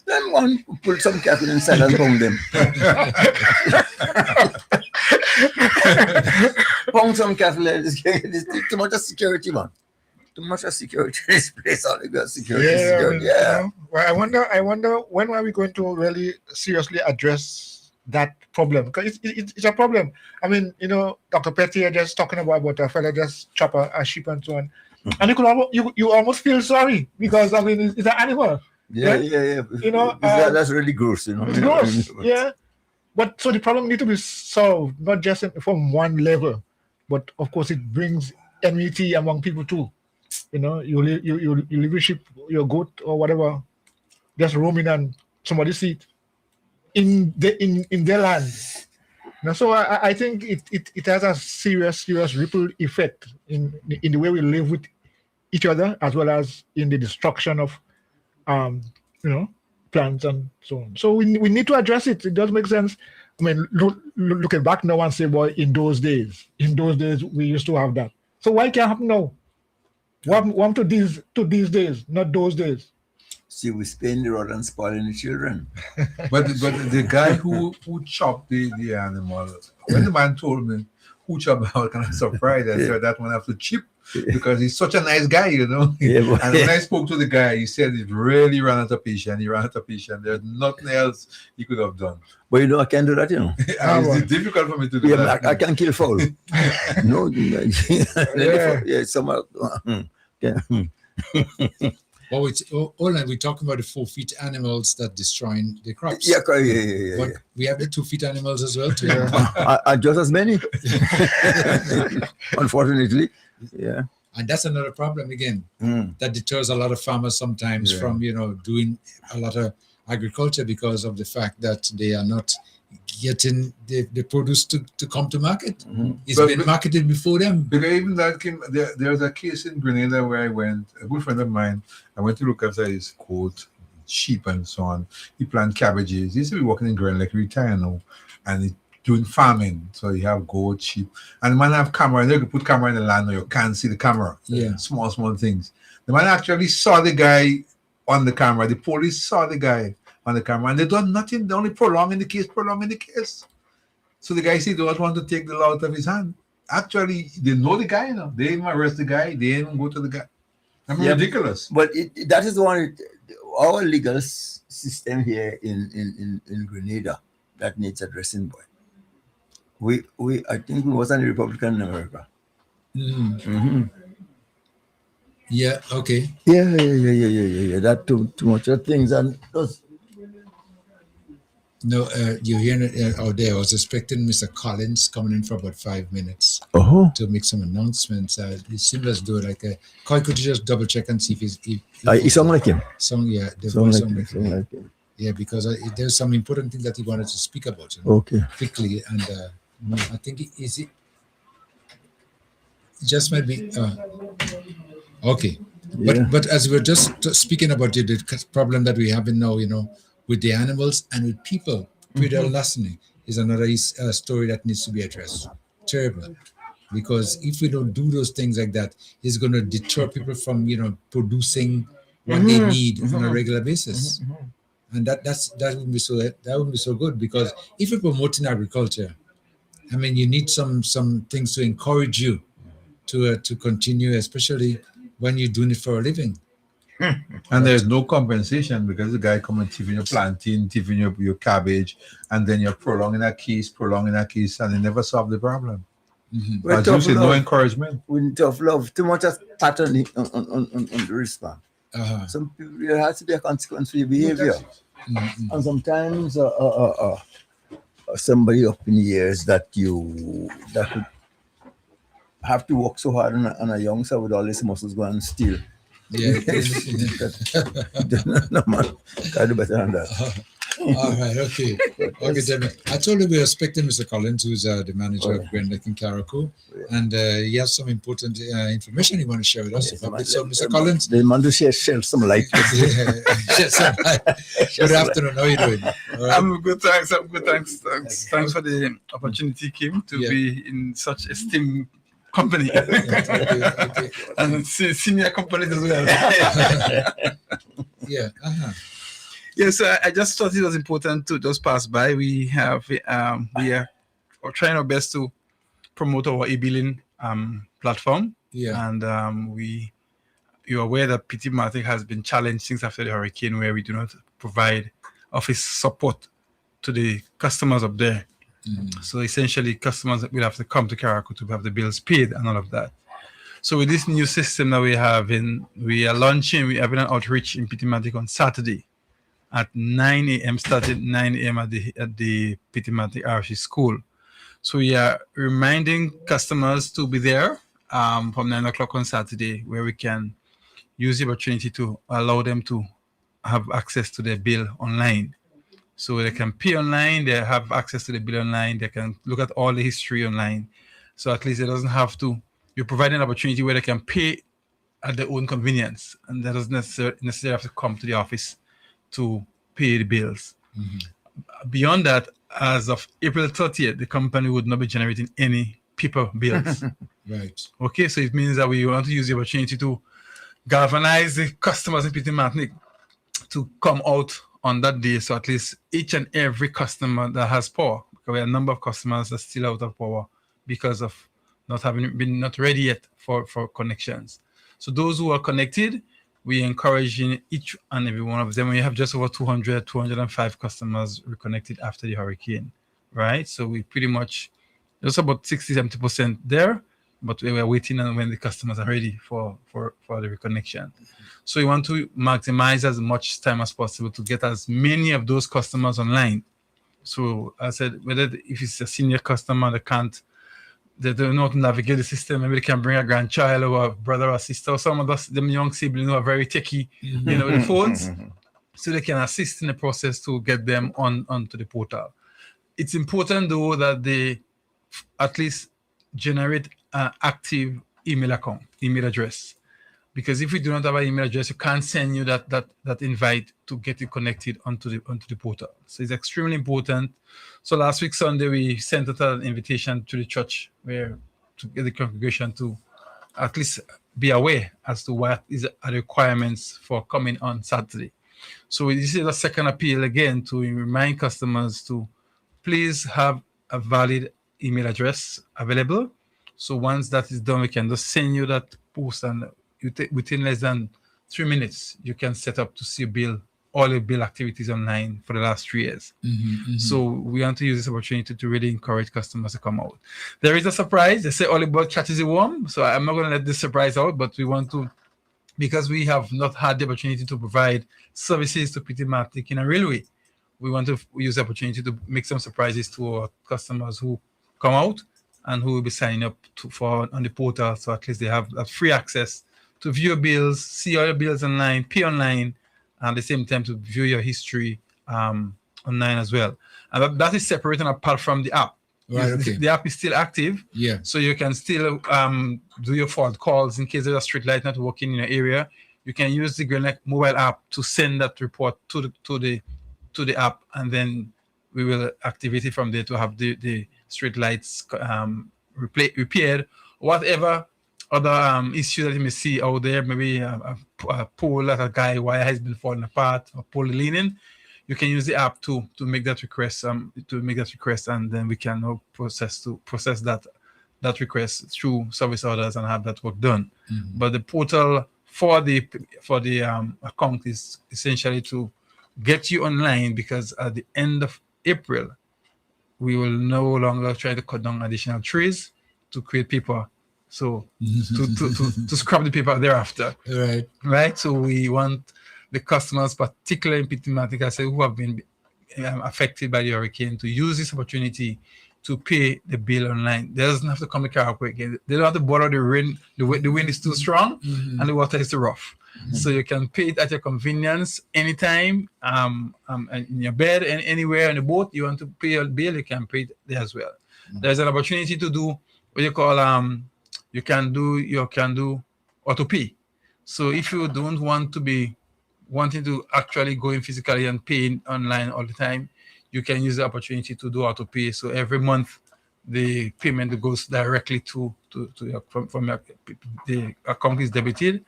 Then one put some cattle inside and pound them. Pound some cattle. There's too much of security, man. Too much of security in this place. All the good security. Yeah. Well, I wonder when are we going to really seriously address that problem? Because it's a problem. Dr. Petty just talking about a fella just chop a sheep and so on, and you almost feel sorry because it's an animal. Yeah. Right? That's really gross, It's gross, yeah. But so the problem needs to be solved, not just from one level, but of course it brings enmity among people too. You leave your sheep, your goat or whatever, just roaming and somebody see it in their land. So I think it has a serious ripple effect in the way we live with each other as well as in the destruction of plants and so on. So we need to address it. It does make sense. Looking back now and say, boy, in those days we used to have that. So why can't happen now? What happened to these days, not those days? See, we spend the rod and spoiling the children. But the guy who chopped the animal, when the man told me who chopped the animal, kind of surprised. I said that one have to chip because he's such a nice guy, Yeah, and when I spoke to the guy, he said it really ran out of patience. He ran out of patience. There's nothing else he could have done. But I can't do that, It's difficult for me to do that. I can't kill fowl. No. Somehow. We're talking about the 4-feet animals that destroying the crops. Yeah. But we have the 2-feet animals as well too. Just as many. Unfortunately. Yeah. And that's another problem again. That deters a lot of farmers sometimes from doing a lot of agriculture because of the fact that they are not getting the produce to come to market. It's been marketed before them. Because even that came, there's a case in Grenada where I went, a good friend of mine, I went to look after his quote, sheep and so on. He planted cabbages. He used to be working in Grenada, like retired now, and he doing farming. So you have goat, sheep, and the man have camera, and they could put camera in the land where you can't see the camera. Yeah. Small things. The man actually saw the guy on the camera. The police saw the guy on the camera, and they done nothing. They only prolonging the case. So the guy said they don't want to take the law out of his hand. Actually, they know the guy now. They didn't arrest the guy. They didn't go to the guy. I mean, ridiculous. But that is one, our legal system here in Grenada that needs addressing, boy. I think we was a Republican in America. Yeah, okay. Yeah. That too much of things and those. No, you're hearing out there. I was expecting Mr. Collins coming in for about 5 minutes to make some announcements. It seemed as though could you just double check and see if he sound like him. Yeah, sound like him. Yeah, because there's some important thing that he wanted to speak about. Quickly, and I think it just might be okay. Yeah. But as we're just speaking about the problem that we're having now, with the animals and with people, predatory larceny is another story that needs to be addressed. Terrible, because if we don't do those things like that, it's going to deter people from producing what they need on a regular basis, and that would be so good, because if you're promoting agriculture, I mean, you need some things to encourage you to continue, especially when you're doing it for a living. And there's no compensation because the guy come and thieving your plantain, thieving your cabbage, and then you're prolonging that case, and they never solve the problem. As you say, no encouragement. With tough love, too much pat on the wristband. Some people, there has to be a consequence for your behavior. And sometimes somebody up in years that could have to work so hard on a youngster with all his muscles go and steal. Yeah. No, man. Gotta do better than that. All right, okay. I told you we were expecting Mr. Collins, who's the manager of Grand Lake in Carriacou, and he has some important information he wants to share with us. So, Mr. Collins. The man to share some light. Shed some light. Good afternoon. How are you doing? Right. I'm good, thanks. Thanks for the opportunity, Kim, to be in such esteemed company. Okay. And senior companies as well. Yeah. Yes, I just thought it was important to just pass by. We are trying our best to promote our e-billing platform. Yeah. And you're aware that Pitimatic has been challenged since after the hurricane, where we do not provide office support to the customers up there. So essentially, customers will have to come to Carriacou to have the bills paid and all of that. So with this new system that we are having an outreach in Pitimatic on Saturday at 9 a.m. started 9 a.m. at the Pitimatic RC school. So we are reminding customers to be there from 9 o'clock on Saturday, where we can use the opportunity to allow them to have access to their bill online. So they can pay online, they have access to the bill online, they can look at all the history online. So at least it doesn't have to, you're providing an opportunity where they can pay at their own convenience, and that doesn't necessarily have to come to the office to pay the bills. Beyond that, as of April 30th, the company would not be generating any paper bills. Right. Okay, so it means that we want to use the opportunity to galvanize the customers in Pitimatic to come out on that day, so at least each and every customer that has power, because we have a number of customers that are still out of power because of not having been not ready yet for connections. So those who are connected, we encouraging each and every one of them. We have just over 205 customers reconnected after the hurricane, right? So we pretty much, just about 60-70% there, but we were waiting on when the customers are ready for the reconnection. So we want to maximize as much time as possible to get as many of those customers online. So I said, whether if it's a senior customer they don't know how to navigate the system, maybe they can bring a grandchild or a brother or sister or some of them young siblings who are very techy, with the phones. so they can assist in the process to get them onto the portal. It's important though that they at least generate an active email account, email address. Because if we do not have an email address, you can't send you that invite to get you connected onto the portal. So it's extremely important. So last week Sunday we sent out an invitation to the church to get the congregation to at least be aware as to what are the requirements for coming on Saturday. So this is a second appeal again to remind customers to please have a valid email address available. So once that is done, we can just send you that post, and within less than 3 minutes, you can set up to see all your bill activities online for the last 3 years. So we want to use this opportunity to really encourage customers to come out. There is a surprise. They say all about catches the worm. So I'm not going to let this surprise out, but we want to, because we have not had the opportunity to provide services to Pitimatic in a real way, we want to use the opportunity to make some surprises to our customers who come out and who will be signing up on the portal. So at least they have free access to view your bills, see all your bills online, pay online, and at the same time to view your history online as well. And that is separate and apart from the app. Right, okay. The app is still active. Yeah. So you can still do your fault calls in case there's a street light not working in your area. You can use the Green Lake mobile app to send that report to the app, and then we will activate it from there to have the street lights repaired. Whatever other issue that you may see out there, maybe a pole that a guy wire has been falling apart or pole leaning, you can use the app to make that request. And then we can now process that request through service orders and have that work done. But the portal for the account is essentially to get you online, because at the end of April, we will no longer try to cut down additional trees to create paper. So to scrap the paper thereafter. Right. So we want the customers, particularly in Pitimatic, who have been affected by the hurricane, to use this opportunity to pay the bill online. They doesn't have to come to Caracol again. They don't have to borrow the rain. The wind is too strong and the water is too rough. So you can pay it at your convenience anytime, in your bed, and anywhere on the boat. You want to pay your bill, you can pay it there as well. There's an opportunity to do what you call you can do auto pay. So if you don't want to be wanting to actually go in physically and pay online all the time, you can use the opportunity to do auto pay. So every month the payment goes directly to your, from your, the account is debited,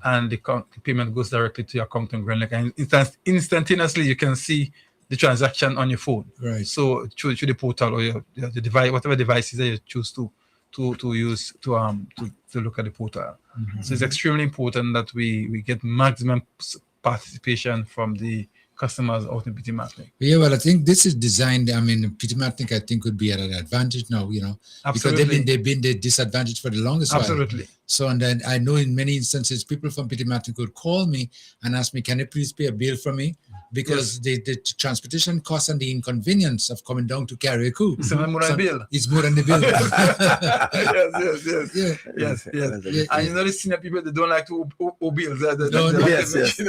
and the payment goes directly to your account in Green Lake, and instantaneously you can see the transaction on your phone. Right. So through the portal or the device, whatever devices that you choose to use to look at the portal. So it's extremely important that we get maximum participation from the customers out in Pitimatic. Yeah, well, I think this is designed. I mean, Pitimatic, I think, would be at an advantage now, Absolutely. Because they've been the disadvantage for the longest while. Absolutely. So, and then I know in many instances, people from Pitimatic would call me and ask me, "Can you please pay a bill for me?" Because the transportation costs and the inconvenience of coming down to Caracol. It's more than the bill. It's more than the bill. Yes. And the senior people, they don't like to owe bills.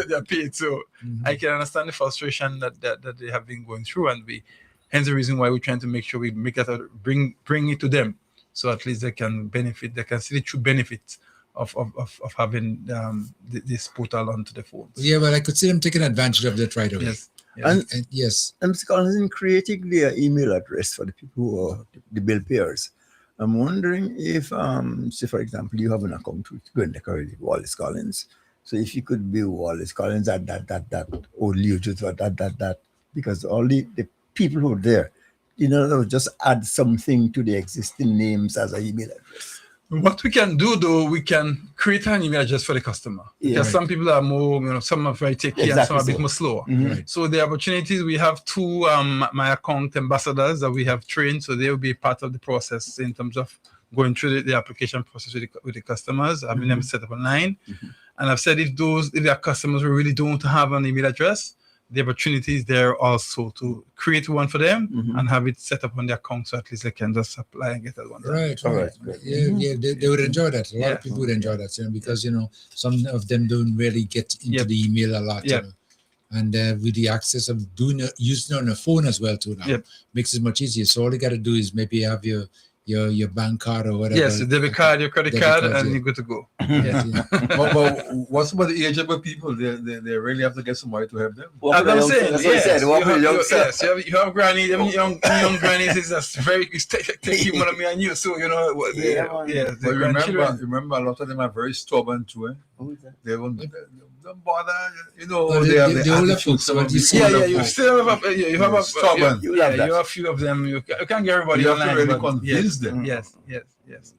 They're paid. So I can understand the frustration that they have been going through, and hence the reason why we're trying to make sure we make that bring it to them, so at least they can benefit. They can see the true benefits of having this portal onto the phones. Yeah, well, I could see them taking advantage of that right away. Yes. And yes. And Mr. Collins, in creating their email address for the people who are the bill payers, I'm wondering if, say, for example, you have an account with Green Lake already, Wallace Collins. So if you could be Wallace Collins at that, or you just that, because all the people who are there, they'll just add something to the existing names as an email address. What we can do, though, we can create an email address for the customer. Because some people are more, some are very techy and some are a bit more slower. Right. So the opportunities, we have two My Account ambassadors that we have trained, so they will be part of the process in terms of going through the application process with the customers, having them set up online. And I've said if there are customers who really don't have an email address, the opportunity is there also to create one for them and have it set up on their account, so at least they can just apply and get that one done. Right. Yeah, they would enjoy that. A lot of people would enjoy that, because some of them don't really get into the email a lot. And with the access of using it on a phone as well too now, makes it much easier. So all you got to do is maybe have your bank card or whatever. Yes, your debit card, your credit card, and you're good to go. But what's about the ageable people? They really have to get somebody to help them. As I'm saying, yes, you have grannies. I mean, young grannies is just very take more than me and you. So you know, but remember, a lot of them are very stubborn too. They won't bother. You know, they have the older folks. You still have stubborn. You have a few of them. You can't get everybody. You have to really convince them. Yes.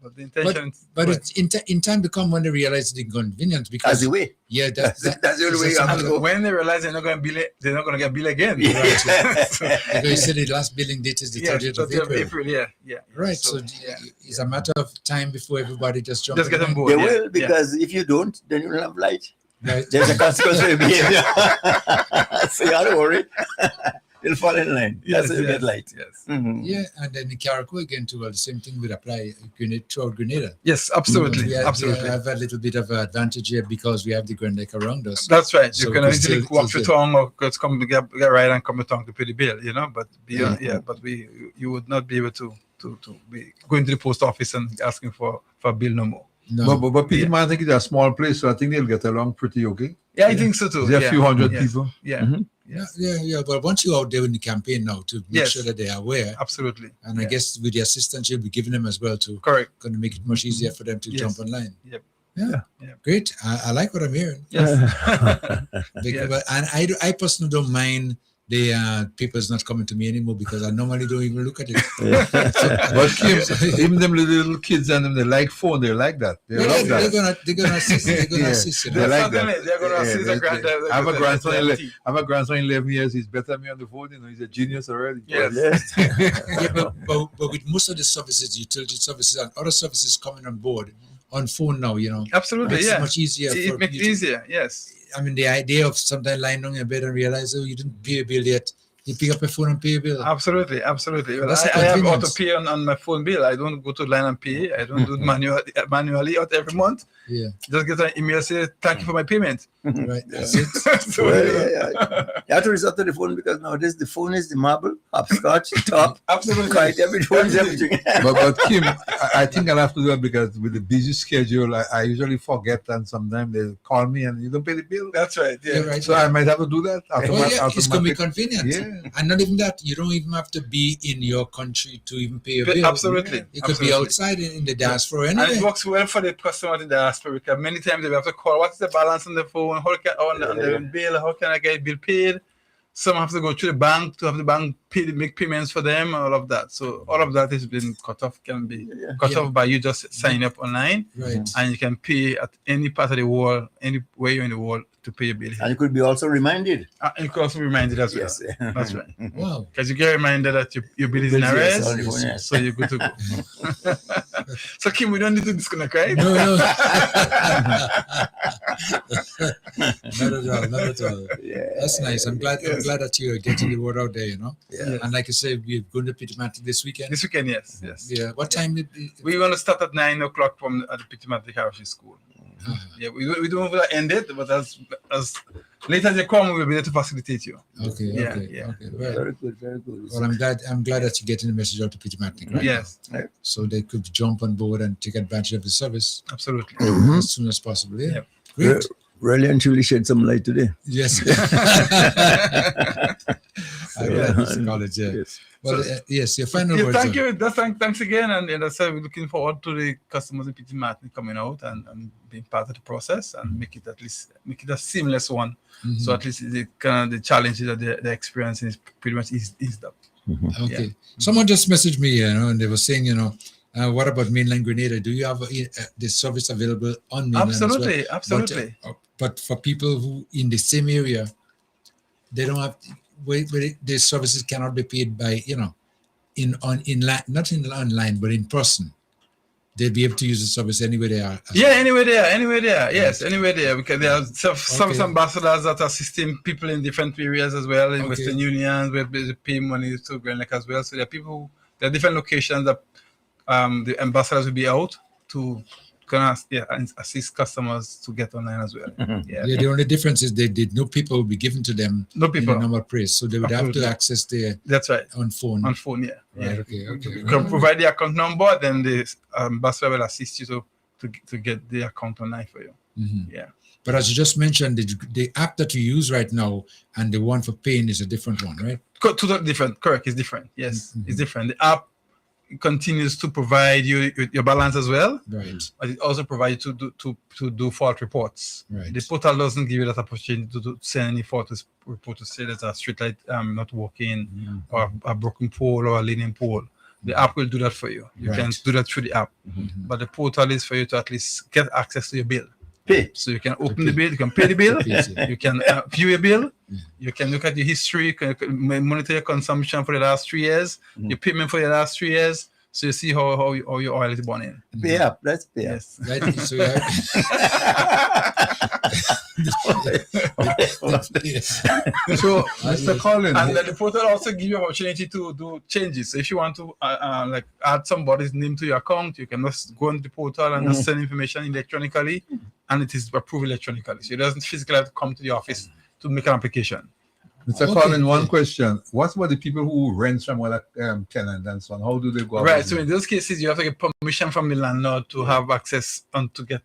But the intention. But it's in time to come when they realize the inconvenience because that's the way. Yeah, that's the only way you have to go. When they realize they're not going to get billed again. Yeah. Right. Because you said the last billing date is the 30th of April. Yeah. Right. So it's a matter of time before everybody just jumps. Get on board. They will, because if you don't, then you'll have light. Right. There's a consequence for your behavior. So you don't worry. They'll fall in line. Yes, you get light. Yes. Mm-hmm. Yeah, and then in Carriacou again too. Well, the same thing would apply throughout Grenada. Yes, absolutely. We have a little bit of an advantage here because we have the Grand Lake around us. That's right. So you can easily walk to town or come to get right and come to town to pay the bill. You know, but but you would not be able to be going to the post office and asking for a bill no more. No. But Peter, I think it's a small place, so I think they'll get along pretty okay. Yeah, I think so too. There's a few hundred people. Yeah. Mm-hmm. Yeah. But once you're out there in the campaign now to make sure that they are aware. Absolutely. And I guess with the assistance you'll be giving them as well too. Correct. Going to make it much easier for them to jump online. Yep. Yeah. Great. I like what I'm hearing. Yes. And I personally don't mind the papers not coming to me anymore because I normally don't even look at it. But Kim, even them little kids and them, they like phone. They like that. They love that. They're gonna assist. They like that. They're gonna assist. I have a grandson 11 years. He's better than me on the phone. You know, he's a genius already. Yes. But with most of the services, utility services and other services coming on board on phone now, you know. Absolutely. It's much easier. It makes it easier. Yes. I mean, the idea of sometimes lying on your bed and realize, you didn't pay a bill yet. You pick up a phone and pay a bill. Absolutely. Well, I have auto pay on my phone bill. I don't go to line and pay. I don't do it manually out every month. Yeah. Just get an email say thank you for my payment. Right. That's it. You have to resort to the phone because nowadays the phone is the marble, hopscotch, top. Absolutely. Quite everything. But Kim, I think I'll have to do it because with the busy schedule, I usually forget and sometimes they call me and you don't pay the bill. That's right. Yeah. Right. So I might have to do that. It's going to be convenient. Yeah. And not even that, you don't even have to be in your country to even pay a bill. Absolutely. You could be outside in the diaspora anyway. And it works well for the customer in the diaspora because many times they have to call, what's the balance on the phone, on the bill, how can I get bill paid? Some have to go to the bank to have the bank make payments for them, all of that. So all of that has been cut off, can be cut off by you just signing up online. Right. And you can pay at any part of the world, anywhere you're in the world to pay your bill. And you could be also reminded. And you could also be reminded as well. Yes. That's right. Wow. Because you get reminded that your bill is in arrears, so you're good to go. So Kim, we don't need to disconnect, right? No. Not at all. Yeah. That's nice. I'm glad that you're getting the word out there, you know. Yeah. And like I said, we're going to Pitamatic this weekend. This weekend, yes. Yeah. What time? We're going to start at 9 o'clock from at the Pitamatic Heritage School. Yeah, we don't want to end it, but as late as you come, we will be there to facilitate you. Okay. Well, Very good. well, I'm glad that you're getting the message out to Pitamatic, right? Yes. So they could jump on board and take advantage of the service Absolutely. as soon as possible. Yeah. Yep. Great. Really and truly shed some light today. Yes. I like this college, yeah. Yes. Well, yes, your final words. Thank you. Thanks again. And as I said, we're looking forward to the customers in Pitamatic coming out and being part of the process and make it a seamless one. Mm-hmm. So at least the challenges that they're experiencing is pretty much eased up. Mm-hmm. Okay. Yeah. Someone just messaged me, and they were saying, what about mainland Grenada? Do you have the service available on mainland? Absolutely, as well? But for people who in the same area, they don't have where the services cannot be paid by not in online but in person. They'll be able to use the service anywhere they are. Anywhere there. Yes, anywhere there. Because there are some ambassadors that are assisting people in different areas as well, in Western Union, where they pay money to Grand Lake as well. So there are different locations that the ambassadors will be out to can assist customers to get online as well. Yeah. Yeah, the only difference is no people will be given to them No people. in a normal place, so they would Absolutely. have to access their That's right on phone. On phone, yeah. Right. Yeah. Okay. You can provide the account number, then the ambassador will assist you to get the account online for you. Mm-hmm. Yeah. But as you just mentioned, the app that you use right now and the one for paying is a different one, right? Totally different. Correct. It's different. Yes, it's different. The app continues to provide you with your balance as well. Right. But it also provides you to do fault reports. Right. The portal doesn't give you that opportunity to send any fault report to say there's a street light not working or a broken pole or a leaning pole. The app will do that for you. You can do that through the app. But the portal is for you to at least get access to your bill. Pay. So you can open the bill, you can pay the bill, you can view your bill, you can look at your history, you can monitor your consumption for the last 3 years, your payment for the last 3 years, so you see how your oil is burning. Pay up, let's pay up. Yes. Right. So So, Mr. Collins, and the portal also give you opportunity to do changes. So if you want to like add somebody's name to your account, you can just go on the portal and just send information electronically, and it is approved electronically. So it doesn't physically have to come to the office to make an application. Mr. Collins, one question. What about the people who rent from other tenants and so on? How do they go about Right. it? So in those cases, you have to get permission from the landlord to have access and to get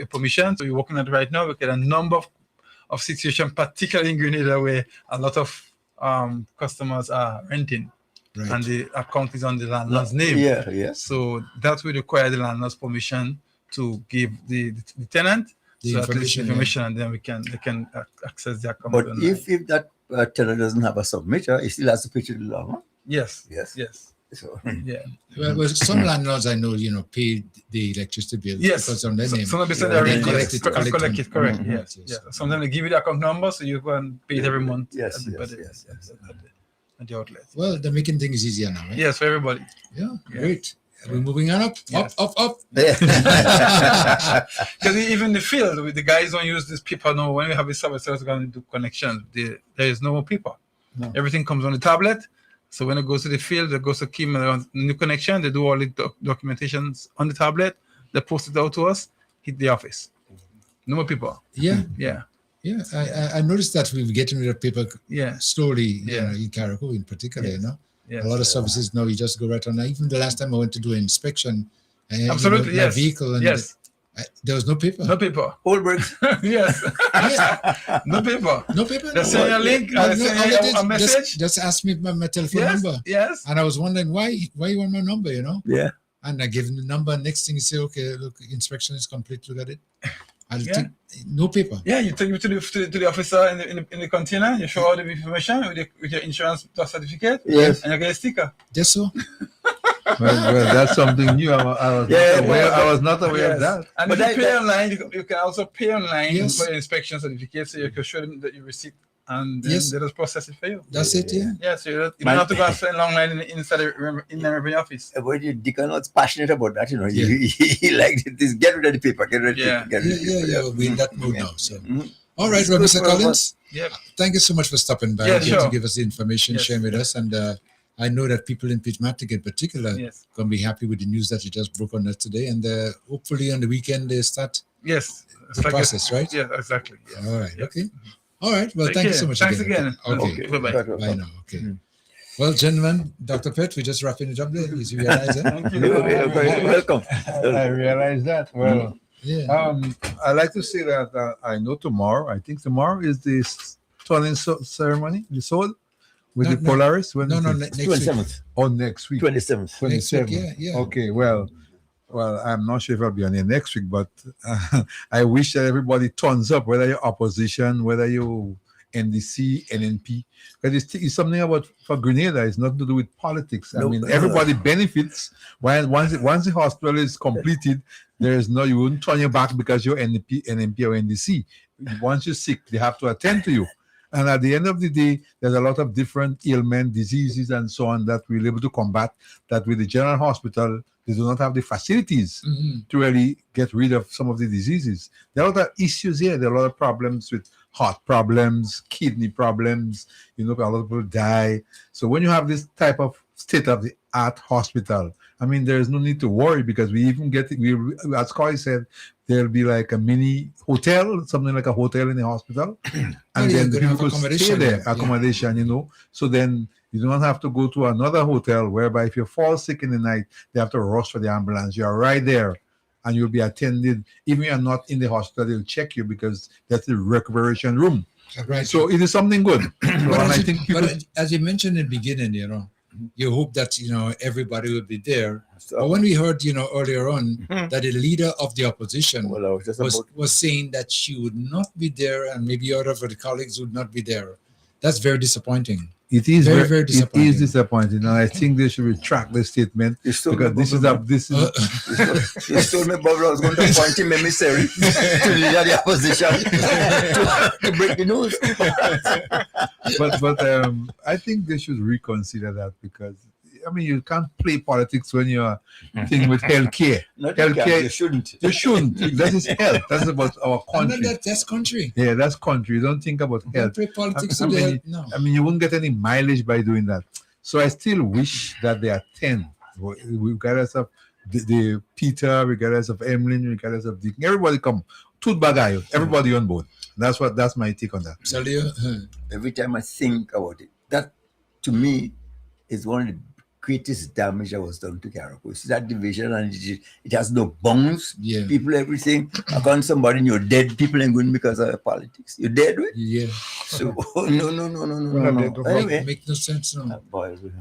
permission. So you're working on it right now. We get a number of situations, particularly in Grenada, where a lot of customers are renting. Right. And the account is on the landlord's name. Yeah, yes. So that will require the landlord's permission to give the tenant The information, and then they can access the account. But online. if that tenant doesn't have a submitter, he still has to pay to the landlord. Yes. Yes. So yeah. Well, some landlords I know, pay the electricity bill because on their name. Some of the they collect it. Correct. Mm-hmm. Yes. Sometimes they give you the account number, so you go and pay it every month. Yes. At the outlet. Well, they're making things easier now, right? Yes, for everybody. Yeah, great. Are we moving on up? Yes. Up. Because even the field, the guys don't use this paper now. When we have a service going to do connection, there is no more paper. No. Everything comes on the tablet. So when it goes to the field, it goes to Kim and they want new connection. They do all the documentations on the tablet. They post it out to us. Hit the office. No more people. Yeah. Yeah. Yeah, I noticed that we're getting rid of paper slowly, Yeah. in Carriacou in particular, Yes. Yes. A lot of services now, you just go right on. Even the last time I went to do an inspection, Absolutely, my yes. vehicle, and Yes. there was no paper. No paper. Holbergs. Yes. No paper. No paper. They send you a link, No, they send all you it is, a message. Just ask me my telephone Yes, number. yes. And I was wondering why you want my number, Yeah. And I gave him the number. Next thing you say, okay, look, inspection is complete. Look at it. I Yeah. think no paper. Yeah, you take it to the officer in the container. You show all the information with your insurance certificate. Yes. And you get a sticker. Just so. Well, that's something new. I was not aware of that. And But if you that- pay online, you can also pay online Yes. for your inspection certificate, so you can show them that you receipt, and then Yes. they just process it for you. That's it, yeah. Yeah, so you don't have to go and stand long line inside the revenue office. But the deacon was passionate about that, He liked it. Just get rid of the paper. Get rid of the Yeah. paper. Get rid of the paper. Yeah. We're in that mood now. So, all right, It's well, good Mr. for us. Collins, Yep. thank you so much for stopping by Yeah, here sure. to give us the information, Yes. sharing with us. And I know that people in Pitmatic in particular Yes. going to be happy with the news that you just broke on us today. And hopefully on the weekend they start Yes. It's the like process, right? Yeah, exactly. Yes. All right, Yep. okay. All right, well, Take thank you care. so much Thanks again. again. Okay. Bye-bye. Bye now, okay. Well, gentlemen, Dr. Pett, we're just wrapping it up there. You realize that? Thank you. Welcome. I realized that. Well, Yeah. I like to say that I know tomorrow. I think tomorrow is the turning ceremony, the soul with No, the no. Polaris. When No, is it? next week. 27th. Oh, next week. 27th. 27th. Next week, yeah. Okay, well, I'm not sure if I'll be on here next week, but I wish that everybody turns up, whether you're opposition, whether you NDC, NNP, because it's something about for Grenada. It's nothing to do with politics. I No. mean, everybody benefits. Once the hospital is completed, you wouldn't turn your back because you're NNP or NDC. Once you're sick, they have to attend to you. And at the end of the day, there's a lot of different ailments, diseases, and so on that we're able to combat. That with the general hospital, they do not have the facilities to really get rid of some of the diseases. There are a lot of issues here. There are a lot of problems with heart problems, kidney problems. A lot of people die. So when you have this type of state-of-the-art hospital. I mean, there's no need to worry because we even get, as Corey said, there'll be like a mini hotel, something like a hotel in the hospital. And then the people could stay there, accommodation, you know. So then you don't have to go to another hotel whereby if you fall sick in the night, they have to rush for the ambulance. You're right there and you'll be attended. Even if you're not in the hospital, they'll check you because that's the recuperation room. Right. So it is something good. But as you mentioned in the beginning, you know, you hope that, you know, everybody will be there. But when we heard, you know, earlier on that the leader of the opposition was saying that she would not be there and maybe other of the colleagues would not be there, that's very disappointing. It is very disappointing. It is disappointing, and I think they should retract the statement because this is. You told me Bob I was going to appoint him emissary to lead the opposition to break the news. but I think they should reconsider that because I mean you can't play politics when you're thinking with healthcare. Healthcare, you shouldn't. You shouldn't. That is health. That's about our country. No, that's country. Yeah, that's country. You don't think about health. Don't play politics no. I mean, you wouldn't get any mileage by doing that. So I still wish that they attend, regardless of the Peter, regardless of Emlyn, regardless of Deacon. Everybody come. Tooth bagayo. Everybody on board. That's my take on that. Every time I think about it, that to me is one of the greatest damage that was done to Carriacou. It's that division and it has no bounds. Yeah. People, everything. Upon somebody and you're dead, people ain't going because of politics. You're dead, right? Yeah. So, no. Anyway. Make no sense, no.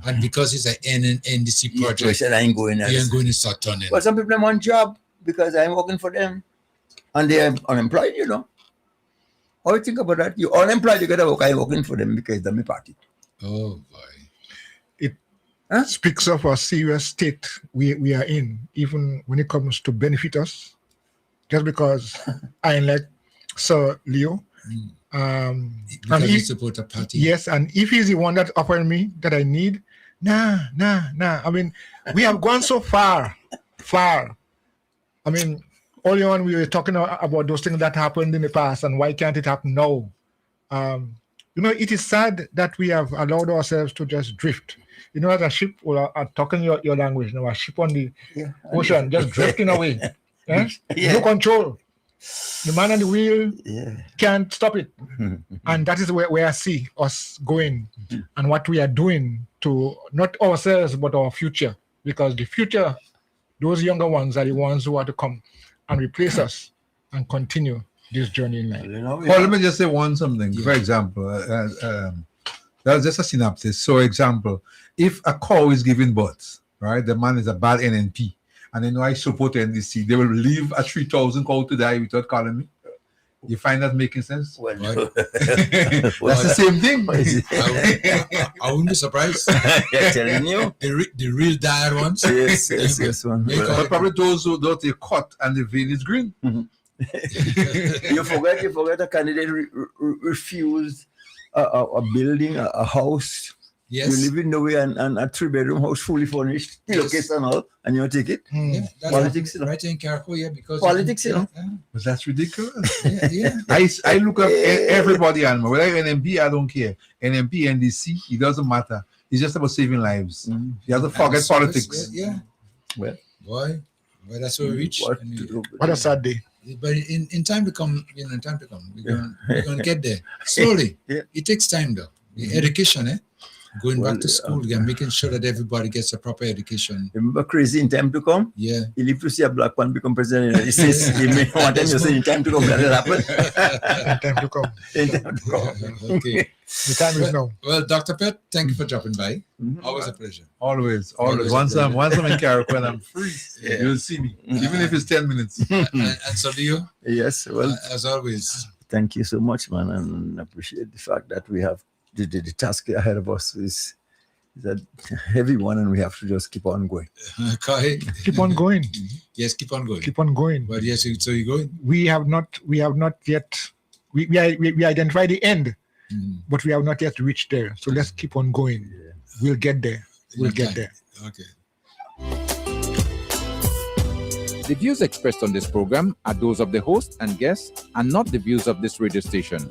And because it's an NDC project, I ain't going you ain't going to start on it. But some people want job because I'm working for them. And they're unemployed, you know. How do you think about that? You're unemployed, you got to work. I'm working for them because they're my party. Oh, boy. It speaks of a serious state we are in, even when it comes to benefit us. Just because I like Sir Leo. And you support a party. Yes, and if he's the one that offering me that I need, nah. I mean, we have gone so far. I mean, earlier on we were talking about those things that happened in the past and why can't it happen now? You know, it is sad that we have allowed ourselves to just drift. You know, as a ship, or talking your language, you know, a ship on the ocean, just drifting away. No control. The man on the wheel can't stop it. And that is where I see us going and what we are doing to not ourselves, but our future. Because the future, those younger ones are the ones who are to come and replace us and continue this journey in life. Well, let me just say something. For example, that's just a synopsis. So, example, if a cow is giving birth, right, the man is a bad NNP, and they know I support NDC, they will leave a 3,000 cow to die without calling me. You find that making sense? Well, that's the same thing. I wouldn't be surprised. They're telling you. The real dire ones. Yes, one. But probably those who don't, they cut and the vein is green. You forget a candidate refused a building, a house. Yes. You live in the way and a 3-bedroom house fully furnished, pillowcase and all, and you take it. Yeah, Politics, you know. Right in Carriacou, because politics, you know. But that's ridiculous. Yeah. I look up everybody animal. Whether NMP, I don't care. NMP, NDC, it doesn't matter. It's just about saving lives. You have to forget politics. Yeah. Well, boy, that's where we reach. What a sad day. But in time to come, we're going to get there slowly. It takes time, though. The education, going back to school and making sure that everybody gets a proper education. Remember crazy in time to come? Yeah. You live to see a black man become president. He says, you may want to say in time to come, that will happen. In time to come. In time to come. Okay. The time is now. Well, Dr. Pett, thank you for dropping by. Always a pleasure. Always. Once I'm in Carriacou and I'm free, you'll see me, even if it's 10 minutes. And so do you? Yes. Well, as always. Thank you so much, man, and appreciate the fact that we have the task ahead of us is a heavy one, and we have to just keep on going. Keep on going. Yes, keep on going. Keep on going. But yes, so you're going. We have not yet. We identify the end, but we have not yet reached there. So let's keep on going. Yeah. We'll get there. We'll get there. Okay. The views expressed on this program are those of the host and guests and not the views of this radio station.